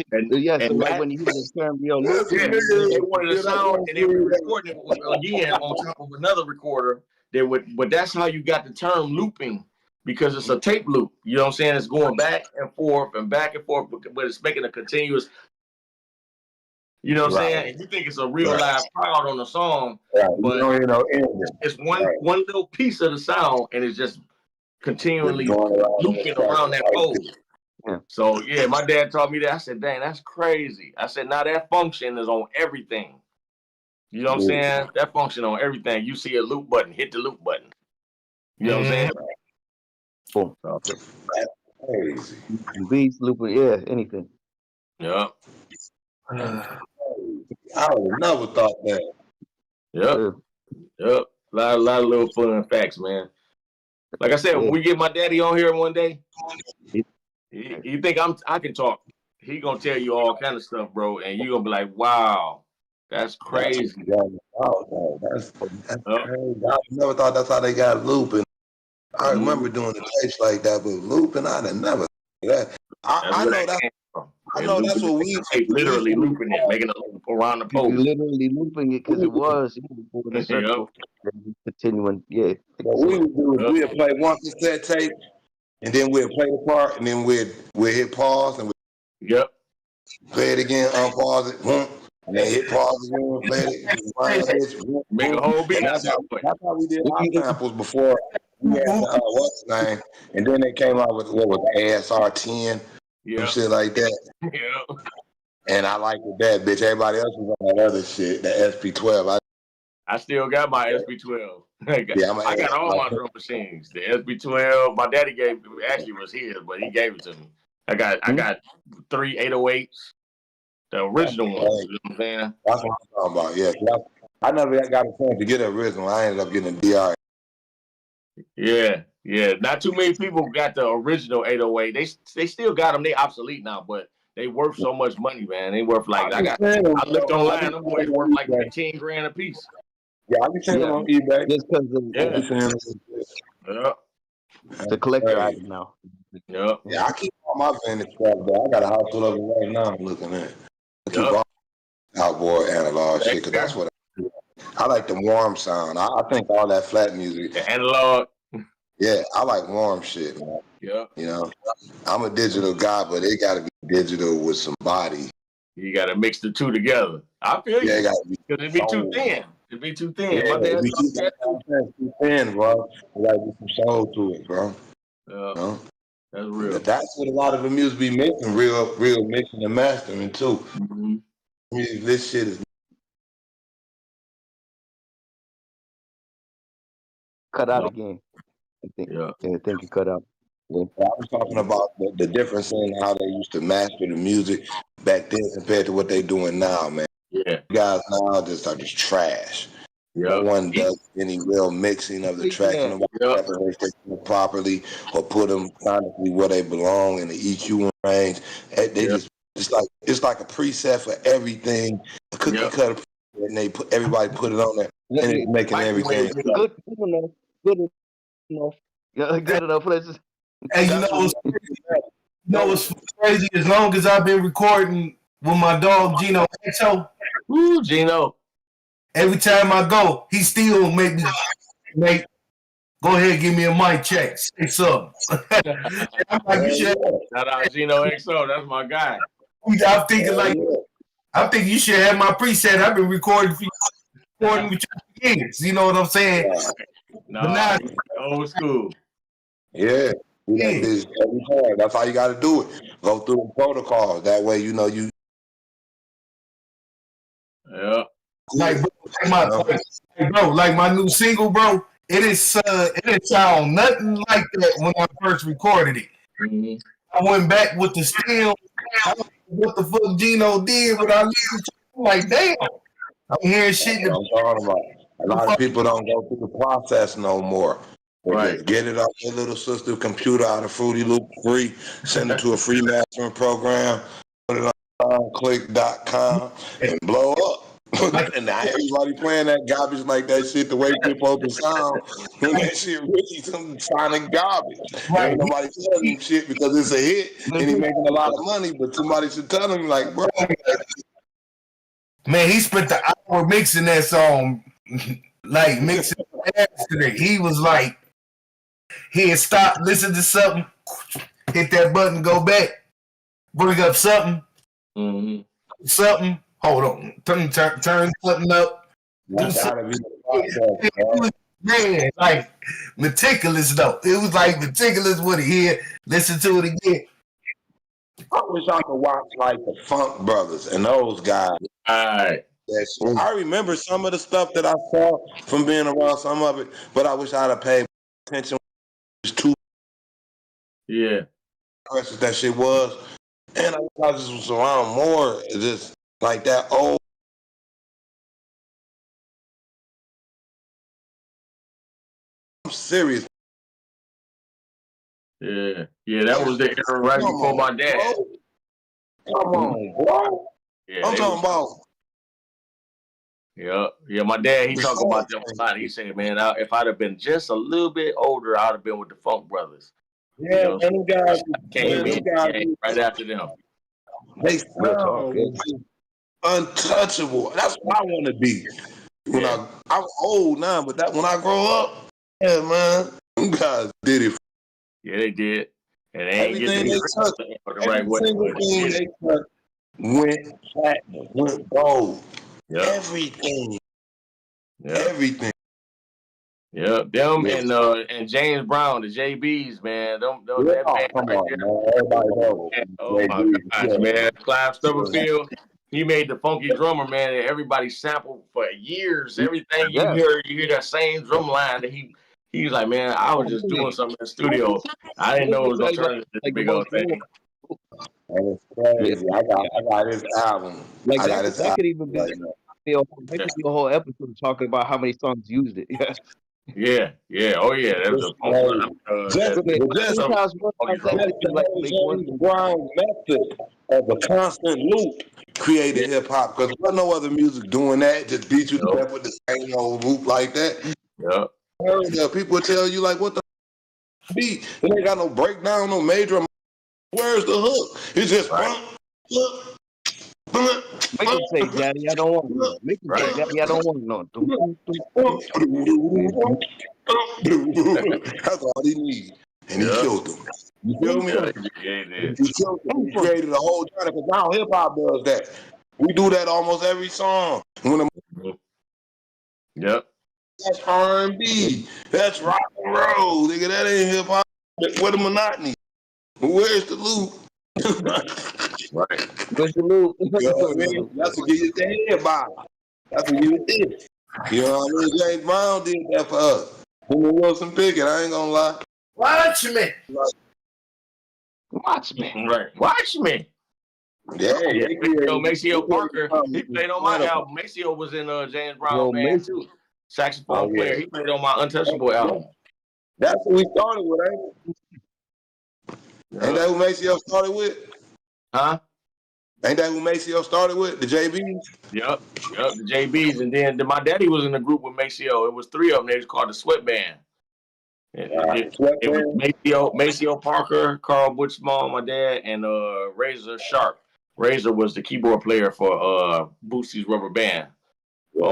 When you hear the term real loop, they wanted a sound, and they were recording it again on top of another recorder. But that's how you got the term looping, because it's a tape loop. You know what I'm saying? It's going back and forth, but it's making a continuous. You know what I'm saying? And you think it's a real live crowd on the song, but it's one little piece of the sound, and it's just continually looping around that pole. Yeah. So yeah, my dad taught me that. I said, "Dang, that's crazy." I said, "Now that function is on everything." You know what I'm saying? That function on everything. You see a loop button, hit the loop button. You know what I'm saying? Boom. Crazy. Beats, looping, anything. Yeah. I would have never thought that. Yep. A lot of little fun facts, man. Like I said, when we get my daddy on here one day, you think I can talk? He gonna tell you all kind of stuff, bro, and you gonna be like, "Wow, that's crazy." That's crazy. I never thought that's how they got looping. I remember doing the tapes like that, but looping, I'd have never that. I know that's what we literally looping it, making a loop around the pole. Literally looping it, because it was the circle continuing. Yeah. What we would do is we'd play one cassette tape, and then we'd play the part, and then we'd hit pause, and play it again, unpause it, and then hit pause again, play it, make a whole beat. That's how we did our samples before we had what's the name, and then they came out with what was the ASR 10, and shit like that. Yeah. And I like that bitch. Everybody else was on that other shit, the SP12. I still got my SP12. I got all my drum machines. The SP12, my daddy actually was his, but he gave it to me. I got 3 808s, the original ones. You know what I'm saying? That's what I'm talking about. Yeah, I never got a chance to get an original. I ended up getting a DR. Yeah. Not too many people got the original 808. They still got them. They obsolete now, but they worth so much money, man. They worth like I looked online. Them boys worth like 15 grand a piece. Yeah, I be seeing them on eBay. Just because it's a collector item now. Yeah, I keep all my vintage stuff, though. I got a house full of it right now. I'm looking at. I keep all outboard analog shit because that's what I like. The warm sound. I think all that flat music. The analog. Yeah, I like warm shit, man. Yeah. You know, I'm a digital guy, but it got to be digital with some body. You got to mix the two together. I feel you. Because it'd be too thin. It'd be too thin. Yeah, it'd be too thin, bro. There got to be some soul to it, bro. Yeah. You know? That's real. But that's what a lot of the music be mixing, real mixing and mastering too. Mm-hmm. This shit is cut out again. I think you cut out. I was talking about the difference in how they used to master the music back then compared to what they doing now, man. Yeah. You guys now are just trash. Yep. No one does any real mixing of the tracks. Nobody separates them properly or put them sonically where they belong in the EQ range. They just it's like a preset for everything, a cookie cutter, and everybody put it on there, and it's making everything. Good enough. Yeah, good enough. Let's just. Hey, what's crazy? As long as I've been recording with my dog Gino XO. Ooh, Gino. Every time I go, he still make me go ahead, give me a mic check. Say something. I'm like, you should. Shout out Gino XO. That's my guy. I'm thinking you should have my preset. I've been recording with you for years. You know what I'm saying? Nah, old school. Yeah. Every time. That's how you got to do it. Go through the protocols. That way, you know you. Yeah. Like my new single, bro. It didn't sound nothing like that when I first recorded it. Mm-hmm. I went back with the stem. I don't know what the fuck Gino did, but I listened to it, I'm like, damn. I'm hearing shit. I'm talking about. A lot of people don't go through the process no more. They just get it off their little sister computer out of Fruity Loop free, send it to a free mastering program, put it on click.com and blow up. And now everybody playing that garbage like that shit the way people open sound. And that shit really some sonic garbage. Ain't nobody telling him shit because it's a hit and he making a lot of money, but somebody should tell him like, bro. Man, he spent the hour mixing that song, like mixing yesterday. He was like, he'd stop, listen to something, hit that button, go back, bring up something, something. Hold on, turn something up. Man, like meticulous though. It was like meticulous with it here. Listen to it again. I wish I could watch like the Funk Brothers and those guys. Alright. I remember some of the stuff that I saw from being around some of it, but I wish I'd have paid attention to aggressive that shit was. And I wish I just was around more just like that old. I'm serious. Yeah, that was the era right before my dad. Come on, bro. Yeah, I'm talking about. Yeah, my dad, he talked about them a lot. He said, man, if I'd have been just a little bit older, I'd have been with the Funk Brothers. Yeah, and guys came in right after them. They sound untouchable. That's what I want to be. When I'm old now, but that when I grow up, yeah, man, you guys did it. Yeah, they did. And they ain't everything they touched, every single thing they touched went platinum, went gold. Everything. Everything. Yeah, them and James Brown, the JBs, man. That band come right on, there. man. Everybody knows. Man, oh my gosh, man. Clive Stubblefield, he made the funky drummer, man, that everybody sampled for years. Everything you hear that same drum line that he's like, man, I was just doing something in the studio. I didn't know it was gonna turn into this big old thing. And it's crazy. I got his album. Like I got his that album could even be right now. that could be a whole episode talking about how many songs used it. Yeah. Yeah. Oh yeah, there's a Just James Brown method of a constant loop created hip hop because there's no other music doing that. Just beat you to death with the same old loop like that. Yeah. People would tell you like, what the beat? It ain't got no breakdown, no major. Where's the hook? It's just hook. Make him say, "Daddy, I don't want none." Make him say, "Daddy, I don't want none." That's all he needs, and he killed them. You feel me? He killed them. He created a whole genre because now hip hop does that. We do that almost every song. Yep. That's R&B. That's rock and roll, nigga. That ain't hip hop. Where the monotony? Where's the loop? Right. Where's the loop? You know what I mean? That's what gives you the head bob. That's what you did. You know what I mean? James Brown did that for us. Him and Wilson Pickett, I ain't gonna lie. Watch me. Right. Watch me. Yeah. Maceo Parker, he played on my album. Maceo was in James Brown band too. Saxophone player. He played on my Untouchable album. That's what we started with, ain't it? Ain't that who Maceo started with? Huh? Ain't that who Maceo started with? The JBs? Yep, the JBs. And then my daddy was in the group with Maceo. It was three of them. They was called the Sweat Band. It was Maceo Parker, Carl Butch Small, my dad, and Razor Sharp. Razor was the keyboard player for Boosie's Rubber Band. I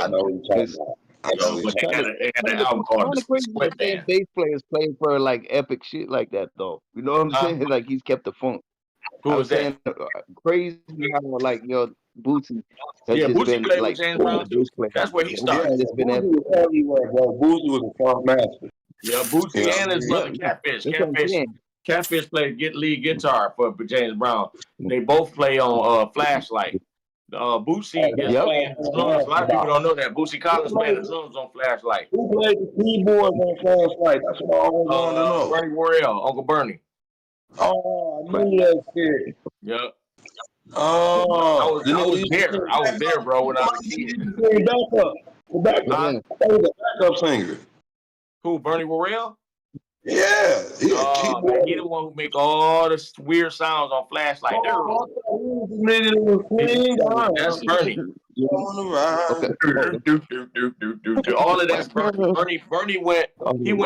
know what you're talking about. They had an album called The Sweat Band. Bass players play for like epic shit like that though. You know what I'm saying? Like he's kept the funk. Who was that? Crazy how like Boosie has just Boosie been played like with James Brown too. That's where he started. Yeah, Boosie was a funk master. Yeah, Boosie and his brother Catfish. Catfish played lead guitar for James Brown. They both play on Flashlight. Boosie is playing the drums. A lot of people don't know that. Boosie Collins playing the drums on Flashlight. Who played the keyboards on Flashlight? That's what I always wanted to know. Bernie Worrell, Uncle Bernie. Oh, I knew that shit. Yep. Oh, I was there. I was there, bro, when I was a kid. The backup singer. Who, Bernie Worrell? Yeah. He the one who make all the weird sounds on Flashlight. That's Bernie. All of that's Bernie. Bernie went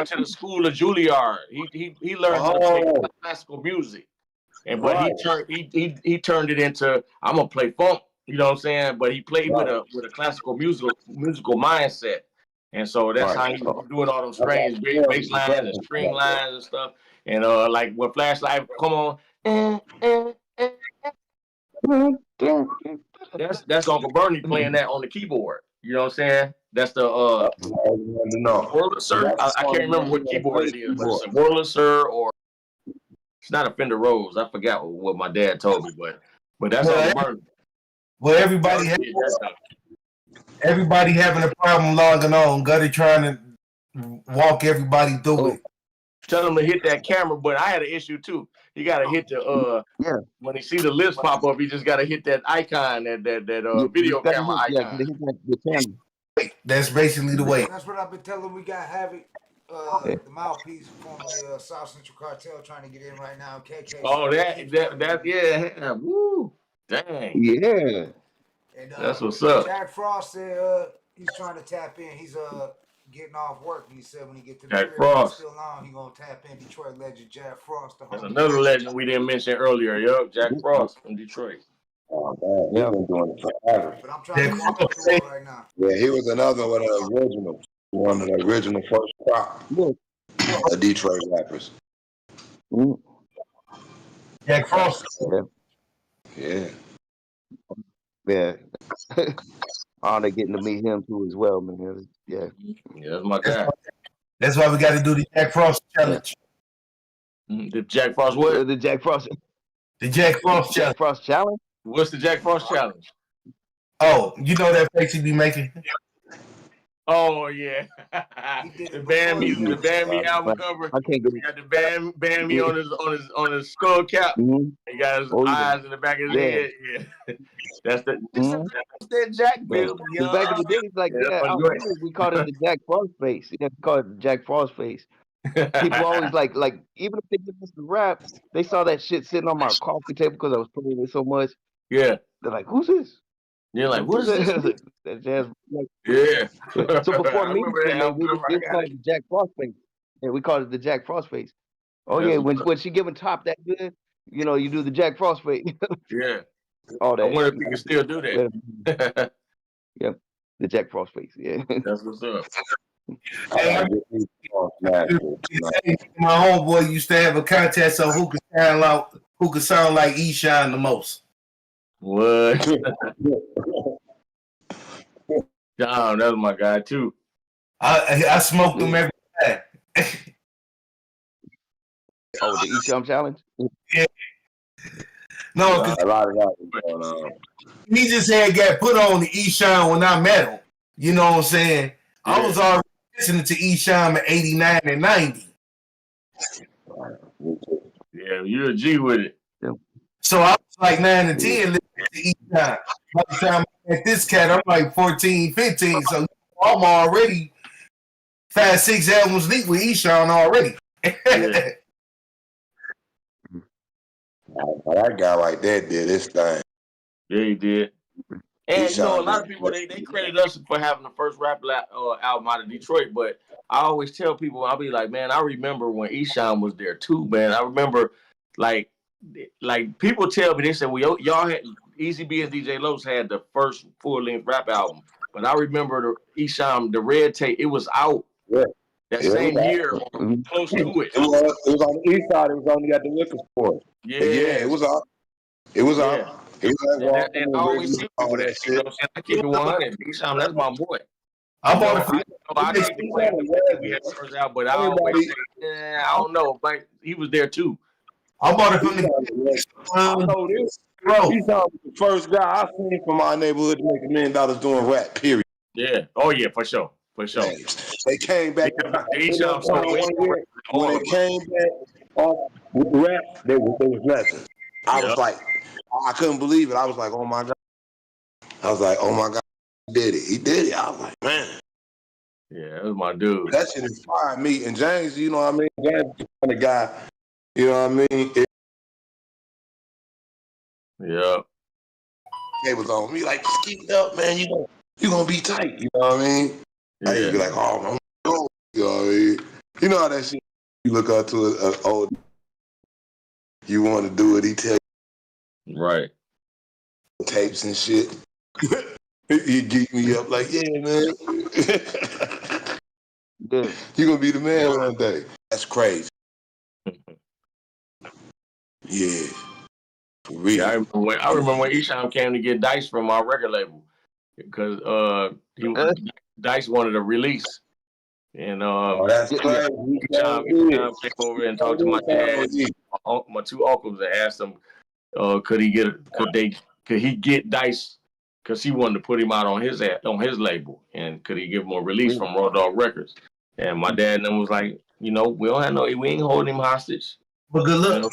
to the school of Juilliard. He learned how to play classical music. But he turned it into, I'm gonna play funk, you know what I'm saying? But he played with a classical musical mindset. And so that's how he was doing all those strange bass lines and string lines and stuff. And like when Flashlight come on, that's Uncle Bernie playing that on the keyboard. You know what I'm saying? That's the Wurlitzer. I can't remember what keyboard it is, but it's a Wurlitzer or it's not a Fender Rose. I forgot what my dad told me, but that's Uncle Bernie. Well, everybody having a problem logging on. Gutty trying to walk everybody through it. Tell them to hit that camera, but I had an issue too. You gotta hit the when you see the lips pop up, you just gotta hit that icon, that video camera icon. That's basically the way. That's what I've been telling. We got Havoc, the mouthpiece, formerly South Central Cartel, trying to get in right now. KK. Oh, that woo, dang. Yeah. And, that's what's up. Jack Frost said he's trying to tap in. He's getting off work. He said when he get to the crib, he's still on. He gonna tap in. Detroit legend Jack Frost. That's another legend we didn't mention earlier. Yup, Jack Frost from Detroit. Oh man, he's been doing it forever. But I'm trying to walk through it right now. Yeah, he was another one of the original, one of the original first crop of Detroit rappers. Jack Frost. Yeah. Yeah. Honor getting to meet him too as well, man. Yeah. Yeah, that's my guy. That's why we got to do the Jack Frost challenge. The Jack Frost what? The Jack Frost. The Jack Frost challenge. Jack Frost challenge. What's the Jack Frost challenge? Oh, you know that face he be making? Oh yeah, the Band Me album cover. I can't get He got the Band Me on his skull cap. Mm-hmm. He got his eyes in the back of his head. Yeah, that's that Jack Bill. Because back in the day, it's like out here, we called it the Jack Frost face. Yeah, we called it the Jack Frost face. People always like even if they didn't listen to rap, they saw that shit sitting on my coffee table because I was playing it so much. Yeah, they're like, "Who's this?" You're like, "What is this?" That jazz. Yeah. So before me, it album was cover, called the Jack Frost face. Yeah, we called it the Jack Frost face. Oh yeah, when she giving top that good, you do the Jack Frost face. Yeah. All that. I wonder if you can still do that. Yep, the Jack Frost face. Yeah. That's what's up. My homeboy used to have a contest on who could sound like Eshawn the most. What? John, that was my guy too. I smoked him every time. Oh, the Eshawn challenge? Yeah. No, a lot of that was going on. He just had got put on the Eshawn when I met him. You know what I'm saying? Yeah. I was already listening to Eshawn in 89 and 90. Yeah, you're a G with it. Yeah. So I was like 9 and 10 listening to Eshawn. By the time I met this cat, I'm like 14, 15. So I'm already 5, 6 albums deep with Eshawn already. Yeah. That guy right there did this thing. Yeah, he did. And a lot of people they credit us for having the first rap album out of Detroit, but I always tell people, I'll be like, man, I remember when Eshawn was there too, man. I remember like people tell me, they said, well, y'all had Easy B and DJ Los had the first full-length rap album, but I remember the Eshawn, the Red Tape, it was out that same year or close to it. It was on the east side. It was only at the liquor store. Yeah, it was out. It was out. It was like, and I always see people that shit. You know what I'm saying? I keep it 100. Eshawn, that's my boy. I bought it. I can't complain that we had the first out, but I always say, I don't know, but he was there too. I bought it from the. I know this, bro. He's the first guy I seen from our neighborhood to make $1 million doing rap. Period. Yeah. Oh yeah, for sure. For sure. They came back. When they came back off with the rap, they was nothing. I was like, I couldn't believe it. I was like, oh my God. I was like, oh my God, he did it. He did it. I was like, man. Yeah, that was my dude. That shit inspired me. And James, you know what I mean? James is the kind of guy, you know what I mean? Yeah. It was on me like, keep it up, man. You gonna be tight. You know what I mean? Yeah. I used to be like, oh, man, you know what I mean? You know how that shit, you look up to an old, you want to do it, he tell you. Right. Tapes and shit. He geek me up like, yeah, man. You gonna be the man one day. That's crazy. Yeah. For real. Yeah, I remember when Eshawn came to get Dice from our record label because Dice wanted a release. And that's crazy. Eshawn came over and talked to my dad, my two uncles, and asked them, could he get Dice, because he wanted to put him out on his label, and could he give him a release from Raw Dog Records? And my dad and them was like, we don't have we ain't holding him hostage. But good luck.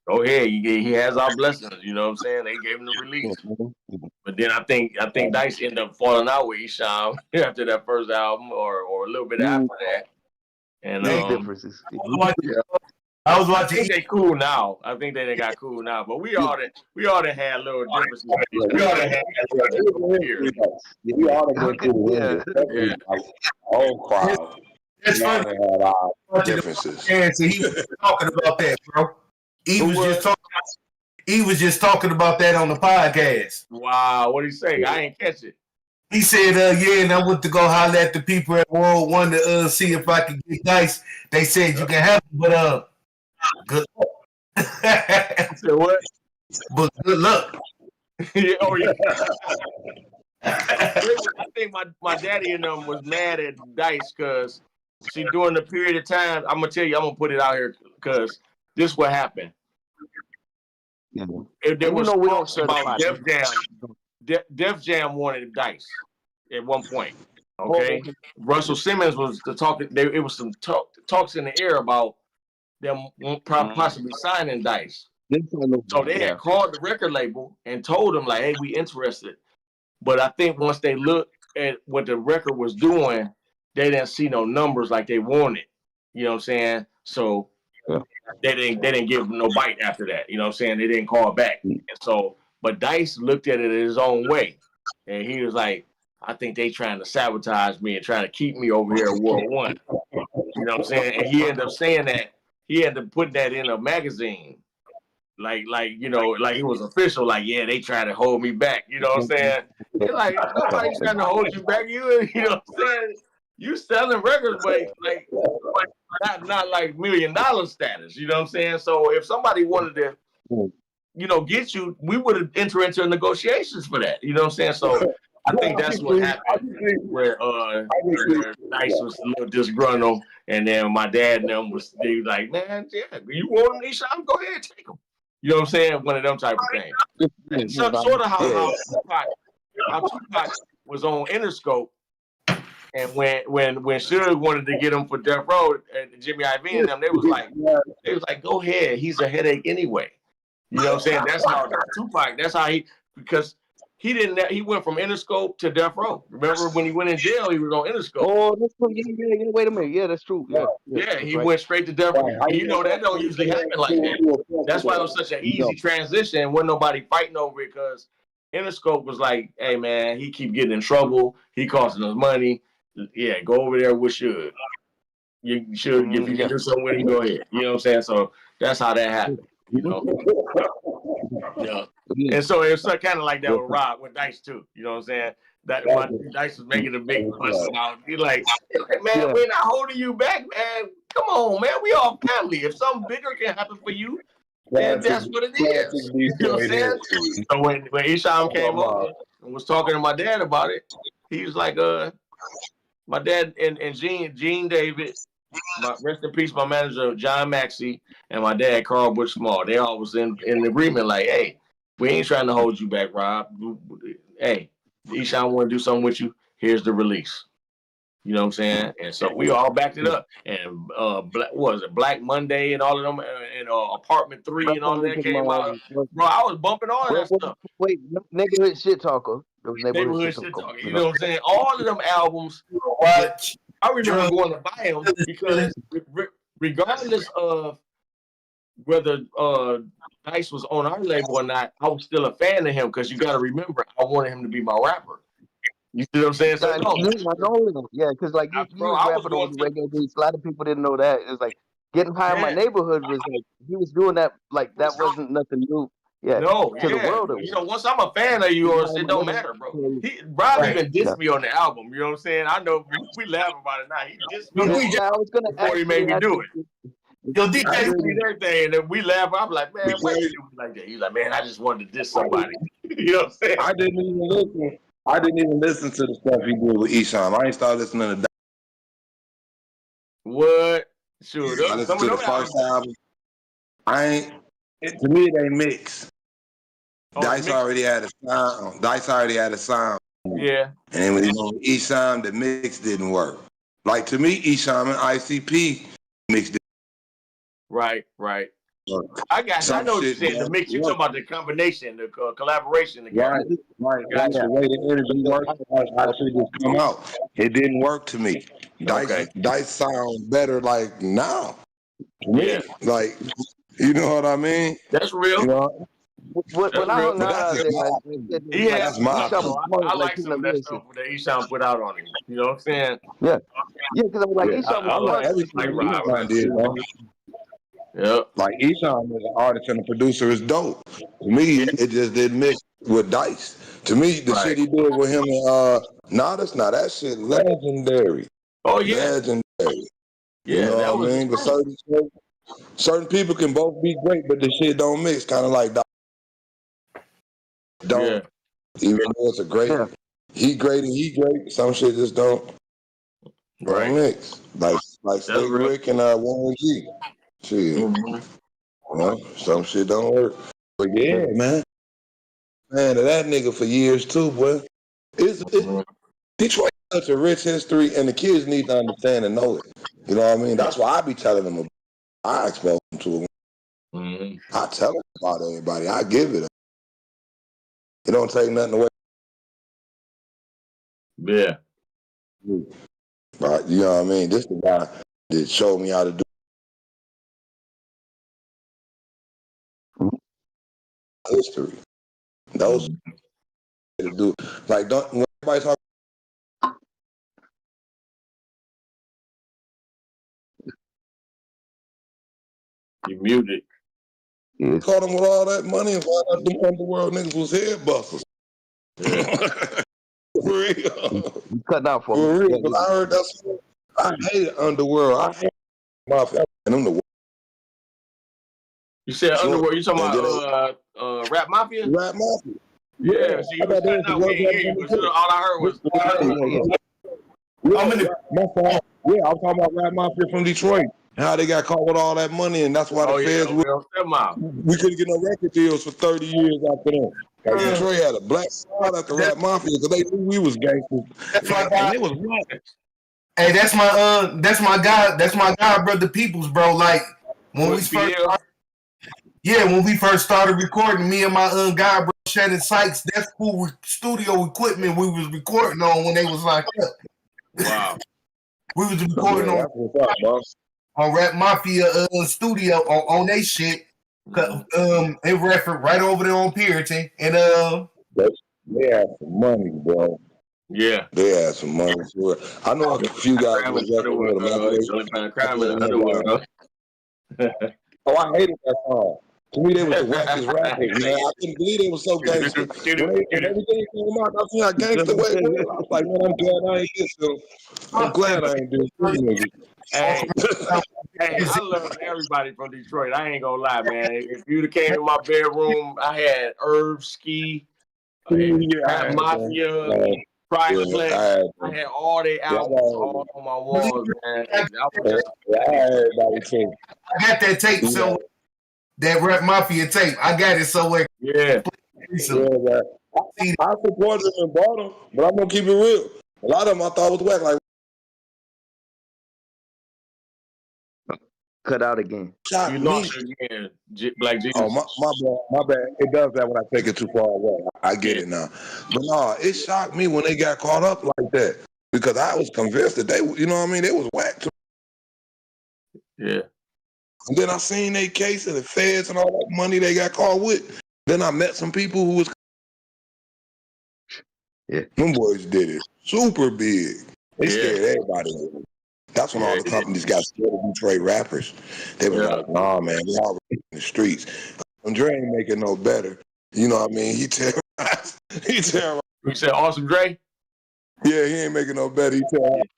Go ahead, he has our blessings. You know what I'm saying? They gave him the release, but then I think Dice ended up falling out with Eshawn after that first album, or a little bit after that. And differences. I was watching. I think they cool now. I think they got cool now. But we all done had little differences. We all done had little years. We all done went through the window. Whole crowd. That's funny. Had our differences. Yeah, so he was talking about that, bro. He was just talking about that on the podcast. Wow, what did he say? I ain't catch it. He said, and I went to go holler at the people at World One to see if I could get Dice. They said you can have it, but good luck. I said what? But good luck. Yeah, oh yeah. I think my daddy and them was mad at Dice because see during the period of time, I'm gonna tell you, I'm gonna put it out here because this what happened. If there was talks about Def Jam wanted Dice at one point. Okay, Russell Simmons was the talk. It was some talks in the air about them possibly signing Dice. So they had called the record label and told them like, "Hey, we interested." But I think once they looked at what the record was doing, they didn't see no numbers like they wanted. You know what I'm saying? So they didn't give no bite after that. You know what I'm saying? They didn't call back. And so, but Dice looked at it his own way, and he was like, "I think they trying to sabotage me and trying to keep me over here at World One." You know what I'm saying? And he ended up saying that. He ended up putting that in a magazine. Like you know, like it was official. Like, yeah, they trying to hold me back. You know what I'm saying? They're like, nobody's trying to hold you back. You know what I'm saying? You selling records, but like not like $1 million status. You know what I'm saying? So if somebody wanted to, you know, get you, we would have entered into negotiations for that. You know what I'm saying? So I think that's what happened. Where Dice was a little disgruntled, and then my dad and them was like, man, yeah, you want these? Go ahead, take them. You know what I'm saying? One of them type of things. And sort of how Tupac was on Interscope, and when Suge wanted to get him for Death Row and Jimmy Iovine and them, they was like, go ahead. He's a headache anyway. You know what I'm saying? That's how Tupac. That's how because he went from Interscope to Death Row. Remember when he went in jail, he was on Interscope. Oh, that's true. Yeah. Wait a minute. Yeah, that's true. Yeah, he went straight to Death Row. You know that don't usually happen like that. That's why it was such an easy transition. Wasn't nobody fighting over it because Interscope was like, "Hey man, he keep getting in trouble. He costing us money. Yeah, go over there with Suge. You should if you can do something with him, go ahead. You know what I'm saying? So that's how that happened. You know." Yeah. And so it was kind of like that with Rob, with Dice too. You know what I'm saying? That Dice was making a big fuss about. He's like, man, we're not holding you back, man. Come on, man. We all family. If something bigger can happen for you, then that's what it is. You know what I'm saying? So when Isham came over and was talking to my dad about it, he was like, my dad and Gene David, rest in peace, my manager John Maxey, and my dad Carl Bush Small. They all was in agreement, like, hey, we ain't trying to hold you back, Rob. Hey, Isham want to do something with you. Here's the release. You know what I'm saying? And so we all backed it up. And Black Monday and all of them, and Apartment 3 and all of that came out. Bro, I was bumping all that stuff. Wait, Neighborhood Shit Talker. Neighborhood Shit Talker. You know what I'm saying? All of them albums. I remember going to buy them because regardless of whether Dice was on our label or not, I was still a fan of him because you got to remember, I wanted him to be my rapper. You see what I'm saying? So, yeah, because like you was rapping over the reggae beats. A lot of people didn't know that. It's like Getting High in My Neighborhood was like he was doing that like that wasn't nothing new. Yeah, to the world. You know, once I'm a fan of yours, it don't matter, bro. Rob even dissed me on the album. You know what I'm saying? I know we laugh about it now. He dissed me before he made me do it. Yo, DJ did everything, and then we laugh. I'm like, man, why you do me like that? He's like, man, I just wanted to diss somebody. You know what I'm saying? I didn't even listen to the stuff he did with Isham. I ain't started listening to. What? Sure. I listened to the first album. To me, it ain't mixed. Dice already had a sound. Yeah. And then when he went with Isham, the mix didn't work. Like to me, Isham and ICP mixed it. Right. I got you. I know what you're saying. The mix. You talking about the combination, the collaboration. Right. That's the way the energy works. I should just come out. It didn't work to me. Dice sounds better like now. To me. Like, you know what I mean? That's real. You know? When I hung out there, that's my I like some of that stuff that Isham put out on him. You know what I'm saying? Yeah, because I'm like Isham. I like everything Isham did, bro. Yeah. Like Isham as an artist and a producer is dope. To me, it just didn't mix with Dice. To me, the shit he did with him and Nodus, now that shit legendary. Oh yeah. Legendary. Yeah, you know what I mean? But certain people can both be great, but the shit don't mix, kind of like Dice. Even though it's a great he great and he great. Some shit just don't mix. Like Slick Rick and Warren G. Shit. You know, some shit don't work. But yeah, man. Man, that nigga for years too, boy. Detroit has such a rich history, and the kids need to understand and know it. You know what I mean? That's why I be telling them. I expose them to it. I tell them about everybody. I give it. It don't take nothing away. Yeah. Right, you know what I mean? This the guy that showed me how to do history. Those to do like don't when everybody talk. You muted. Caught him with all that money and found out them underworld niggas was head busters. Yeah. For real. You cutting out for For me. real. But I heard that's I hated underworld. I hate mafia and them the You said underworld. You talking about Rap Mafia? Rap Mafia. Yeah. See, you was cutting out. We didn't hear you. But all I heard was. I'm in the, yeah, I was talking about Rap Mafia from Detroit. How they got caught with all that money, and that's why the feds we couldn't get no record deals for 30 years after that. Like Detroit had a black spot at the Rap Mafia because they knew we was gangsters. That's my guy. It was black. Hey, that's my guy, brother Peoples, bro. Like when we first started recording, me and my guy, bro, Shannon Sykes, that's who studio equipment we was recording on when they was like that. Wow. We was recording on Rap Mafia studio on they shit. In reference right over there on Puritan. And they had some money, bro. Yeah. They had some money. I know a few guys who was working with them. Oh, I hated that song. To me, they was the wackest rappers, man. I couldn't believe they was so gangster. When everything came out, I seen how gangster way was. I was like, man, I'm glad I ain't this. I'm glad I ain't this. Hey, I love everybody from Detroit. I ain't gonna lie, man. If you'd have came in my bedroom, I had Irv Ski, Rap Mafia, Private Play. I had all their albums all on my walls, man. I got that tape somewhere. That Rap Mafia tape. I got it somewhere. Yeah. I supported them and bought them, but I'm gonna keep it real. A lot of them I thought was whack. Like, cut out again. You lost again, Black Jesus. Oh, my bad. It does that when I take it too far away. I get it now. But no, it shocked me when they got caught up like that because I was convinced that they, you know what I mean, they was whack too. Yeah. And then I seen their case and the feds and all that money they got caught with. Then I met some people who was. Yeah. Them boys did it super big. They scared everybody. That's when all the companies got scared of Detroit rappers. They were like, nah, man, we all in the streets. Dre ain't making no better. You know what I mean? He terrorized. You said Awesome Dre? Yeah, he ain't making no better. He terrorized.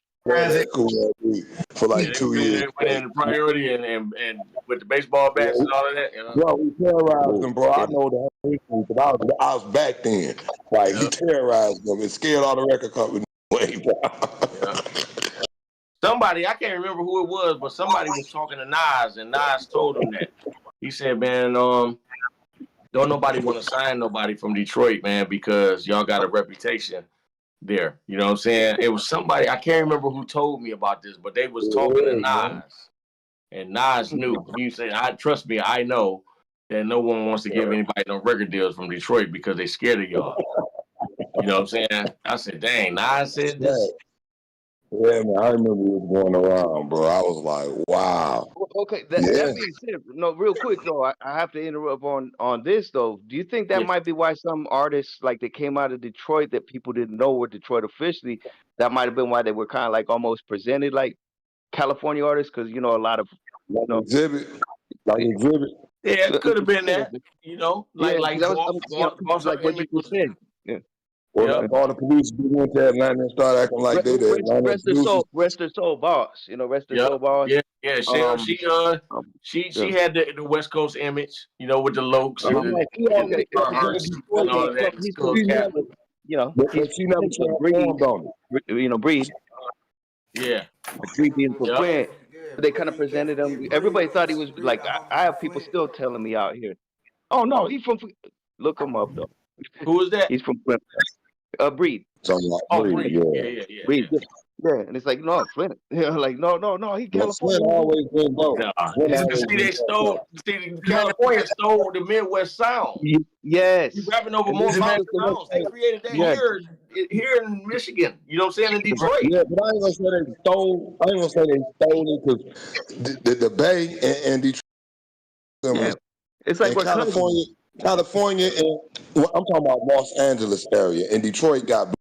For like 2 years. Went in priority and with the baseball bats and all of that. You know? Bro, we terrorized them, bro. I know the whole history because I was back then. Like, he terrorized them and scared all the record companies away, bro. Somebody, I can't remember who it was, but somebody was talking to Nas, and Nas told him that. He said, man, don't nobody want to sign nobody from Detroit, man, because y'all got a reputation there. You know what I'm saying? It was somebody, I can't remember who told me about this, but they was talking to Nas. And Nas knew. He said, trust me, I know that no one wants to give anybody no record deals from Detroit because they scared of y'all. You know what I'm saying? I said, dang, Nas said this. Yeah, man, I remember it was going around, bro. I was like, wow. Okay, that being said, no, real quick though, I have to interrupt on this though. Do you think that might be why some artists like that came out of Detroit that people didn't know were Detroit officially? That might have been why they were kind of like almost presented like California artists, because you know a lot of Exhibit. Yeah, it could have been that. You know, like that was like what you just said. Yeah. Well, all the police went to Atlanta and started acting like they did. Rest their soul boss. You know, rest their soul boss. Yeah. She had the West Coast image. You know, with the Lokes and all of that. you know, But he's she never transformed on it. you know, Breed. Yeah. Breed being for Yep. Quinn. They kind of presented him. Everybody thought he was like. I have people still telling me out here. Oh no, he's from. Look him up though. Who is that? He's from Flint. Breed. Something like Oh, Breed, Breed. yeah. Yeah. Breed. Yeah, and it's like no, Flint. Yeah, like no, he But Flint California. always been dope. Nah, Flint see, always they been stole. dope. See, California stole the Midwest sound. Yes. You rapping over And more listen, man, mountain sounds. They created that Yes. here in Michigan. You know what I'm saying? In Detroit. Yeah, but I ain't gonna say they stole. I ain't gonna say they stole it because the Bay and Detroit. Yeah. It's like and what California, and well, I'm talking about Los Angeles area, and Detroit got.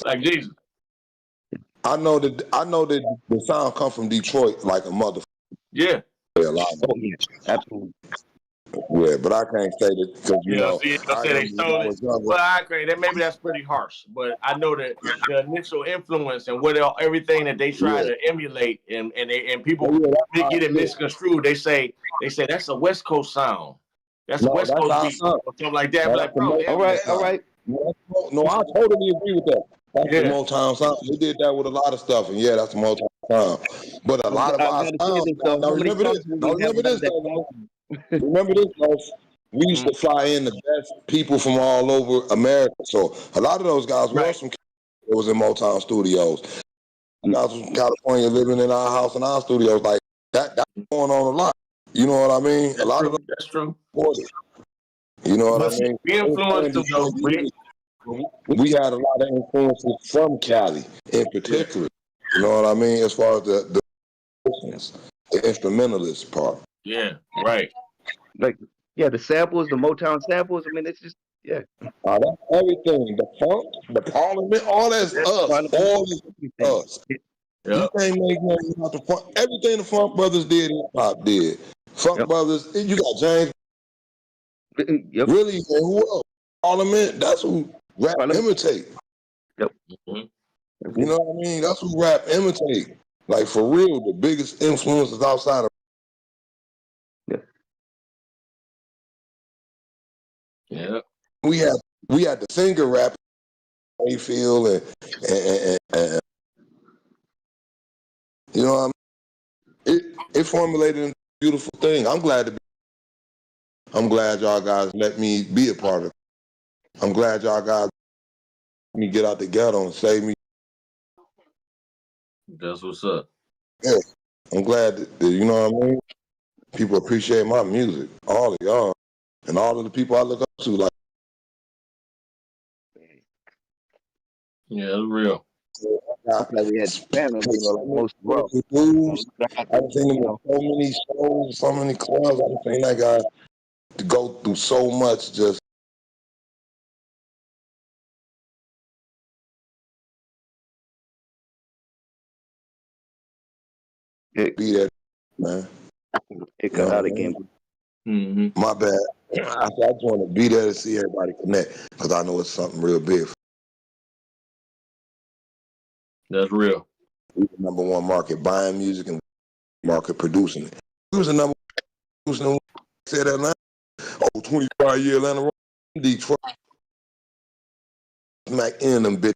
Like Jesus. I know that the sound come from Detroit like a mother. Yeah. A lot. Oh yeah, absolutely. Yeah, but I can't say that because you know. See, I say they stole it. Well, I agree. Maybe that's pretty harsh, but I know that the initial influence and everything that they try to emulate, and people they get it misconstrued. They say that's a West Coast sound. That's a West Coast beat or something like that. No, Like, bro, all right. No, I totally agree with that. That's the Motown sound. They did that with a lot of stuff, and yeah, that's the Motown sound. But a lot of our sounds. Now remember this. Remember this, folks. We used to fly in the best people from all over America. So a lot of those guys was from it was in Motown studios. Guys from California living in our house and our studios. Like that's going on a lot. You know what I mean? A lot of them. That's true. You know what I mean? We influenced them, though. We had a lot of influences from Cali in particular. You know what I mean? As far as the instrumentalist part. Yeah, right. Like, yeah, the samples, the Motown samples. I mean, it's just, yeah. That's everything. The funk, the Parliament, all that's us. All is us. Yep. You can't make nothing without the funk. Everything the Funk Brothers did, hip hop did. Funk Brothers, you got James. Really, and who else? Parliament, that's who rap imitate. Yep. You know what I mean? That's who rap imitate. Like, for real, the biggest influences outside of. Yeah. We had the finger rap, Mayfield, and you know what I mean? It formulated a beautiful thing. I'm glad y'all guys let me be a part of it. I'm glad y'all guys let me get out the ghetto and save me. That's what's up. Yeah, I'm glad that you know what I mean? People appreciate my music, all of y'all, and all of the people I look up to. Like, yeah, it's real. I'm glad we had family, most bro. I've seen him in so many shows, so many clubs. I've seen that guy to go through so much just. Be that, man. It cut out again. My bad. I just want to be there to see everybody connect because I know it's something real big. That's real. We the number one market buying music and market producing it. We was the number one producing. Said Atlanta. 25-year Atlanta. Detroit. Smack in them bitches.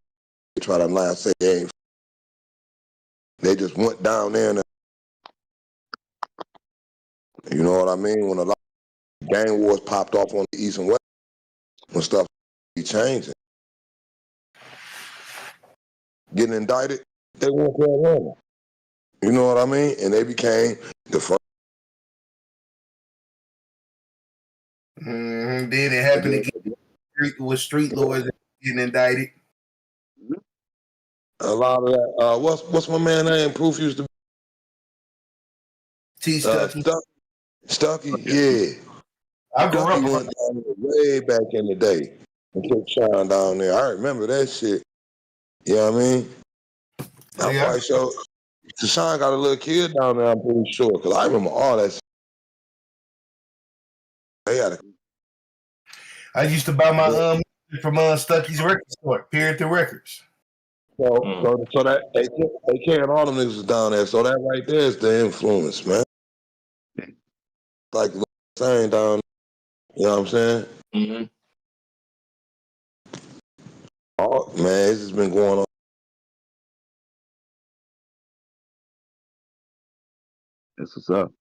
They try to lie and say they ain't. They just went down there and you know what I mean? When a lot of gang wars popped off on the East and West, when stuff be changing. Getting indicted, they went to Atlanta. You know what I mean? And they became the first. Then it happened again with street lords getting indicted. A lot of that. What's my man name? Proof used to be T. Stucky. Stucky, yeah. I grew Stucky up went down there way back in the day and kept shine down there. I remember that shit. You know what I mean? I'm quite sure. Tashawn got a little kid down there, I'm pretty sure, because I remember all that shit. I used to buy my from Stucky's record store, Puritan Records. So that they carrying all them niggas down there. So that right there is the influence, man. like saying down. You know what I'm saying? Mm-hmm. Oh man, this has been going on. That's what's up.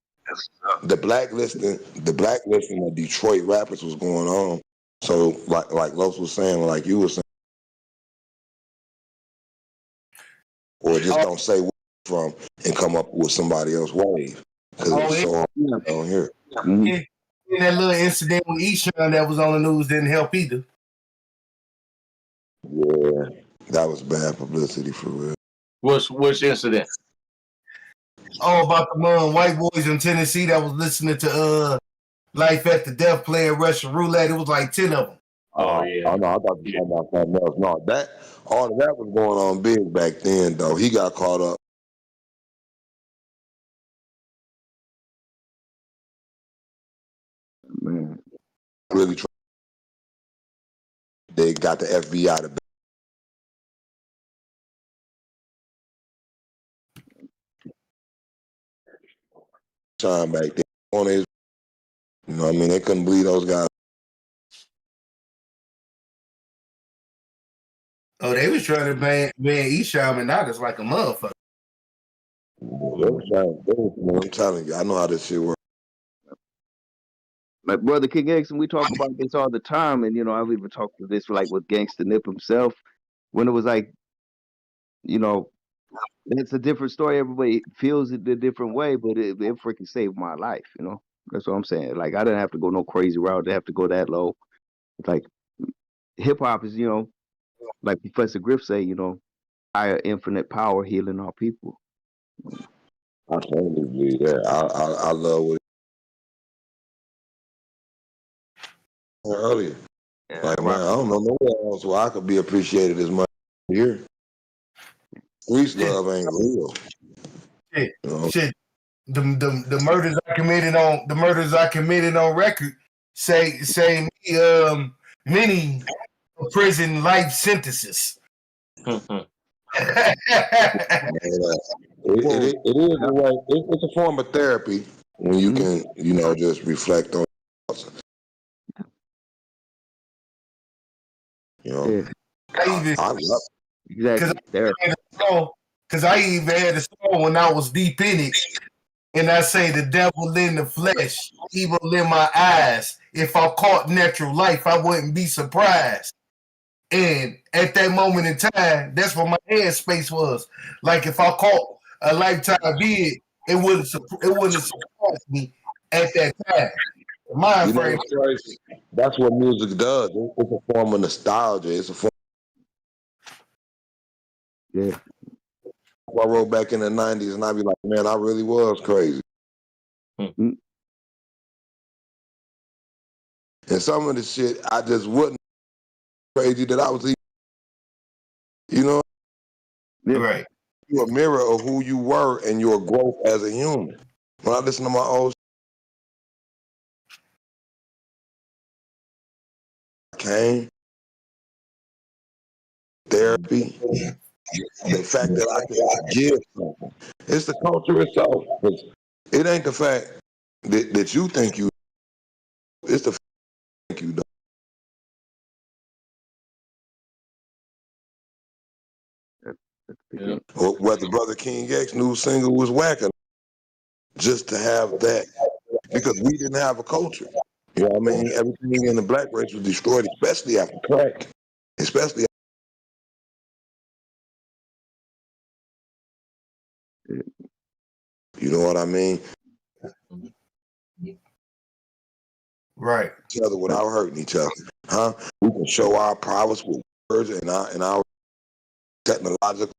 The blacklisting of Detroit rappers was going on. So like Los was saying, like you were saying, or just don't say where you're from and come up with somebody else's wave because it's so hard on here. And that little incident with Eshawn that was on the news didn't help either. Yeah, that was bad publicity for real. Which incident? Oh, about the white boys in Tennessee that was listening to Life After Death playing Russian roulette. It was like 10 of them. Oh yeah. I know. I thought you were talking about something else. No, all of that was going on big back then, though. He got caught up. Man. Really, they got the FBI to time back then. On his, you know what I mean? They couldn't believe those guys. Oh, they was trying to ban Eshawn and not as like a motherfucker. I'm telling you, I know how this shit works. My brother King X, and we talk about this all the time, and I've even talked to this like with Gangsta Nip himself, when it was like, it's a different story. Everybody feels it a different way, but it freaking saved my life. That's what I'm saying. Like I didn't have to go no crazy route. I didn't have to go that low. It's like hip hop is, like Professor Griff say, higher infinite power healing our people. I totally believe that. I love what earlier. Yeah, like man, I don't know nowhere else where I could be appreciated as much here. Streets love ain't real. Shit, shit. The murders I committed on record say me many prison life sentences. It is a way. It's a form of therapy when you can, just reflect on. I love because I even had a song when I was deep in it, and I say the devil in the flesh, evil in my eyes. If I caught natural life, I wouldn't be surprised. And at that moment in time, that's what my headspace was. Like if I caught a lifetime bid, it wouldn't have surprised me at that time. Mind frame. That's what music does. It's a form of nostalgia. It's a form. Yeah. I wrote back in the 90s, and I'd be like, man, I really was crazy. Mm-hmm. And some of the shit, I just wouldn't crazy that I was even, right. You're a mirror of who you were and your growth as a human. When I listen to my old came, therapy, the fact that I can give something. It's the culture itself. It ain't the fact that you think you, it's the fact that you don't. Or whether Brother King X new single was whacking, just to have that, because we didn't have a culture. You know what I mean? Everything in the black race was destroyed, especially after crack. Especially. You know what I mean? Right. Each other without hurting each other. Huh? We can show our prowess with words and our technological.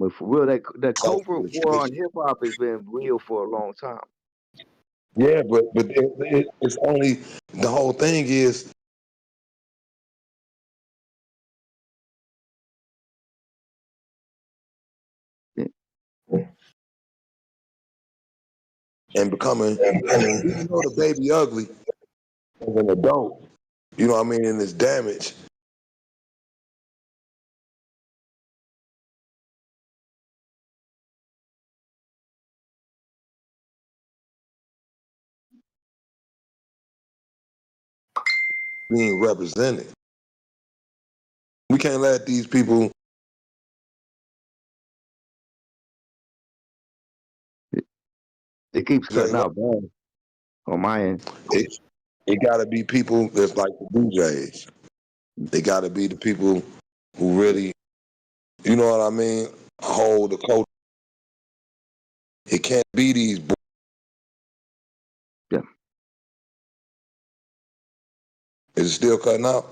But for real, that covert war on hip hop has been real for a long time. Yeah, but it's only, the whole thing is and becoming, even though the baby ugly as an adult, you know what I mean, and it's damage. being represented. We can't let these people. It keeps cutting out bad on my end. It got to be people that's like the DJs. They got to be the people who really, you know what I mean, hold the culture. It can't be these. Yeah. Is it still cutting out?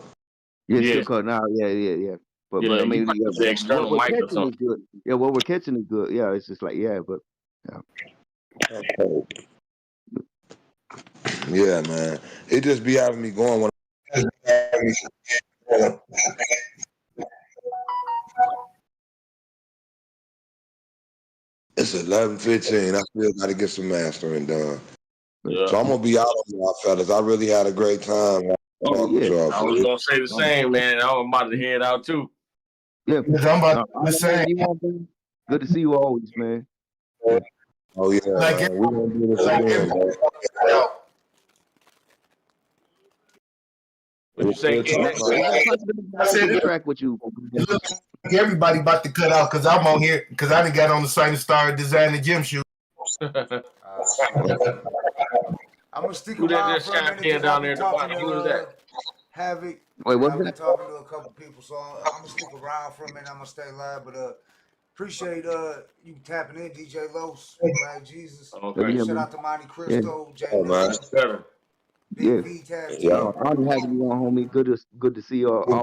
Yeah, it's still cutting out. Yeah. But I mean, the external what we're mic or catching is something. good. Yeah, what we're catching is good. Yeah, it's just like but Yeah, man. It just be having me going when it's 11:15. I still got to get some mastering done. Yeah. So I'm gonna be out on y'all fellas. I really had a great time talking with y'all. I was gonna say the same, man. I'm about to head out too. Yeah, I'm about to say. Good to see you always, man. Oh yeah, Like man. We're gonna do this again, man. What you say, King? I said it. Track with you. It looks like everybody about to cut out because I'm on here because I done got on the site and started designing gym shoes. I'm gonna stick Who that around just for a chimed minute in because down I've there been at the talking bottom? Who is that? to Havoc. Wait, what's I've been that? talking to a couple people, so I'm gonna stick around for a minute. I'm gonna stay live, but appreciate you tapping in, DJ Los, Black Jesus. Okay. Shout out to Monte Cristo, Jay man. Nutty, Big V tapped in. I'm having you on, homie. Good to see you all.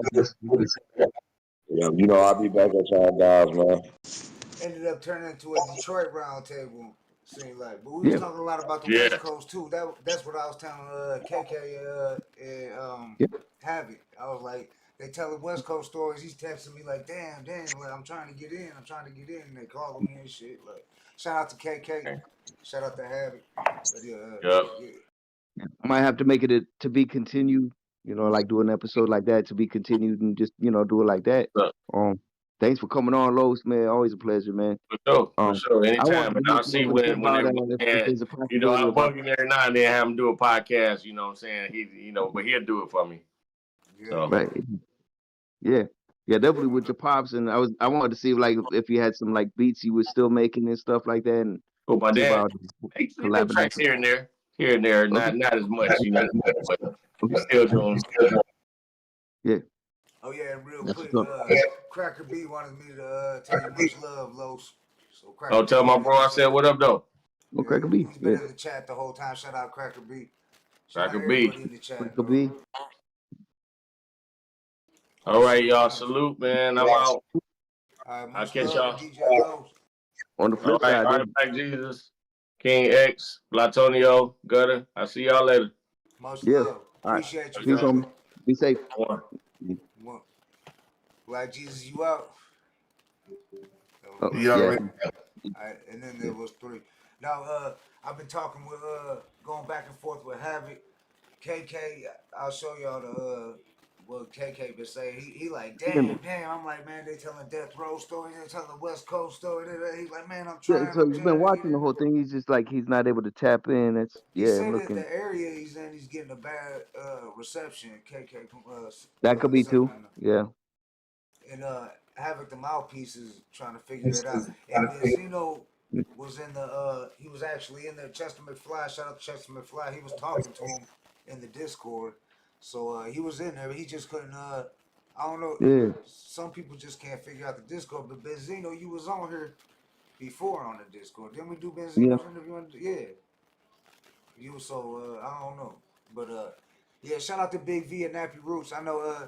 Yeah, you know I'll be back at y'all guys, man. Ended up turning into a Detroit round table. Seemed like, but we was talking a lot about the West Coast too. That's what I was telling KK and Havoc. I was like, they telling West Coast stories. He's texting me like, damn, like I'm trying to get in. And they calling me and shit. Like, shout out to KK, shout out to Havoc. But yeah. I might have to make it to be continued. You know, like do an episode like that to be continued and just do it like that. Thanks for coming on, Los, man. Always a pleasure, man. For sure. Anytime. And I'll see when if there's a possibility I'll about bug him every now and then, have him do a podcast, you know what I'm saying? But he'll do it for me. So. Right. Yeah, definitely with your pops, and I wanted to see if you had some like beats you were still making and stuff like that, and my dad, he did collaborating. tracks here and there, not as much, but we still doing. Yeah. Oh yeah, real quick, Cracker B wanted me to tell you much love, Los. So Cracker tell my bro I said what up though. Well, Cracker B. He's been in the chat the whole time. Shout out Cracker B. Shout Cracker out B. everybody in the chat. Cracker B. All right, y'all. Salute, man. I'm out. I'll catch y'all. On the flip side, all right, Black Jesus, King X, Latonio, Gutter. I'll see y'all later. Much love. Appreciate you. Peace, homie. Be safe. Black Jesus, you out? Yeah. All right, and then there was 3. Now, I've been talking with, going back and forth with Havoc. KK, I'll show y'all what KK been saying. He like, damn. I'm like, man, they telling Death Row stories. They telling the West Coast story. He's like, man, I'm trying. So you've been watching the whole thing. He's just like he's not able to tap in. He said that the area he's in, he's getting a bad reception. KK, that could be too. Yeah. And Havoc the mouthpiece is trying to figure it out. And Benzino was in the he was actually in there. Chester McFly, shout out to Chester McFly. He was talking to him in the Discord. So he was in there. He just couldn't I don't know. Yeah. Some people just can't figure out the Discord. But Benzino, you was on here before on the Discord. Didn't we do Benzino's interview? Yeah. You so I don't know. But yeah, shout out to Big V and Nappy Roots. I know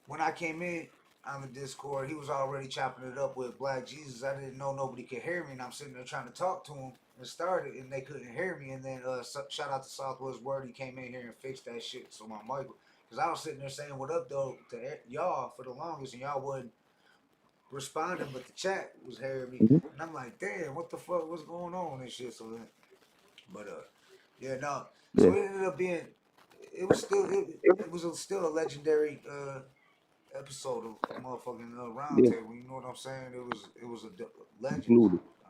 when I came in on the Discord, he was already chopping it up with Black Jesus. I didn't know nobody could hear me, and I'm sitting there trying to talk to him and started, and they couldn't hear me. And then shout out to Southwest Word, he came in here and fixed that shit. So my mic, because I was sitting there saying what up though to y'all for the longest, and y'all wasn't responding, but the chat was hearing me, and I'm like, damn, what the fuck, what's going on and shit. So then, but yeah, no. So it ended up being, it was still a legendary episode of motherfucking Roundtable. You know what I'm saying? It was a legend. I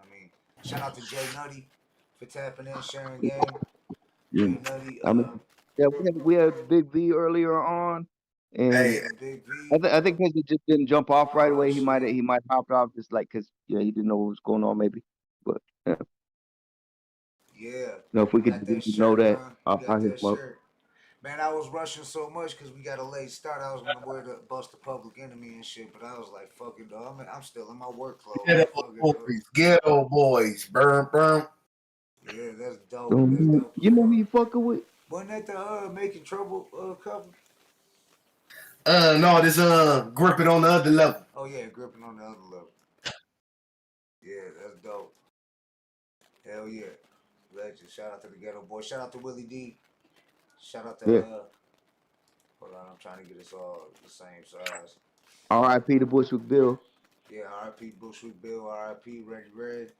mean, shout out to Jay Nutty for tapping in, sharing game. Jay Nutty. Yeah, we had Big V earlier on, and Hey, Big V. I think because it just didn't jump off right away, he might shit. he might hopped off just like because he didn't know what was going on maybe. But yeah, Yeah. if we Got could that know shirt, that, huh? I'll Got hit that him up. shirt. Man, I was rushing so much because we got a late start. I was gonna wear the bust the public enemy and shit, but I was like, "Fuck it, dog." I'm still in my work clothes. Fuck it, dog. Ghetto boys, burn. Yeah, that's So, dope. That's dope as you know who fuck. you fucking with? Wasn't that the Making Trouble cover? No, this gripping on the other level. Oh yeah, gripping on the other level. Yeah, that's dope. Hell yeah, legend. Shout out to the Ghetto Boy. Shout out to Willie D. Shout out to Yeah. Hold on, I'm trying to get us all the same size. R.I.P. to Bushwick Bill. Yeah, R.I.P. Bushwick Bill. R.I.P. Ready Red.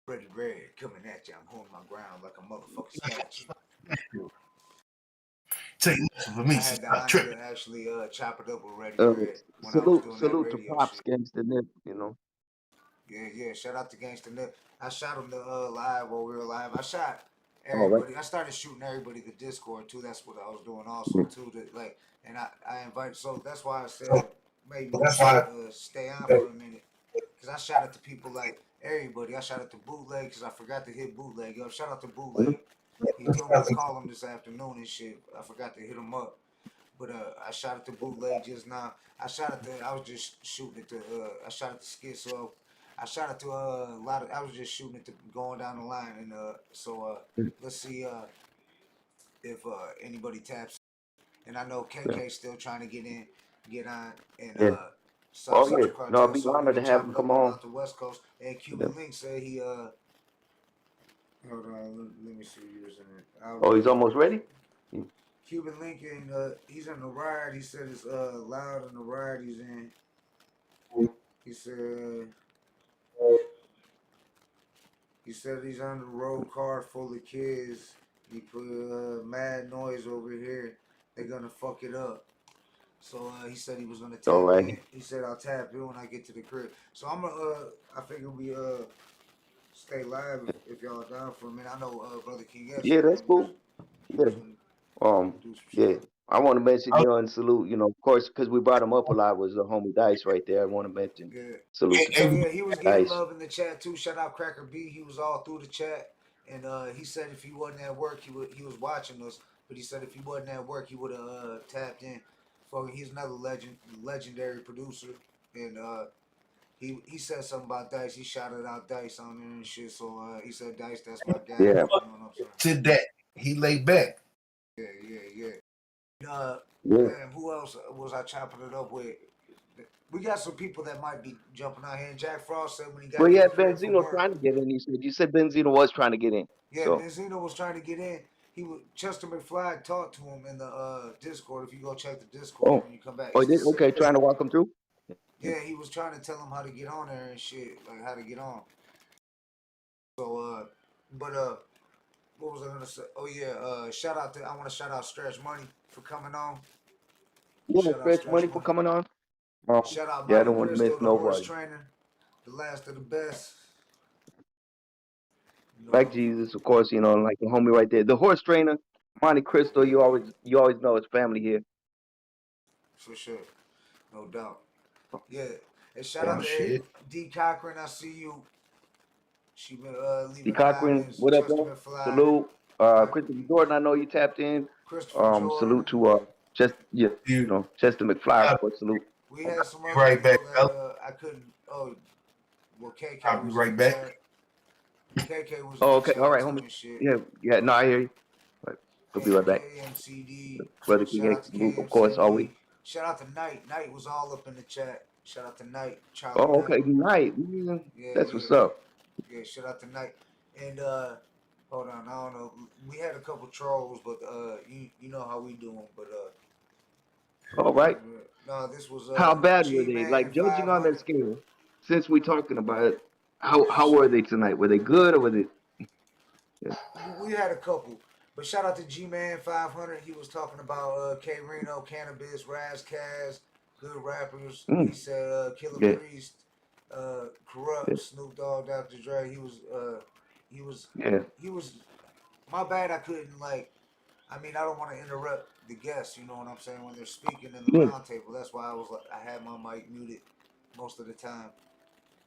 Ready Red coming at you. I'm holding my ground like a motherfucking statue. Take nothing for me. I had the honor to actually chop it up with Ready Uh, Red when I was doing that salute to radio Pops shit. Gangsta Nip, you know. Yeah. Shout out to Gangsta Nip. I shot him the live while we were live. I shot All right. everybody. I started shooting everybody the Discord too. That's what I was doing also too. And I invited. So that's why I said maybe we should stay on for a minute. Cause I shot at the people like everybody. I shot at the bootleg because I forgot to hit bootleg. Yo, shout out to bootleg. He told me to call him this afternoon and shit. I forgot to hit him up. But I shot at the bootleg just now. I was just shooting at the I shot at the skit, so I shot at the a lot of I was just shooting at the going down the line and let's see if anybody taps. And I know KK still trying to get on and Yeah. South Oh yeah. Central No, Cartel, I'd be so we honored to can have chop him it up come on on. out the West Coast. And Yeah. Cuban Link said he hold on, let me see who's in it. Oh, he's almost ready? Cuban Link and he's in the ride. He said it's loud in the ride he's in. He said he's on the road car full of kids. He put mad noise over here. They're gonna fuck it up. So he said he was gonna All tap right. in. He said I'll tap in when I get to the crib. So I'm gonna I figure we stay live if y'all down for a minute. I know Brother King S Yeah, that's cool. Yeah. was gonna do some shit. Yeah. I want to mention, and salute, of course, because we brought him up a lot, was the homie Dice right there. I want to mention, salute to So yeah, he was getting Dice. love in the chat too. Shout out Cracker B. He was all through the chat, and he said if he wasn't at work, he was watching us. But he said if he wasn't at work, he would have tapped in. He's another legendary producer, and he said something about Dice. He shouted out Dice on there and shit. So he said Dice, that's my guy. Yeah. You know what I'm saying? To that, he laid back. Yeah. Yeah. Man, who else was I chopping it up with? We got some people that might be jumping out here. And Jack Frost said when he got Well, yeah, to the crib from Benzino work. trying to get in. You said Benzino was trying to get in. Yeah, So. Benzino was trying to get in. Chester McFly talked to him in the Discord. If you go check the Discord when you come back. Oh, he did? Okay, trying to walk him through? Yeah, he was trying to tell him how to get on there and shit, like how to get on. So what was I gonna say? Oh yeah, I want to shout out Stretch Money for coming on. Yeah, Shout out Stretch Money for coming on. Shout out Yeah, I Monte don't want to Cristo, miss the horse nobody. trainer, the last of the best. Like Jesus, of course, like the homie right there, the horse trainer, Monte Cristo. You always know it's family here. For sure, no doubt. Yeah, and shout out to D Cochran. I see you. She been leaving D Cochran, comments. what up, Chester bro? McFly. Salute. Christopher Jordan, I know you tapped in. Christopher Jordan. Salute to Chester McFly, of course. Salute. We had some other people that I couldn't. Oh, well, KK I'll be was right in back. chat. KK was Oh, in okay, chat all right, too homie. and shit. Yeah. No, I hear you. Right. We'll be right back. KMCD. Brother Shout King out to salute, of course, always. KMCD. Shout out to Knight. Knight was all up in the chat. Shout out to Knight. Charlie Oh, Knight. okay, Knight. That's what's up. Yeah, shout out to Knight. And hold on, I don't know. We had a couple trolls, but you know how we do them. But all right. No, this was how bad were they? G-Man Like judging on 500. that scale, since we're talking about it, how were they tonight? Were they good or were they? Yeah. We had a couple, but shout out to G-Man 500. He was talking about K Reno, Cannabis, Raz Kaz, good rappers. He said Killer Priest, Corrupt, Snoop Dogg, Dr. Dre. He was My bad. I couldn't like. I mean, I don't want to interrupt the guests. You know what I'm saying when they're speaking in the Yeah. round table. That's why I was like, I had my mic muted most of the time.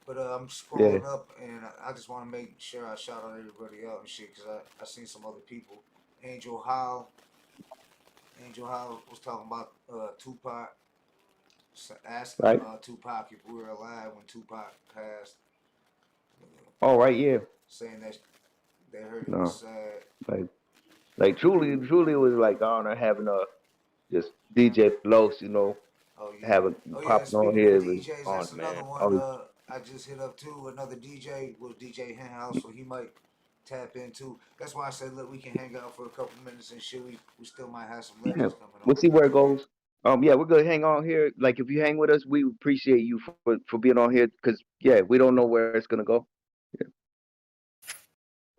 But I'm Yeah. scrolling up, and I just want to make sure I shout out everybody out and shit, because I seen some other people. Angel Howell. Angel Howell was talking about Tupac, asking Right. Tupac if we were alive when Tupac passed, All right. Yeah. saying that they heard he was No. sad. Like truly, it was like honor having just DJ Los, Oh yeah. having Oh yeah. popping on Speaking of here. It was DJs, on, that's another man. one. Always, I just hit up too. Another DJ was DJ Henhouse, so he might tap into. That's why I said, look, we can hang out for a couple minutes and shit. We still might have some yeah. legends coming We'll on. see where it goes. Yeah, we're gonna hang on here. Like if you hang with us, we appreciate you for being on here because yeah, we don't know where it's gonna go. Yeah.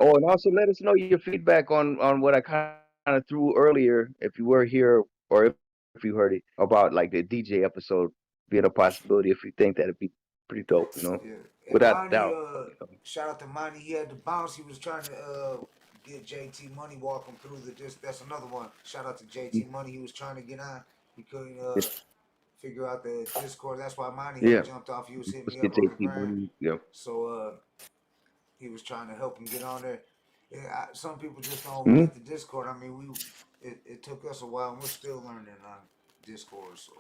Oh, and also let us know your feedback on what I kind of threw earlier, if you were here or if you heard it, about like the DJ episode being a possibility. If you think that'd be pretty dope, Yeah. And without a Monty, doubt. shout out to Monty. He had to bounce. He was trying to get JT Money walking through the disc. That's another one. Shout out to JT Money. He was trying to get on. He couldn't figure out the Discord. That's why Monty Yeah, had jumped off. He was hitting let's me get up on the JT ground. money. Yeah. So he was trying to help him get on there. Yeah, some people just don't Hmm. get the Discord. I mean, it took us a while, and we're still learning on Discord. So,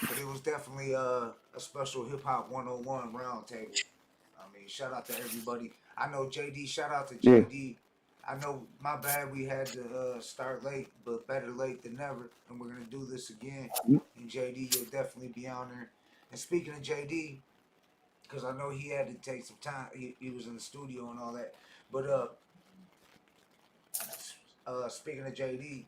but it was definitely a special hip hop 101 roundtable. I mean, shout out to everybody. I know JD. Shout out to Yeah. JD. I know my bad. We had to start late, but better late than never. And we're gonna do this again. And JD, you'll definitely be on there. And speaking of JD, because I know he had to take some time. He was in the studio and all that. But speaking of JD,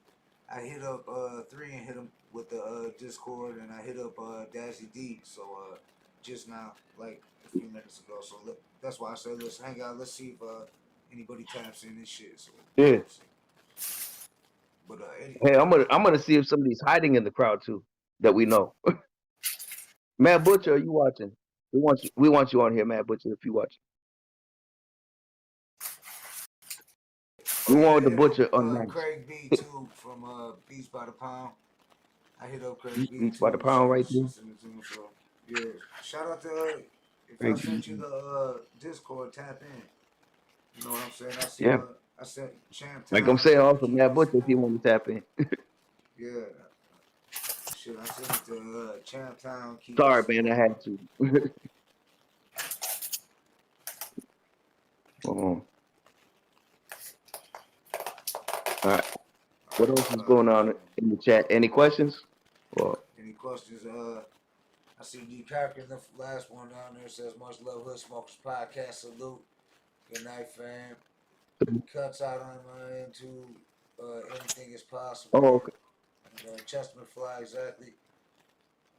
I hit up 3 and hit him with the Discord, and I hit up Dazzy D. So just now, like a few minutes ago. So that's why I said let's hang out. Let's see if anybody taps in this shit. So Yeah. but Hey, I'm gonna see if somebody's hiding in the crowd too that we know. Matt Butcher, are you watching? We want you on here, Matt Butcher, if you watch. We oh yeah, want the hit Butcher up unmasked. Craig B too from Beats by the Pound. I hit up Craig B Beats by the too. pound right there. Send it to him. So yeah, shout out to if I Craig sent you B. the Discord, tap in. You know what I'm saying? Yeah. I sent Champ Like I'm Town. saying, also Matt Butcher if you want to tap in. Yeah, shit. I sent it to Champ Town. Keep Sorry, us in man, I mind. had to. All right. What else is going on in the chat? Any questions? Well, Any questions? I see D Carter in the last one down there says much love, Hood Smokers Podcast. Salute. Good night, fam. Cuts out on my end too. Anything is possible. oh, okay. And, Chestnut Fly exactly.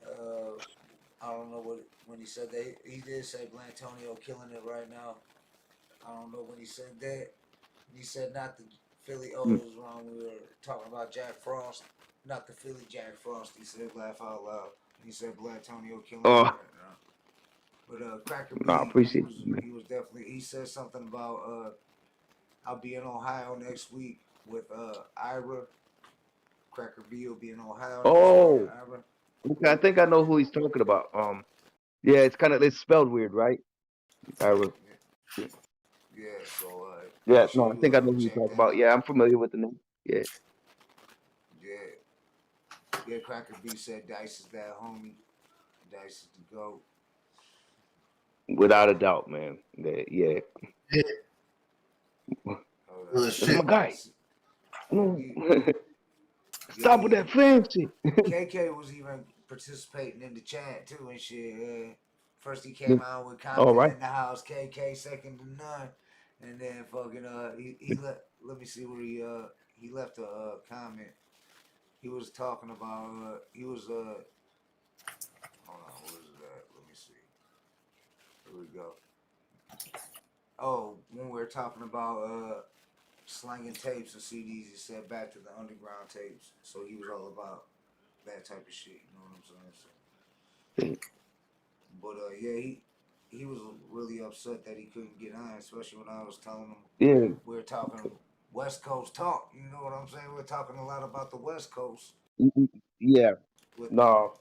I don't know when he said that. He did say Blantonio killing it right now. I don't know when he said that. He said not the Philly. Oh, it was wrong. We were talking about Jack Frost, not the Philly Jack Frost. He said laugh out loud. He said Blantonio killing it Oh, right now. But Cracker no, I B, appreciate you, man. he was definitely. He said something about I'll be in Ohio next week with Ira. Cracker B will be in Ohio next week with Oh, Ira. okay. I think I know who he's talking about. Yeah, it's spelled weird, right? Ira. Yeah. Yeah, so Yeah, make sure no, I think I you know who you're check talking that about. out. Yeah, I'm familiar with the name. Yeah, Yeah, Cracker B said Dice is that homie. Dice is the GOAT. without a doubt, man. Yeah, Yeah. Hold Good on. that's my shit. guy. Stop with Yeah, that fancy. KK was even participating in the chat too and shit. First he Yeah. came out with All Compton right. in the house, KK second to none, and then fucking he let me see where he left a comment. He was talking about he was hold on, what is that? Let me see. Here we go. Oh, when we were talking about slanging tapes and CDs, he said back to the underground tapes. So he was all about that type of shit. You know what I'm saying? So, but yeah, he was really upset that he couldn't get on, especially when I was telling him Yeah. we were talking West Coast talk. You know what I'm saying? We're talking a lot about the West Coast. Yeah. With No,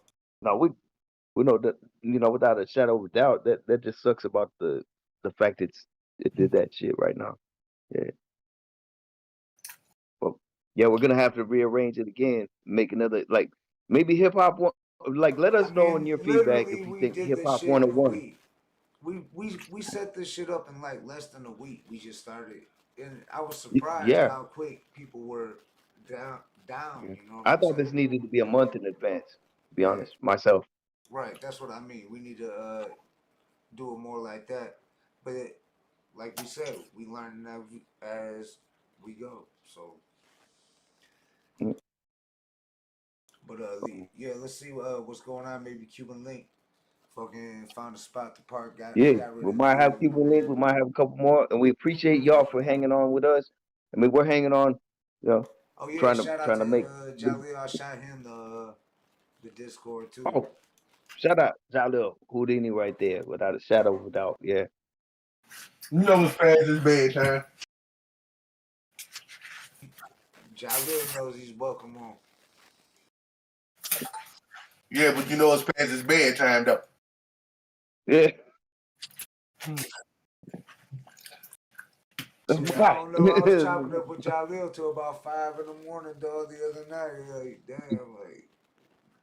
we know that, without a shadow of a doubt, that just sucks about the fact it did that shit right now. Yeah. Well, yeah, we're gonna have to rearrange it again, make another, like, maybe hip hop one. Like, let us I know in mean, your feedback literally, if you we think did hip this hop shit in a 101. week. We set this shit up in like less than a week. We just started, and I was surprised Yeah. how quick people were down. Yeah. You know what I I'm thought saying? this needed to be a month in advance, to be Yeah, honest, myself. right. That's what I mean. We need to do it more like that. But like we said, we learn as we go. So, Mm. but yeah, let's see what's going on. Maybe Cuban Link fucking found a spot to park. Yeah, Got rid we of the might have dude. Cuban Link, we might have a couple more, and we appreciate y'all for hanging on with us. I mean, we're hanging on, Oh yeah, trying to shout out trying to to make. Jaleel. I shot him the Discord too. Oh, shout out Jalil Houdini right there, without a shadow of a doubt. Yeah. You know it's past his bedtime. Jaleel knows he's welcome on. Yeah, but you know it's past his bedtime though. Yeah. Shit, I don't know. I was chopping up with Jaleel till about 5 in the morning, dog, the other night. Like, damn, like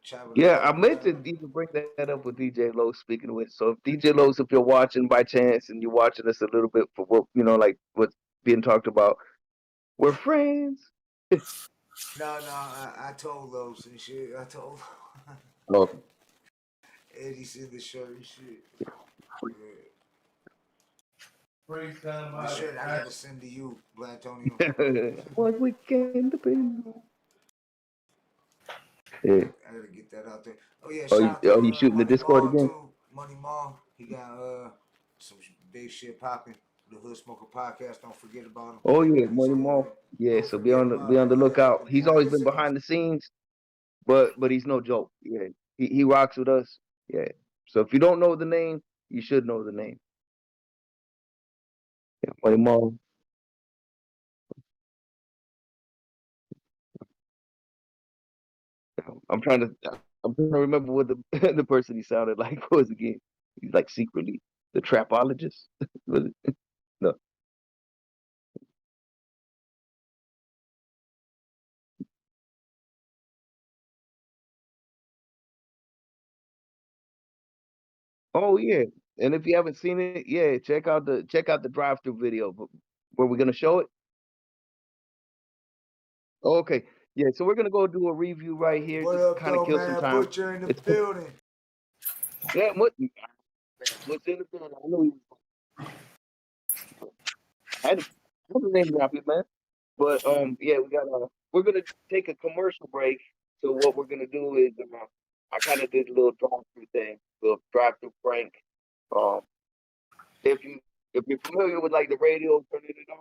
chopping it Yeah, up I with meant to Jaleel. even bring that up with DJ Lowe. Speaking of which, so if DJ Lowe's, if you're watching by chance and you're watching us a little bit for what like what's being talked about, we're friends. No, I told those and shit. I told Oh. Eddie's in the shirt and shit. Yeah. Praise God, The shirt I gotta send to you, Black Antonio. What weekend to be? Yeah. I gotta get that out there. Oh yeah, Oh, shout out to you shooting the Money Discord Mall again? too. Money Mall, he got some big shit popping. The Hood Smoker podcast. Don't forget about him. Oh yeah, He Money said, Mall. Yeah, don't so forget be about on the lookout. the He's behind always the been scenes. behind the scenes, but he's no joke. Yeah, he rocks with us. Yeah. So if you don't know the name, you should know the name. Yeah, Money Mall. I'm trying to remember what the the person he sounded like was again. He's like secretly the trapologist. Was it? No. Oh yeah. And if you haven't seen it, yeah, check out the drive-through video. Where we're gonna show it. Oh, okay. Yeah, so we're gonna go do a review right here, What just up, kind of though, kill some man? time. Butcher in the It's building. yeah, what's in the building? I know he I had to name drop it, man. But yeah, we're gonna take a commercial break. So what we're gonna do is I kind of did a little drive-through thing, little drive-through prank. Um, if you're familiar with like the radio, turning it on,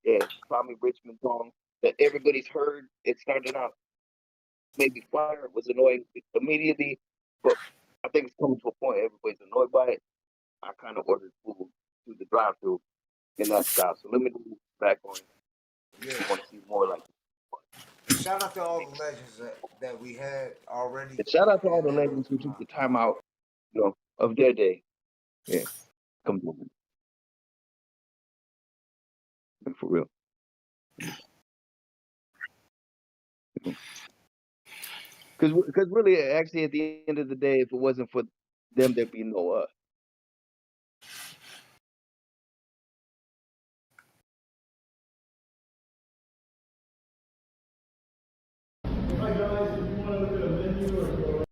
yeah, Tommy Richmond song that everybody's heard. It started out maybe fire, was annoying immediately, but I think it's coming to a point everybody's annoyed by it. I kind of ordered food through the drive-through in that style. So let me do back on. Yeah. I want to see more like. Shout out to all the legends that we had already. And shout out to all the legends who took the time out, of their day. Yeah, come on, for real. Because really, actually, at the end of the day, if it wasn't for them, there'd be no us. Hi guys, if you want to look at a menu or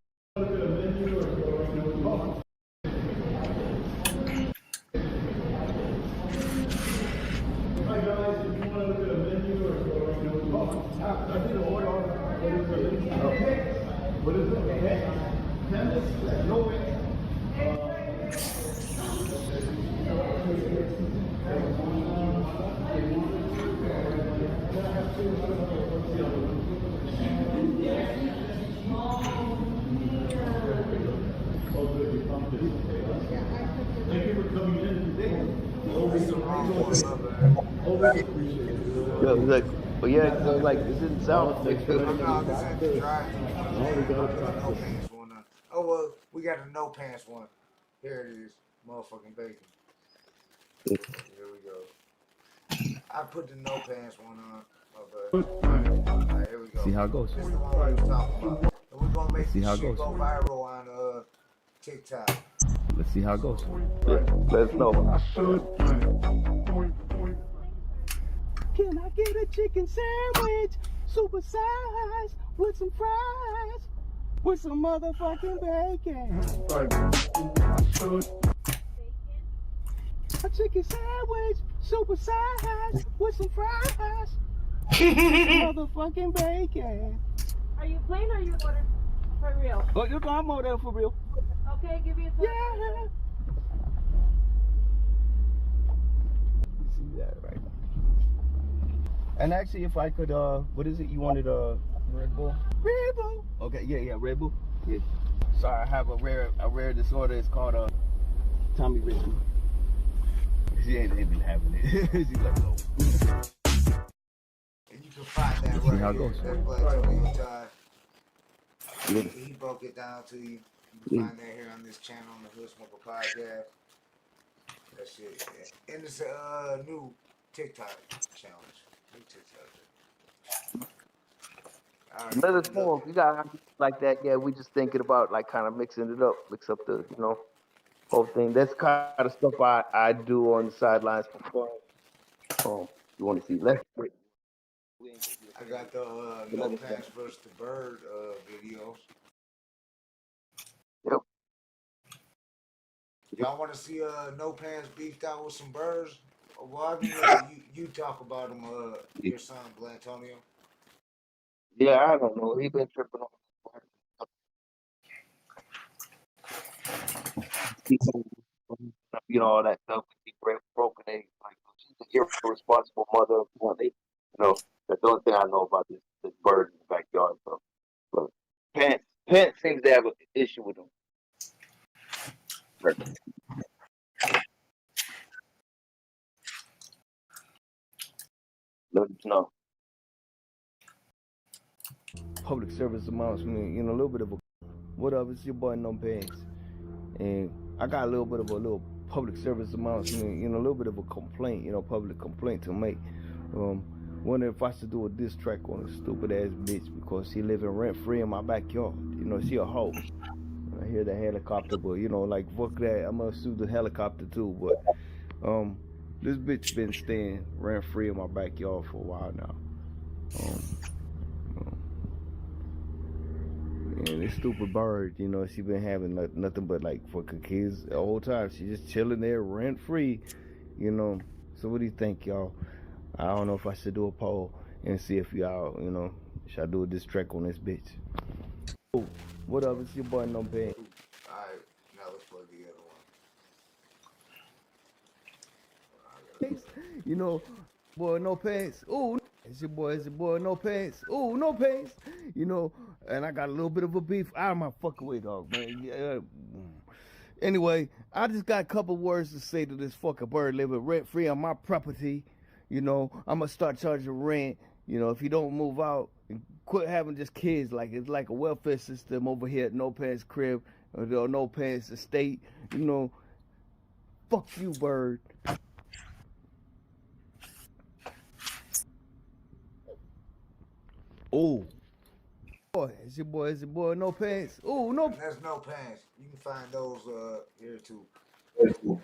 what is it? Tennis? No way. Thank you one, my bad. Always appreciate it. Yo, it's like, but yeah, like this didn't sound. Oh no, this ain't the dry clean one. I'll put the no pants one on. Oh well, we got a no pants one. Here it is, motherfucking bacon. Here we go. I put the no pants one on. Alright, here we go. See how it goes. This is the one we was talking about. And we're gonna make this shit go viral on TikTok. Let's see how it goes. Let's know. Can I get a chicken sandwich, super size, with some fries, with some motherfucking bacon? A chicken sandwich, super size, with some fries, motherfucking bacon. Are you playing or are you ordering for real? Oh, you know I'm ordering for real. Okay, give me a second. Yeah. See that right now. And actually, if I could, what is it? You wanted a Red Bull? Red Bull. Okay, yeah, Red Bull. Yeah. Sorry, I have a rare disorder. It's called Tommy Richmond. She ain't been having it. She's like, no. And you can find that See right how it here. goes. That's Black Tony Todd. He broke it down to you. You can find that here on this channel on the Hood Smoker Podcast. That shit. Yeah. And it's a new TikTok challenge. New TikTok. Let us know if you got like that. Yeah, we just thinking about like kind of mixing it up, mix up the whole thing. That's kind of stuff I do on the sidelines for fun. You want to see? Let's. I got the No Pants vs. the Bird videos. Yep. Y'all want to see No Pants beefed out with some birds? Well, I mean, you talk about them, your son, Blantonio. Yeah, I don't know. He been tripping on. All that stuff. He broken eggs. Like she's an irresponsible mother. That's the only thing I know about this bird in the backyard. So, but Pence seems to have an issue with him. Let us know. Public service announcement, a little bit of a. What up? It's your boy No Pants, and I got a little bit of a public service announcement, a little bit of a complaint, public complaint to make. Wondering if I should do a diss track on a stupid ass bitch because she living rent free in my backyard. She a hoe. I hear the helicopter, but like fuck that. I'm gonna sue the helicopter too. But this bitch been staying rent free in my backyard for a while now. And this stupid bird, she been having nothing but like fucking kids the whole time. She just chilling there rent free, So what do you think, y'all? I don't know if I should do a poll and see if y'all, should I do a diss track on this bitch? Oh, what up? It's your boy No Pants. Alright, now let's play the other one. Boy No Pants. Ooh, it's your boy No Pants. Ooh, No Pants. And I got a little bit of a beef. Out of my fucking way, dog, man. Yeah. Anyway, I just got a couple words to say to this fucking bird living rent free on my property. I'm gonna start charging rent. If you don't move out and quit having just kids, like it's like a welfare system over here at No Pants Crib or No Pants Estate. Fuck you, bird. Oh. Boy, it's your boy No Pants. Oh, no. That's No Pants. You can find those here too.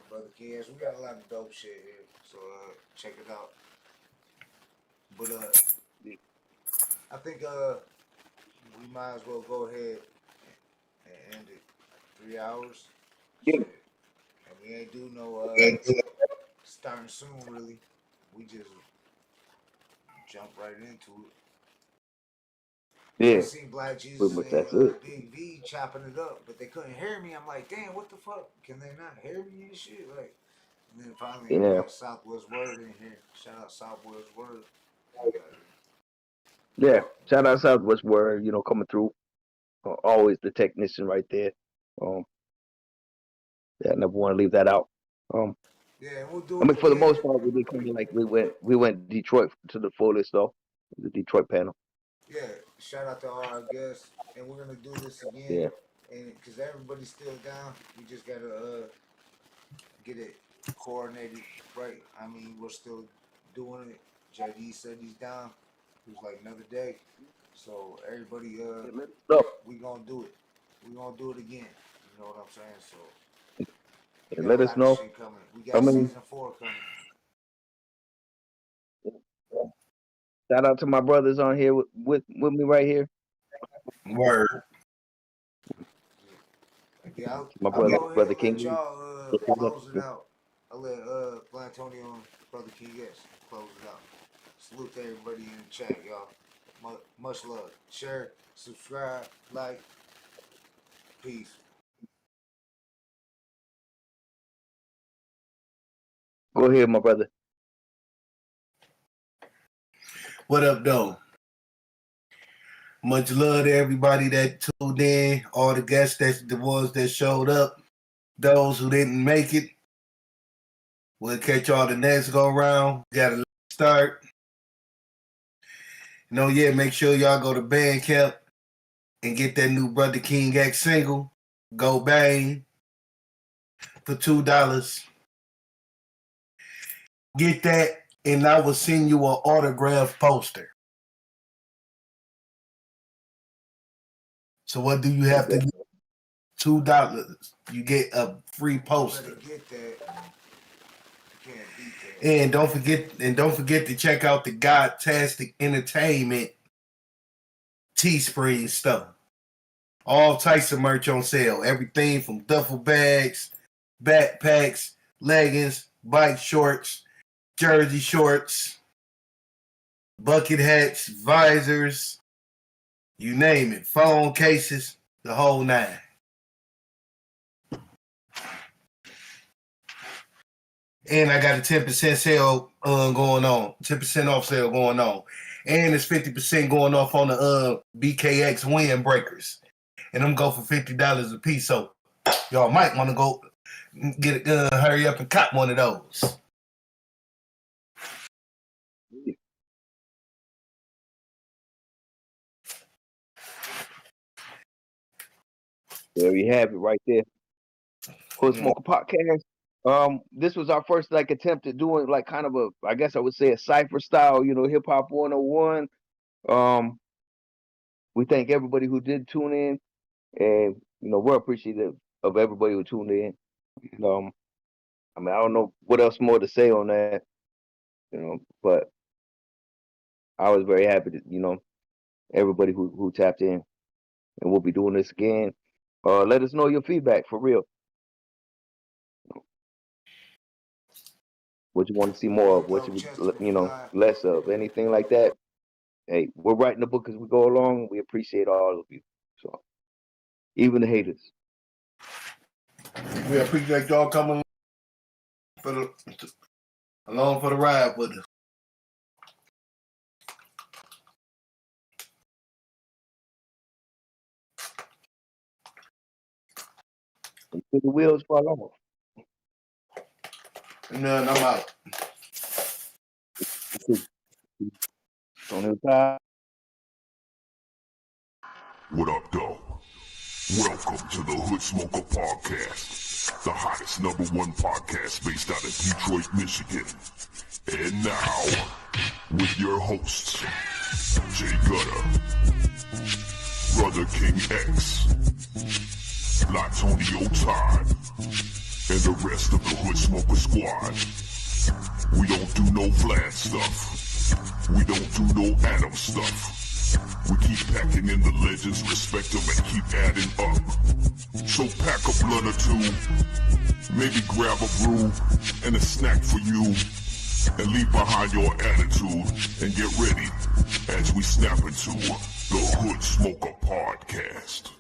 Brother Kids, we got a lot of dope shit here. So check it out. But I think we might as well go ahead and end it. 3 hours. Yeah. And we ain't do no starting soon really. We just jump right into it. Yeah. I seen Black Jesus and Big V chopping it up, but they couldn't hear me. I'm like, damn, what the fuck? Can they not hear me and shit? Like, and then finally we got Southwest Word in here. Shout out Southwest Word. Yeah, shout out Southwest Word, coming through. Always the technician right there. Yeah, I never want to leave that out. Yeah, we'll do I it mean, for the again. most part, we did kind of like we went Detroit to the fullest though, the Detroit panel. Yeah, shout out to all our guests, and we're gonna do this again. Yeah. And because everybody's still down, we just gotta get it coordinated right. I mean, we're still doing it. JD said he's down. He was like another day. So everybody, we gonna do it. We gonna do it again. You know what I'm saying? So we got Let a us lot of know. shit coming. We I got mean, season 4 coming. shout out to my brothers on here with me right here. Word. Yeah, My I'll go ahead brother and let King. y'all close it out. I'll let Blantonio and Brother King close it out. Salute to everybody in the chat, y'all. Much love. Share, subscribe, like. Peace. Go ahead, my brother. What up, though? Much love to everybody that tuned in, all the guests, the ones that showed up, those who didn't make it. We'll catch y'all the next go round. Got a start. Yeah, make sure y'all go to Bandcamp and get that new Brother King X single, Go Bang, for $2. Get that, and I will send you an autographed poster. So what do you have to do? $2. You get a free poster. Get that. Can't beat that. And don't forget to check out the Godtastic Entertainment Teespring stuff. All types of merch on sale. Everything from duffel bags, backpacks, leggings, bike shorts, jersey shorts, bucket hats, visors, you name it. Phone cases, the whole nine. And I got a 10% sale going on. 10% off sale going on. And it's 50% going off on the BKX windbreakers. And them go for $50 a piece. So y'all might want to go get it, hurry up and cop one of those. There you have it right there. Hood Smoker Podcast. This was our first attempt at doing kind of a, I guess I would say, a cypher style, hip hop 101. We thank everybody who did tune in, and we're appreciative of everybody who tuned in. I mean, I don't know what else more to say on that, but I was very happy that everybody who tapped in, and we'll be doing this again. Let us know your feedback for real. What you want to see more of, what you less of, anything like that. Hey, we're writing the book as we go along. We appreciate all of you. So, even the haters. We appreciate y'all coming along for the ride with us. Until the wheels fall off. And then I'm out. What up, though? Welcome to the Hood Smoker Podcast, the hottest #1 podcast based out of Detroit, Michigan. And now, with your hosts, Jay Gutter, Brother King X, Latonio Todd, and the rest of the Hood Smoker Squad. We don't do no Vlad stuff. We don't do no Adam stuff. We keep packing in the legends, respect them, and keep adding up. So pack a blunt or two, maybe grab a brew and a snack for you, and leave behind your attitude and get ready as we snap into the Hood Smoker Podcast.